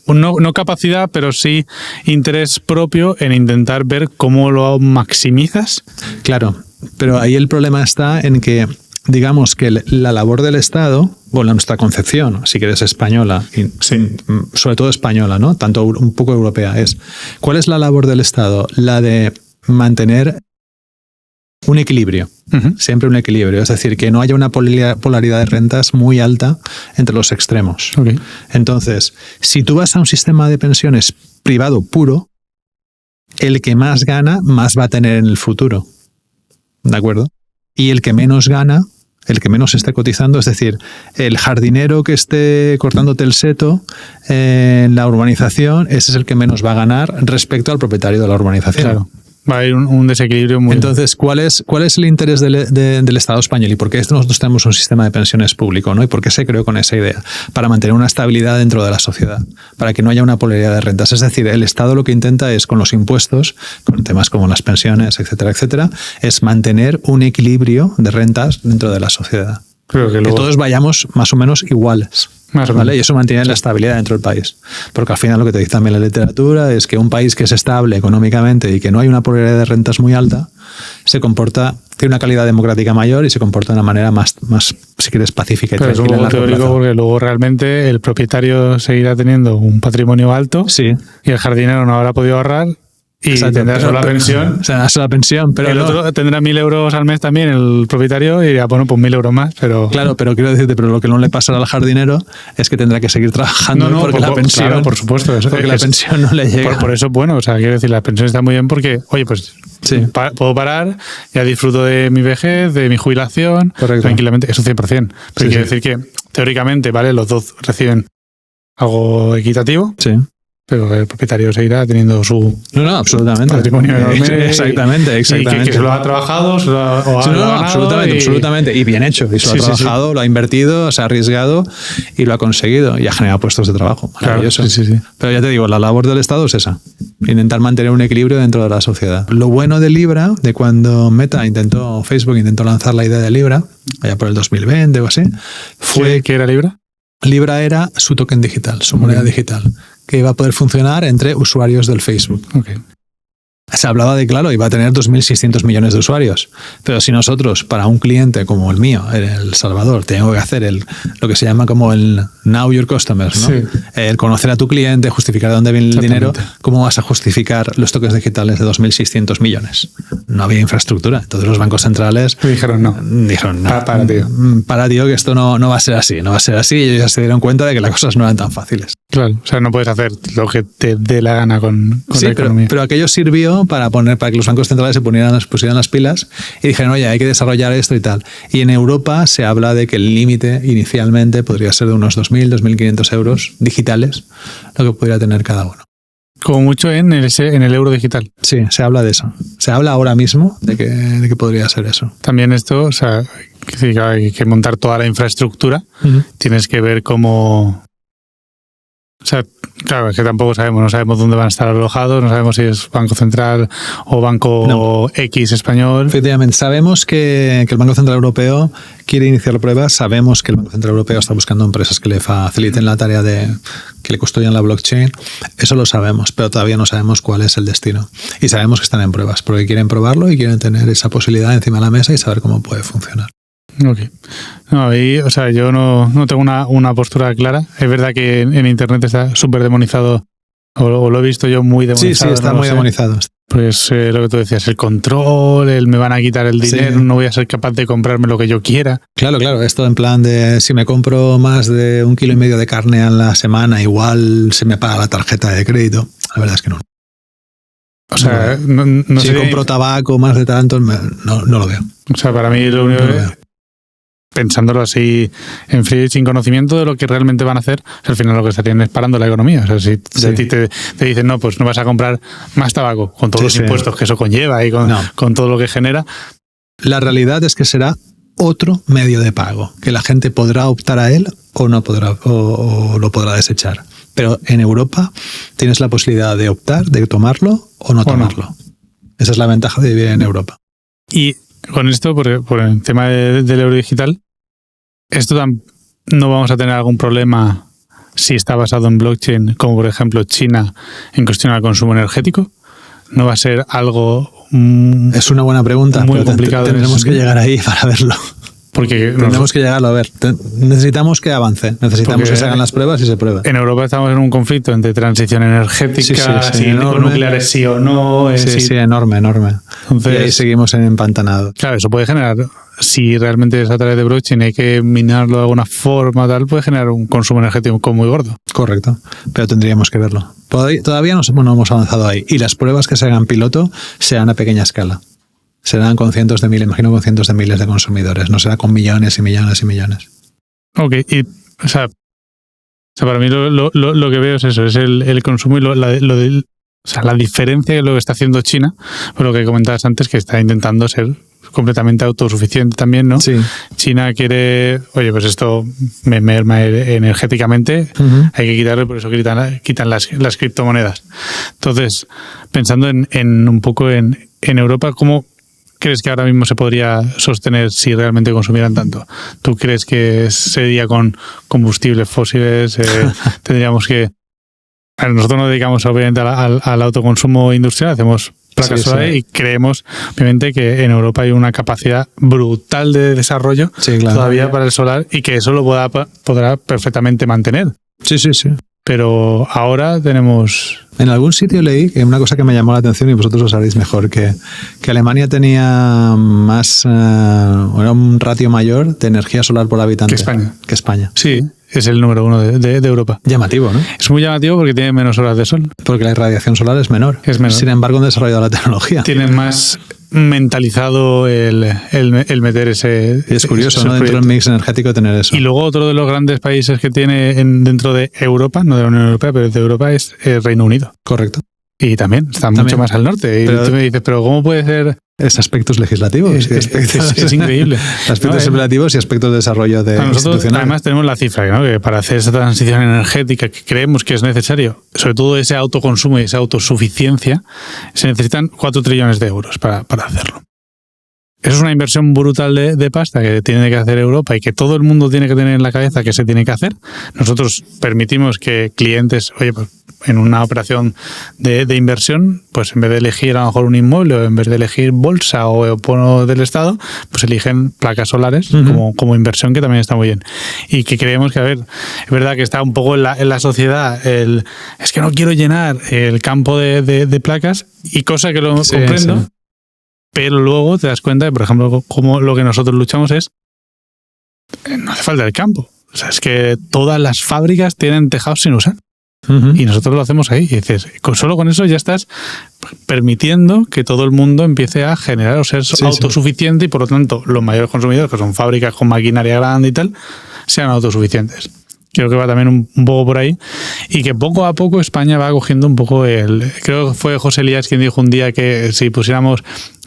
no capacidad, pero sí interés propio en intentar ver cómo lo maximizas. Claro, pero ahí el problema está en que digamos que la labor del Estado, bueno, nuestra concepción, si quieres española, y sobre todo española, ¿no? Tanto un poco europea, es ¿cuál es la labor del Estado? La de mantener un equilibrio, siempre un equilibrio, es decir, que no haya una polaridad de rentas muy alta entre los extremos. Okay. Entonces, si tú vas a un sistema de pensiones privado puro, el que más gana, más va a tener en el futuro. ¿De acuerdo? Y el que menos gana, el que menos esté cotizando, es decir, el jardinero que esté cortándote el seto en la urbanización, ese es el que menos va a ganar respecto al propietario de la urbanización. Claro. Va a haber un desequilibrio muy... Entonces, ¿cuál es el interés del Estado español? ¿Y por qué nosotros tenemos un sistema de pensiones público, ¿no? ¿Y por qué se creó con esa idea? Para mantener una estabilidad dentro de la sociedad, para que no haya una polaridad de rentas. Es decir, el Estado lo que intenta es, con los impuestos, con temas como las pensiones, etcétera, etcétera, es mantener un equilibrio de rentas dentro de la sociedad. Creo que todos vayamos más o menos iguales. ¿Vale? Y eso mantiene la estabilidad dentro del país. Porque al final lo que te dice también la literatura es que un país que es estable económicamente y que no hay una polaridad de rentas muy alta, tiene una calidad democrática mayor y se comporta de una manera más si quieres, pacífica y tranquila. Pero es un poco teórico porque luego realmente el propietario seguirá teniendo un patrimonio alto y el jardinero no habrá podido ahorrar. Y tendrá solo la pensión. O sea, solo la pensión, pero el otro tendrá 1.000 euros al mes también, el propietario, y dirá, bueno, pues 1.000 euros más. Pero... Claro, pero quiero decirte, pero lo que no le pasará al jardinero es que tendrá que seguir trabajando porque la pensión. Claro, por supuesto. Porque la pensión no le llega. Por eso, bueno, o sea, quiero decir, la pensión está muy bien porque, oye, pues puedo parar, ya disfruto de mi vejez, de mi jubilación, tranquilamente, eso 100%. Pero quiero decir que teóricamente, ¿vale? Los dos reciben algo equitativo, Sí. pero el propietario seguirá teniendo su No, absolutamente. patrimonio enorme. Exactamente. Y que se lo ha trabajado, se lo ha, o Sí, ha no, ganado absolutamente. Y bien hecho. Y se lo ha trabajado, lo ha invertido, se ha arriesgado y lo ha conseguido. Y ha generado puestos de trabajo. Maravilloso. Claro, sí. Pero ya te digo, la labor del Estado es esa. Intentar mantener un equilibrio dentro de la sociedad. Lo bueno de Libra, de cuando Facebook intentó lanzar la idea de Libra, allá por el 2020 o así, fue ¿Qué era Libra? Libra era su token digital, su moneda digital, que iba a poder funcionar entre usuarios del Facebook. Okay. Se hablaba de, claro, iba a tener 2.600 millones de usuarios. Pero si nosotros, para un cliente como el mío, en El Salvador, tengo que hacer lo que se llama como el Know Your Customers, ¿no? Sí. El conocer a tu cliente, justificar de dónde viene el dinero, ¿cómo vas a justificar los tokens digitales de 2.600 millones? No había infraestructura. Entonces los bancos centrales Dijeron no. Para, tío, que esto no va a ser así. No va a ser así. Y ellos ya se dieron cuenta de que las cosas no eran tan fáciles. Claro, o sea, no puedes hacer lo que te dé la gana con la economía. Pero aquello sirvió para que los bancos centrales se pusieran las pilas y dijeron, oye, hay que desarrollar esto y tal. Y en Europa se habla de que el límite inicialmente podría ser de unos 2.000, 2.500 euros digitales, lo que podría tener cada uno. Como mucho en el euro digital. Sí, se habla de eso. Se habla ahora mismo de que podría ser eso. También esto, o sea, que hay que montar toda la infraestructura. Tienes que ver cómo... O sea, claro, es que tampoco sabemos, no sabemos dónde van a estar alojados, no sabemos si es Banco Central o Banco X español. Efectivamente, sabemos que el Banco Central Europeo quiere iniciar pruebas, sabemos que el Banco Central Europeo está buscando empresas que le faciliten la tarea de que le custodian la blockchain, eso lo sabemos, pero todavía no sabemos cuál es el destino. Y sabemos que están en pruebas, porque quieren probarlo y quieren tener esa posibilidad encima de la mesa y saber cómo puede funcionar. Ok. No, ahí, o sea, yo no tengo una postura clara. Es verdad que en internet está súper demonizado, o lo he visto yo muy demonizado. Sí, está muy demonizado. Pues lo que tú decías, el control, me van a quitar el dinero, no voy a ser capaz de comprarme lo que yo quiera. Claro, esto en plan de si me compro más de 1,5 kilos de carne a la semana, igual se me paga la tarjeta de crédito. La verdad es que no. O sea, no si sé. compro tabaco más de tanto, no lo veo. O sea, para mí lo único pensándolo así en frío y sin conocimiento de lo que realmente van a hacer, al final lo que estarían es parando la economía. O sea, si a ti te dicen, no, pues no vas a comprar más tabaco, con todos los impuestos que eso conlleva y con todo lo que genera. La realidad es que será otro medio de pago, que la gente podrá optar a él o no podrá, o lo podrá desechar. Pero en Europa tienes la posibilidad de optar, de tomarlo o no tomarlo. Esa es la ventaja de vivir en Europa. Y con esto, por el tema del euro digital, esto no vamos a tener algún problema si está basado en blockchain, como por ejemplo China en cuestión al consumo energético. No va a ser algo es una buena pregunta, muy pero complicado. Tendremos que llegar ahí para verlo. Porque tendremos que llegarlo a ver. Necesitamos que avance, necesitamos que se hagan las pruebas y se prueben. En Europa estamos en un conflicto entre transición energética, si nucleares sí o no. Sí, enorme. Entonces, y ahí seguimos empantanados. Claro, eso puede generar, si realmente es a través de blockchain hay que minarlo de alguna forma, puede generar un consumo energético muy gordo. Correcto, pero tendríamos que verlo. Todavía no hemos avanzado ahí. Y las pruebas que se hagan piloto sean a pequeña escala. Serán con cientos de miles, imagino con cientos de miles de consumidores, no será con millones y millones y millones. Ok, y o sea para mí lo que veo es eso, es el consumo y la diferencia de lo que está haciendo China, por lo que comentabas antes, que está intentando ser completamente autosuficiente también, ¿no? Sí. China quiere, oye, pues esto me merma energéticamente, hay que quitarlo, por eso quitan las criptomonedas. Entonces, pensando en un poco en Europa, ¿cómo crees que ahora mismo se podría sostener si realmente consumieran tanto? ¿Tú crees que sería con combustibles fósiles? Tendríamos que... Nosotros nos dedicamos obviamente al autoconsumo industrial, hacemos placas solares y creemos obviamente que en Europa hay una capacidad brutal de desarrollo todavía para el solar y que eso lo podrá perfectamente mantener. Sí. Pero ahora tenemos... En algún sitio leí que una cosa que me llamó la atención y vosotros lo sabréis mejor, que Alemania tenía era un ratio mayor de energía solar por habitante que España. Sí, es el número 1 de Europa. Llamativo, ¿no? Es muy llamativo porque tiene menos horas de sol. Porque la irradiación solar es menor. Es menor. Sin embargo, han desarrollado la tecnología. Tienen más mentalizado el meter ese... Y es curioso, ¿no? Dentro del mix energético tener eso. Y luego otro de los grandes países que tiene dentro de Europa, no de la Unión Europea, pero de Europa, es el Reino Unido. Correcto. Y también está mucho más al norte. Y tú me dices, pero ¿cómo puede ser? Es aspectos legislativos. Es increíble. Aspectos legislativos y aspectos de desarrollo institucional. Además tenemos la cifra, ¿no? Que para hacer esa transición energética que creemos que es necesario, sobre todo ese autoconsumo y esa autosuficiencia, se necesitan 4 trillones de euros para hacerlo. Eso es una inversión brutal de pasta que tiene que hacer Europa y que todo el mundo tiene que tener en la cabeza que se tiene que hacer. Nosotros permitimos que clientes, oye, pues en una operación de inversión, pues en vez de elegir a lo mejor un inmueble o en vez de elegir bolsa o bono del Estado, pues eligen placas solares como inversión, que también está muy bien. Y que creemos que, a ver, es verdad que está un poco en la sociedad es que no quiero llenar el campo de placas, y cosa que lo comprendo. Sí. Pero luego te das cuenta de, por ejemplo, como lo que nosotros luchamos es, no hace falta el campo. O sea, es que todas las fábricas tienen tejados sin usar. Y nosotros lo hacemos ahí. Y dices, solo con eso ya estás permitiendo que todo el mundo empiece a generar o ser autosuficiente, y por lo tanto los mayores consumidores, que son fábricas con maquinaria grande y tal, sean autosuficientes. Creo que va también un poco por ahí, y que poco a poco España va cogiendo un poco creo que fue José Elías quien dijo un día que si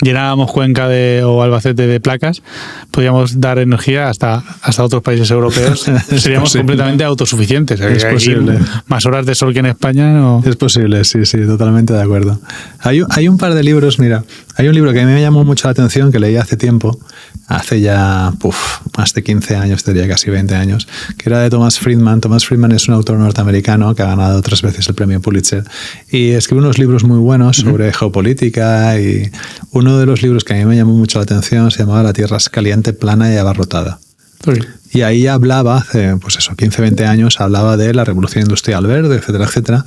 llenábamos Cuenca o Albacete de placas, podíamos dar energía hasta otros países europeos. Seríamos completamente autosuficientes. Es posible. Más horas de sol que en España. ¿No? Es posible, sí, totalmente de acuerdo. Hay un par de libros, mira, hay un libro que a mí me llamó mucho la atención, que leí hace tiempo, hace ya más de 15 años, diría casi 20 años, que era de Thomas Friedman. Thomas Friedman es un autor norteamericano que ha ganado 3 veces el premio Pulitzer y escribe unos libros muy buenos sobre geopolítica, y uno de los libros que a mí me llamó mucho la atención se llamaba La Tierra es caliente, plana y abarrotada. Okay. Y ahí hablaba, hace 15, 20 años, hablaba de la revolución industrial verde, etcétera, etcétera.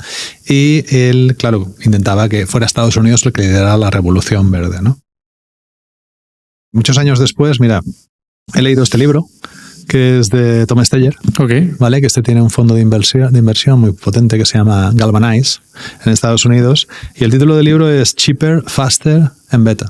Y él, claro, intentaba que fuera Estados Unidos el que liderara la revolución verde, ¿no? Muchos años después, mira, he leído este libro, que es de Tom Steyer, ¿vale? Que tiene un fondo de inversión muy potente que se llama Galvanize en Estados Unidos, y el título del libro es Cheaper, Faster and Better.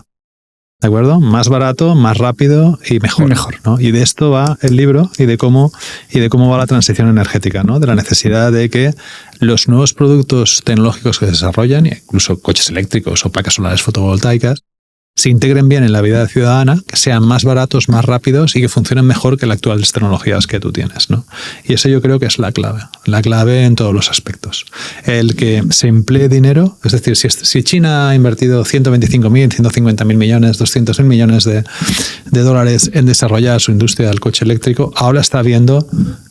¿De acuerdo? Más barato, más rápido y mejor, ¿no? Y de esto va el libro y de cómo va la transición energética, ¿no? De la necesidad de que los nuevos productos tecnológicos que se desarrollan, incluso coches eléctricos o placas solares fotovoltaicas, se integren bien en la vida ciudadana, que sean más baratos, más rápidos y que funcionen mejor que las actuales tecnologías que tú tienes, ¿no? Y eso yo creo que es la clave en todos los aspectos. El que se emplee dinero, es decir, si China ha invertido 125.000, 150.000 millones, 200.000 millones de dólares en desarrollar su industria del coche eléctrico, ahora está viendo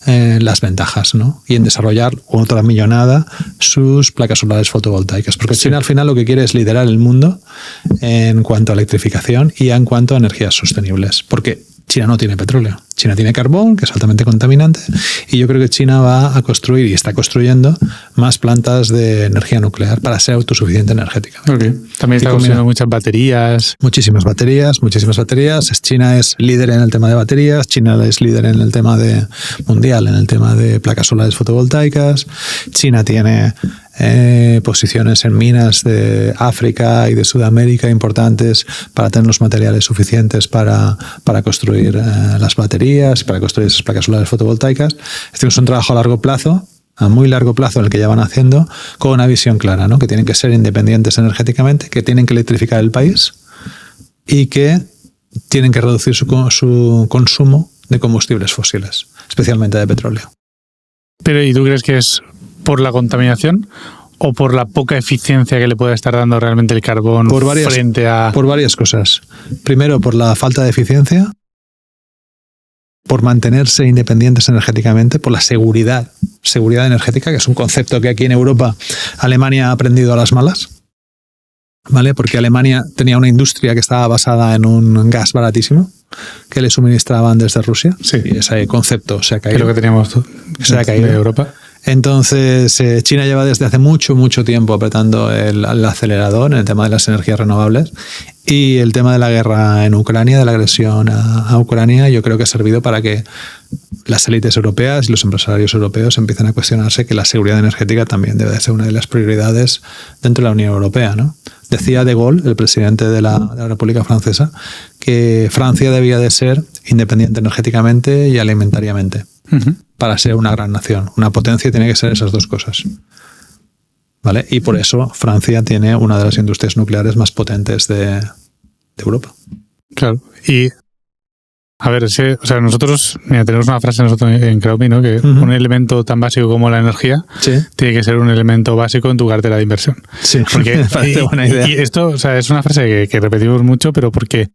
las ventajas, ¿no? Y en desarrollar otra millonada sus placas solares fotovoltaicas, porque China al final lo que quiere es liderar el mundo en cuanto a electrificación y en cuanto a energías sostenibles, porque China no tiene petróleo, China tiene carbón, que es altamente contaminante, y yo creo que China va a construir y está construyendo más plantas de energía nuclear para ser autosuficiente energéticamente. Okay. También está construyendo muchas baterías. Muchísimas baterías. China es líder en el tema de baterías, China es líder en el tema mundial, en el tema de placas solares fotovoltaicas. China tiene posiciones en minas de África y de Sudamérica importantes para tener los materiales suficientes para construir las baterías, para construir esas placas solares fotovoltaicas. Este es un trabajo a largo plazo, a muy largo plazo, en el que ya van haciendo, con una visión clara, ¿no? Que tienen que ser independientes energéticamente, que tienen que electrificar el país y que tienen que reducir su consumo de combustibles fósiles, especialmente de petróleo. Pero ¿y tú crees que es por la contaminación o por la poca eficiencia que le puede estar dando realmente el carbón frente a...? Por varias cosas. Primero, por la falta de eficiencia, por mantenerse independientes energéticamente, por la seguridad energética, que es un concepto que aquí en Europa Alemania ha aprendido a las malas, ¿vale? Porque Alemania tenía una industria que estaba basada en un gas baratísimo que le suministraban desde Rusia. Sí. Y ese concepto se ha caído. Es lo que teníamos en Europa. Entonces, China lleva desde hace mucho tiempo apretando el acelerador en el tema de las energías renovables, y el tema de la guerra en Ucrania, de la agresión a Ucrania, yo creo que ha servido para que las élites europeas y los empresarios europeos empiecen a cuestionarse que la seguridad energética también debe de ser una de las prioridades dentro de la Unión Europea, ¿no? Decía De Gaulle, el presidente de la República Francesa, que Francia debía de ser independiente energéticamente y alimentariamente para ser una gran nación. Una potencia tiene que ser esas dos cosas. ¿Vale? Y por eso Francia tiene una de las industrias nucleares más potentes de Europa. Claro. Y a ver, nosotros, mira, tenemos una frase nosotros en Crowdme, ¿no? Que un elemento tan básico como la energía tiene que ser un elemento básico en tu cartera de inversión. Sí, porque me parece buena idea. Y esto, es una frase que repetimos mucho, pero porque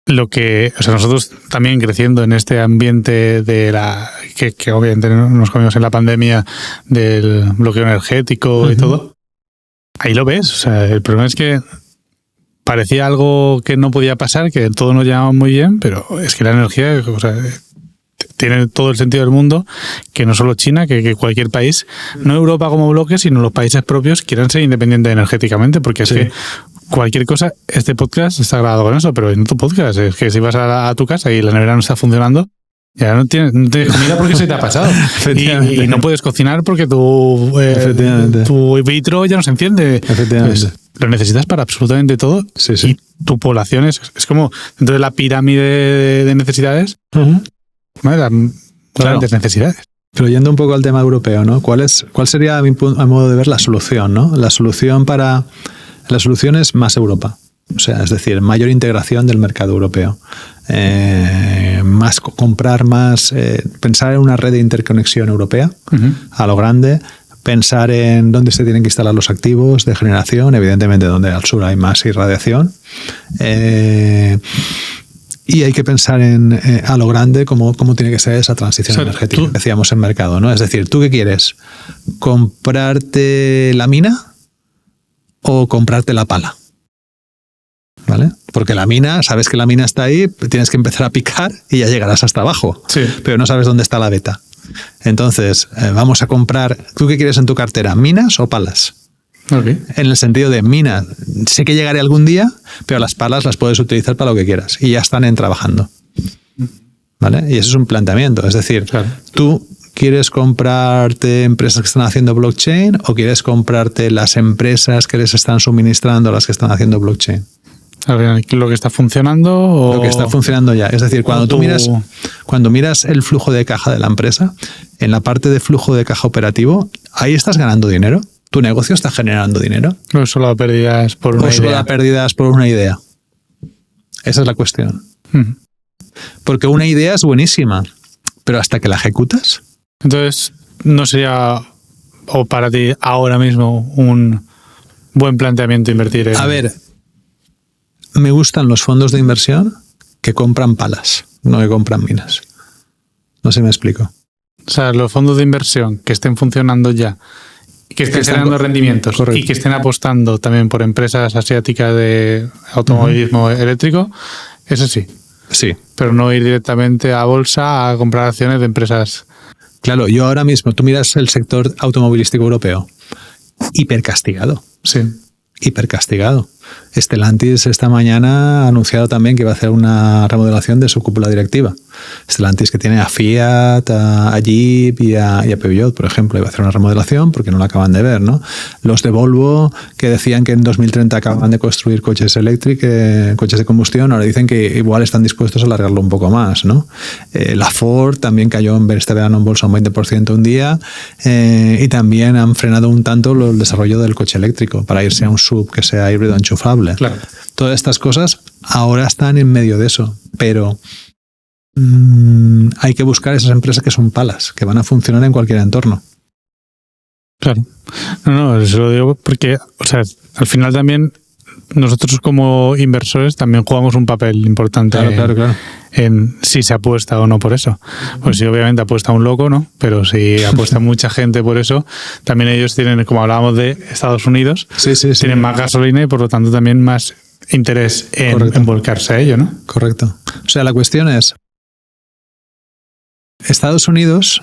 nosotros también creciendo en este ambiente de que obviamente nos comimos en la pandemia del bloqueo energético y todo, ahí lo ves. El problema es que parecía algo que no podía pasar, que todos nos llamaban muy bien, pero es que la energía, tiene todo el sentido del mundo, que no solo China, que cualquier país, no Europa como bloque, sino los países propios quieran ser independientes energéticamente, porque es que cualquier cosa, este podcast está grabado con eso, pero en tu podcast, es que si vas a tu casa y la nevera no está funcionando, ya no tienes comida porque se te ha pasado. y no puedes cocinar porque tu vitro ya no se enciende. Efectivamente. Lo necesitas para absolutamente todo. Sí. Y tu población es como dentro de la pirámide de necesidades, una de las grandes necesidades. Pero yendo un poco al tema europeo, ¿no? ¿Cuál sería, a mi modo de ver, la solución, ¿no? La solución es más Europa. O sea, es decir, mayor integración del mercado europeo. Comprar más, pensar en una red de interconexión europea a lo grande, pensar en dónde se tienen que instalar los activos de generación, evidentemente donde al sur hay más irradiación. Y hay que pensar a lo grande cómo tiene que ser esa transición energética que decíamos en mercado, ¿no? Es decir, ¿tú qué quieres? ¿Comprarte la mina o comprarte la pala? ¿Vale? Porque la mina, sabes que la mina está ahí, tienes que empezar a picar y ya llegarás hasta abajo. Sí. Pero no sabes dónde está la veta. Entonces, vamos a comprar... ¿Tú qué quieres en tu cartera? ¿Minas o palas? Okay. En el sentido de mina, sé que llegaré algún día, pero las palas las puedes utilizar para lo que quieras y ya están trabajando. ¿Vale? Y eso es un planteamiento. Es decir, tú ¿quieres comprarte empresas que están haciendo blockchain o quieres comprarte las empresas que les están suministrando a las que están haciendo blockchain? ¿Lo que está funcionando? O... Lo que está funcionando ya. Es decir, cuando miras el flujo de caja de la empresa, en la parte de flujo de caja operativo, ahí estás ganando dinero. Tu negocio está generando dinero. No solo da pérdidas por una idea. Solo da pérdidas por una idea. Esa es la cuestión. Porque una idea es buenísima, pero hasta que la ejecutas. Entonces, ¿no sería, o para ti ahora mismo, un buen planteamiento invertir en... A ver, me gustan los fondos de inversión que compran palas, no que compran minas. No sé si me explico. O sea, los fondos de inversión que estén funcionando ya, que estén generando rendimientos, correcto, y que estén apostando también por empresas asiáticas de automovilismo eléctrico, eso sí. Sí. Pero no ir directamente a bolsa a comprar acciones de empresas. Claro, yo ahora mismo, tú miras el sector automovilístico europeo, hipercastigado. Sí. Hipercastigado. Stellantis esta mañana ha anunciado también que va a hacer una remodelación de su cúpula directiva. Stellantis, que tiene a Fiat, a Jeep y a Peugeot, por ejemplo, iba a hacer una remodelación porque no la acaban de ver, ¿no? Los de Volvo, que decían que en 2030 acaban de construir coches eléctricos, coches de combustión, ahora dicen que igual están dispuestos a alargarlo un poco más, ¿no? La Ford también cayó este verano en bolsa un 20% un día, y también han frenado un tanto el desarrollo del coche eléctrico para irse a un SUV que sea híbrido enchufable. Claro. Todas estas cosas ahora están en medio de eso, pero hay que buscar esas empresas que son palas, que van a funcionar en cualquier entorno. Claro. No, se lo digo porque, o sea, al final también nosotros como inversores también jugamos un papel importante en si se apuesta o no por eso. Pues sí, obviamente apuesta un loco, ¿no? Pero si apuesta mucha gente por eso, también ellos tienen, como hablábamos de Estados Unidos, tienen más gasolina y por lo tanto también más interés en volcarse a ello, ¿no? Correcto. O sea, la cuestión es, Estados Unidos,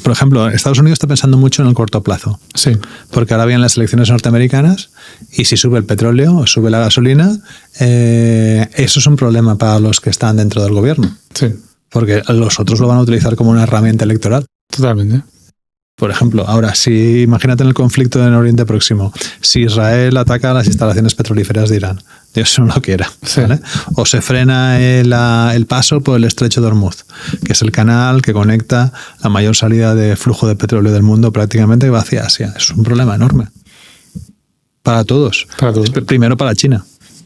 por ejemplo, Estados Unidos está pensando mucho en el corto plazo. Sí. Porque ahora vienen las elecciones norteamericanas y si sube el petróleo o sube la gasolina, eso es un problema para los que están dentro del gobierno. Sí. Porque los otros lo van a utilizar como una herramienta electoral. Totalmente. Por ejemplo, ahora, si imagínate en el conflicto en Oriente Próximo, si Israel ataca las instalaciones petrolíferas de Irán, Dios no lo quiera, ¿vale? O se frena el paso por el estrecho de Hormuz, que es el canal que conecta la mayor salida de flujo de petróleo del mundo prácticamente que va hacia Asia. Es un problema enorme. Para todos. Para todos. Primero para China.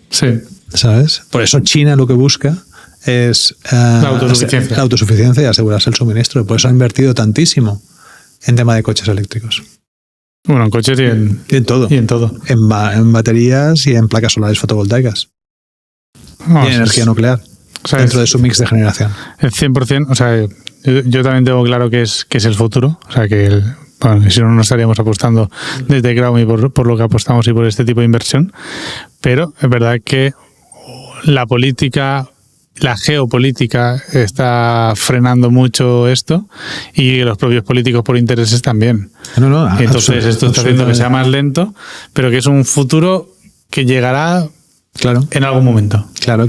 Sí. ¿Sabes? Por eso China lo que busca es la autosuficiencia y asegurarse el suministro. Por eso ha invertido tantísimo en tema de coches eléctricos. Bueno, en coches y en todo. Y en todo. En baterías y en placas solares fotovoltaicas. No, y en energía nuclear. O sea, dentro de su mix de generación. El 100%, o sea, yo también tengo claro que es el futuro. O sea, que bueno, si no estaríamos apostando desde Groumi por lo que apostamos y por este tipo de inversión. Pero es verdad que la política, la geopolítica está frenando mucho esto y los propios políticos por intereses también. Y entonces esto está haciendo que sea más lento, pero que es un futuro que llegará en algún momento. Claro.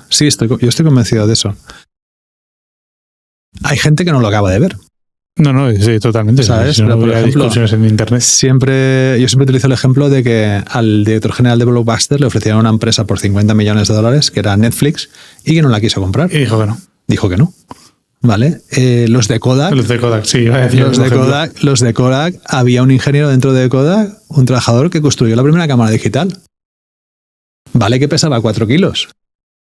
Sí, yo estoy convencido de eso. Hay gente que no lo acaba de ver. No, sí, totalmente. ¿Sabes? Si no, por ejemplo, discusiones en internet. Yo siempre utilizo el ejemplo de que al director general de Blockbuster le ofrecieron una empresa por $50 millones, que era Netflix, y que no la quiso comprar. Y dijo que no. Dijo que no. ¿Vale? Los de Kodak. Los de Kodak, sí, iba a decir. Los de Kodak, había un ingeniero dentro de Kodak, un trabajador que construyó la primera cámara digital. Vale, que pesaba 4 kilos.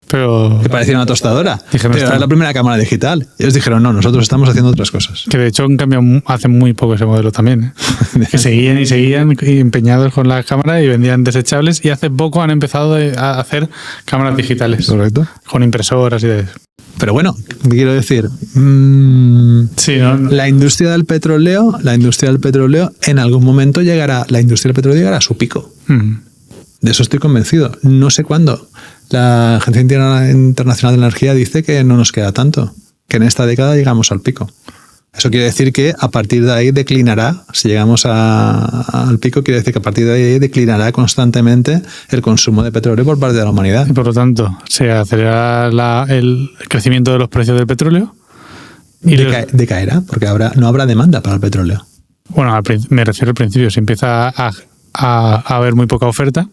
Pero que parecía una tostadora. Pero era la primera cámara digital. Y ellos dijeron, no, nosotros estamos haciendo otras cosas. Que de hecho han cambiado hace muy poco ese modelo también. Que seguían empeñados con las cámaras y vendían desechables, y hace poco han empezado a hacer cámaras digitales. Correcto. Con impresoras y de eso. Pero bueno, quiero decir, la industria del petróleo, en algún momento la industria del petróleo llegará a su pico. De eso estoy convencido. No sé cuándo. La Agencia Internacional de Energía dice que no nos queda tanto, que en esta década llegamos al pico. Eso quiere decir que a partir de ahí declinará, si llegamos al pico, quiere decir que a partir de ahí declinará constantemente el consumo de petróleo por parte de la humanidad. Y por lo tanto, se acelerará el crecimiento de los precios del petróleo. Y decaerá, porque no habrá demanda para el petróleo. Bueno, me refiero al principio, se empieza a haber muy poca oferta.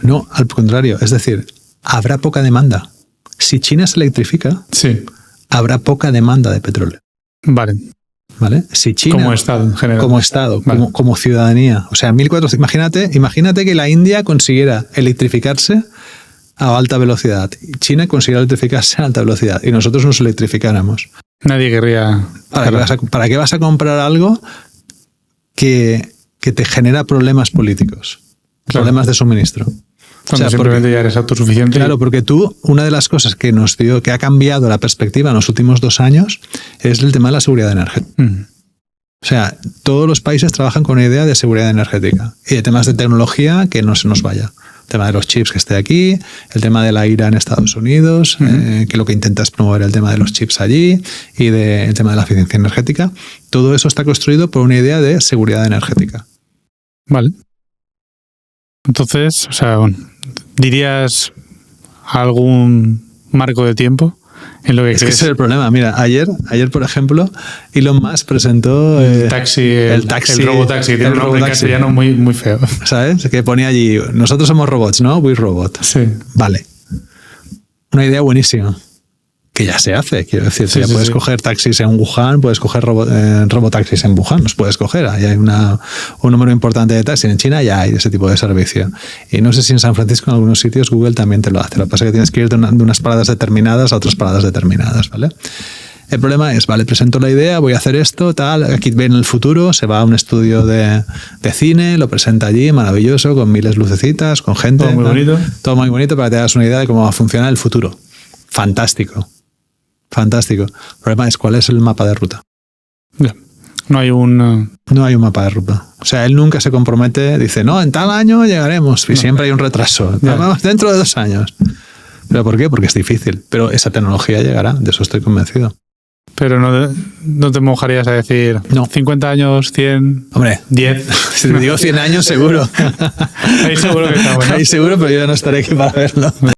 No, al contrario, es decir, habrá poca demanda. Si China se electrifica, habrá poca demanda de petróleo. Vale. Si China, como Estado en general. Como Estado, vale. como ciudadanía. O sea, 1400. Imagínate que la India consiguiera electrificarse a alta velocidad. China consiguiera electrificarse a alta velocidad. Y nosotros nos electrificáramos. Nadie querría. ¿Para qué vas a comprar algo que te genera problemas políticos? Problemas de suministro. Cuando simplemente ya eres autosuficiente. Claro, porque una de las cosas que ha cambiado la perspectiva en los últimos 2 años es el tema de la seguridad energética. O sea, todos los países trabajan con una idea de seguridad energética y de temas de tecnología que no se nos vaya. El tema de los chips que esté aquí, el tema de la IRA en Estados Unidos, que lo que intenta es promover el tema de los chips allí y el tema de la eficiencia energética. Todo eso está construido por una idea de seguridad energética. Vale. Entonces, o sea, ¿dirías algún marco de tiempo en lo que crees? Que ese es el problema. Mira, ayer por ejemplo, Elon Musk presentó el robotaxi, que tiene un nombre castellano muy, muy feo. ¿Sabes? Que ponía allí, nosotros somos robots, ¿no? We robot. Sí. Vale. Una idea buenísima. Que ya se hace, quiero decir. Puedes coger taxis en Wuhan, puedes coger robotaxis en Wuhan, los puedes coger. Ahí hay un número importante de taxis. En China ya hay ese tipo de servicio. Y no sé si en San Francisco, en algunos sitios, Google también te lo hace. Lo que pasa es que tienes que ir de unas paradas determinadas a otras paradas determinadas, ¿vale? El problema es, presento la idea, voy a hacer esto, tal, aquí ven el futuro, se va a un estudio de cine, lo presenta allí, maravilloso, con miles de lucecitas, con gente. Todo muy bonito. Todo muy bonito para que te hagas una idea de cómo va a funcionar el futuro. Fantástico. El problema es cuál es el mapa de ruta. No hay un mapa de ruta. O sea, él nunca se compromete, dice, no, en tal año llegaremos. Y siempre hay un retraso. Vamos dentro de 2 años. ¿Pero por qué? Porque es difícil. Pero esa tecnología llegará, de eso estoy convencido. Pero no te mojarías a decir, no. 50 años, 100, hombre, 10. Si te digo 100 años, seguro. Ahí seguro que está bueno. Ahí seguro, pero yo no estaré aquí para verlo.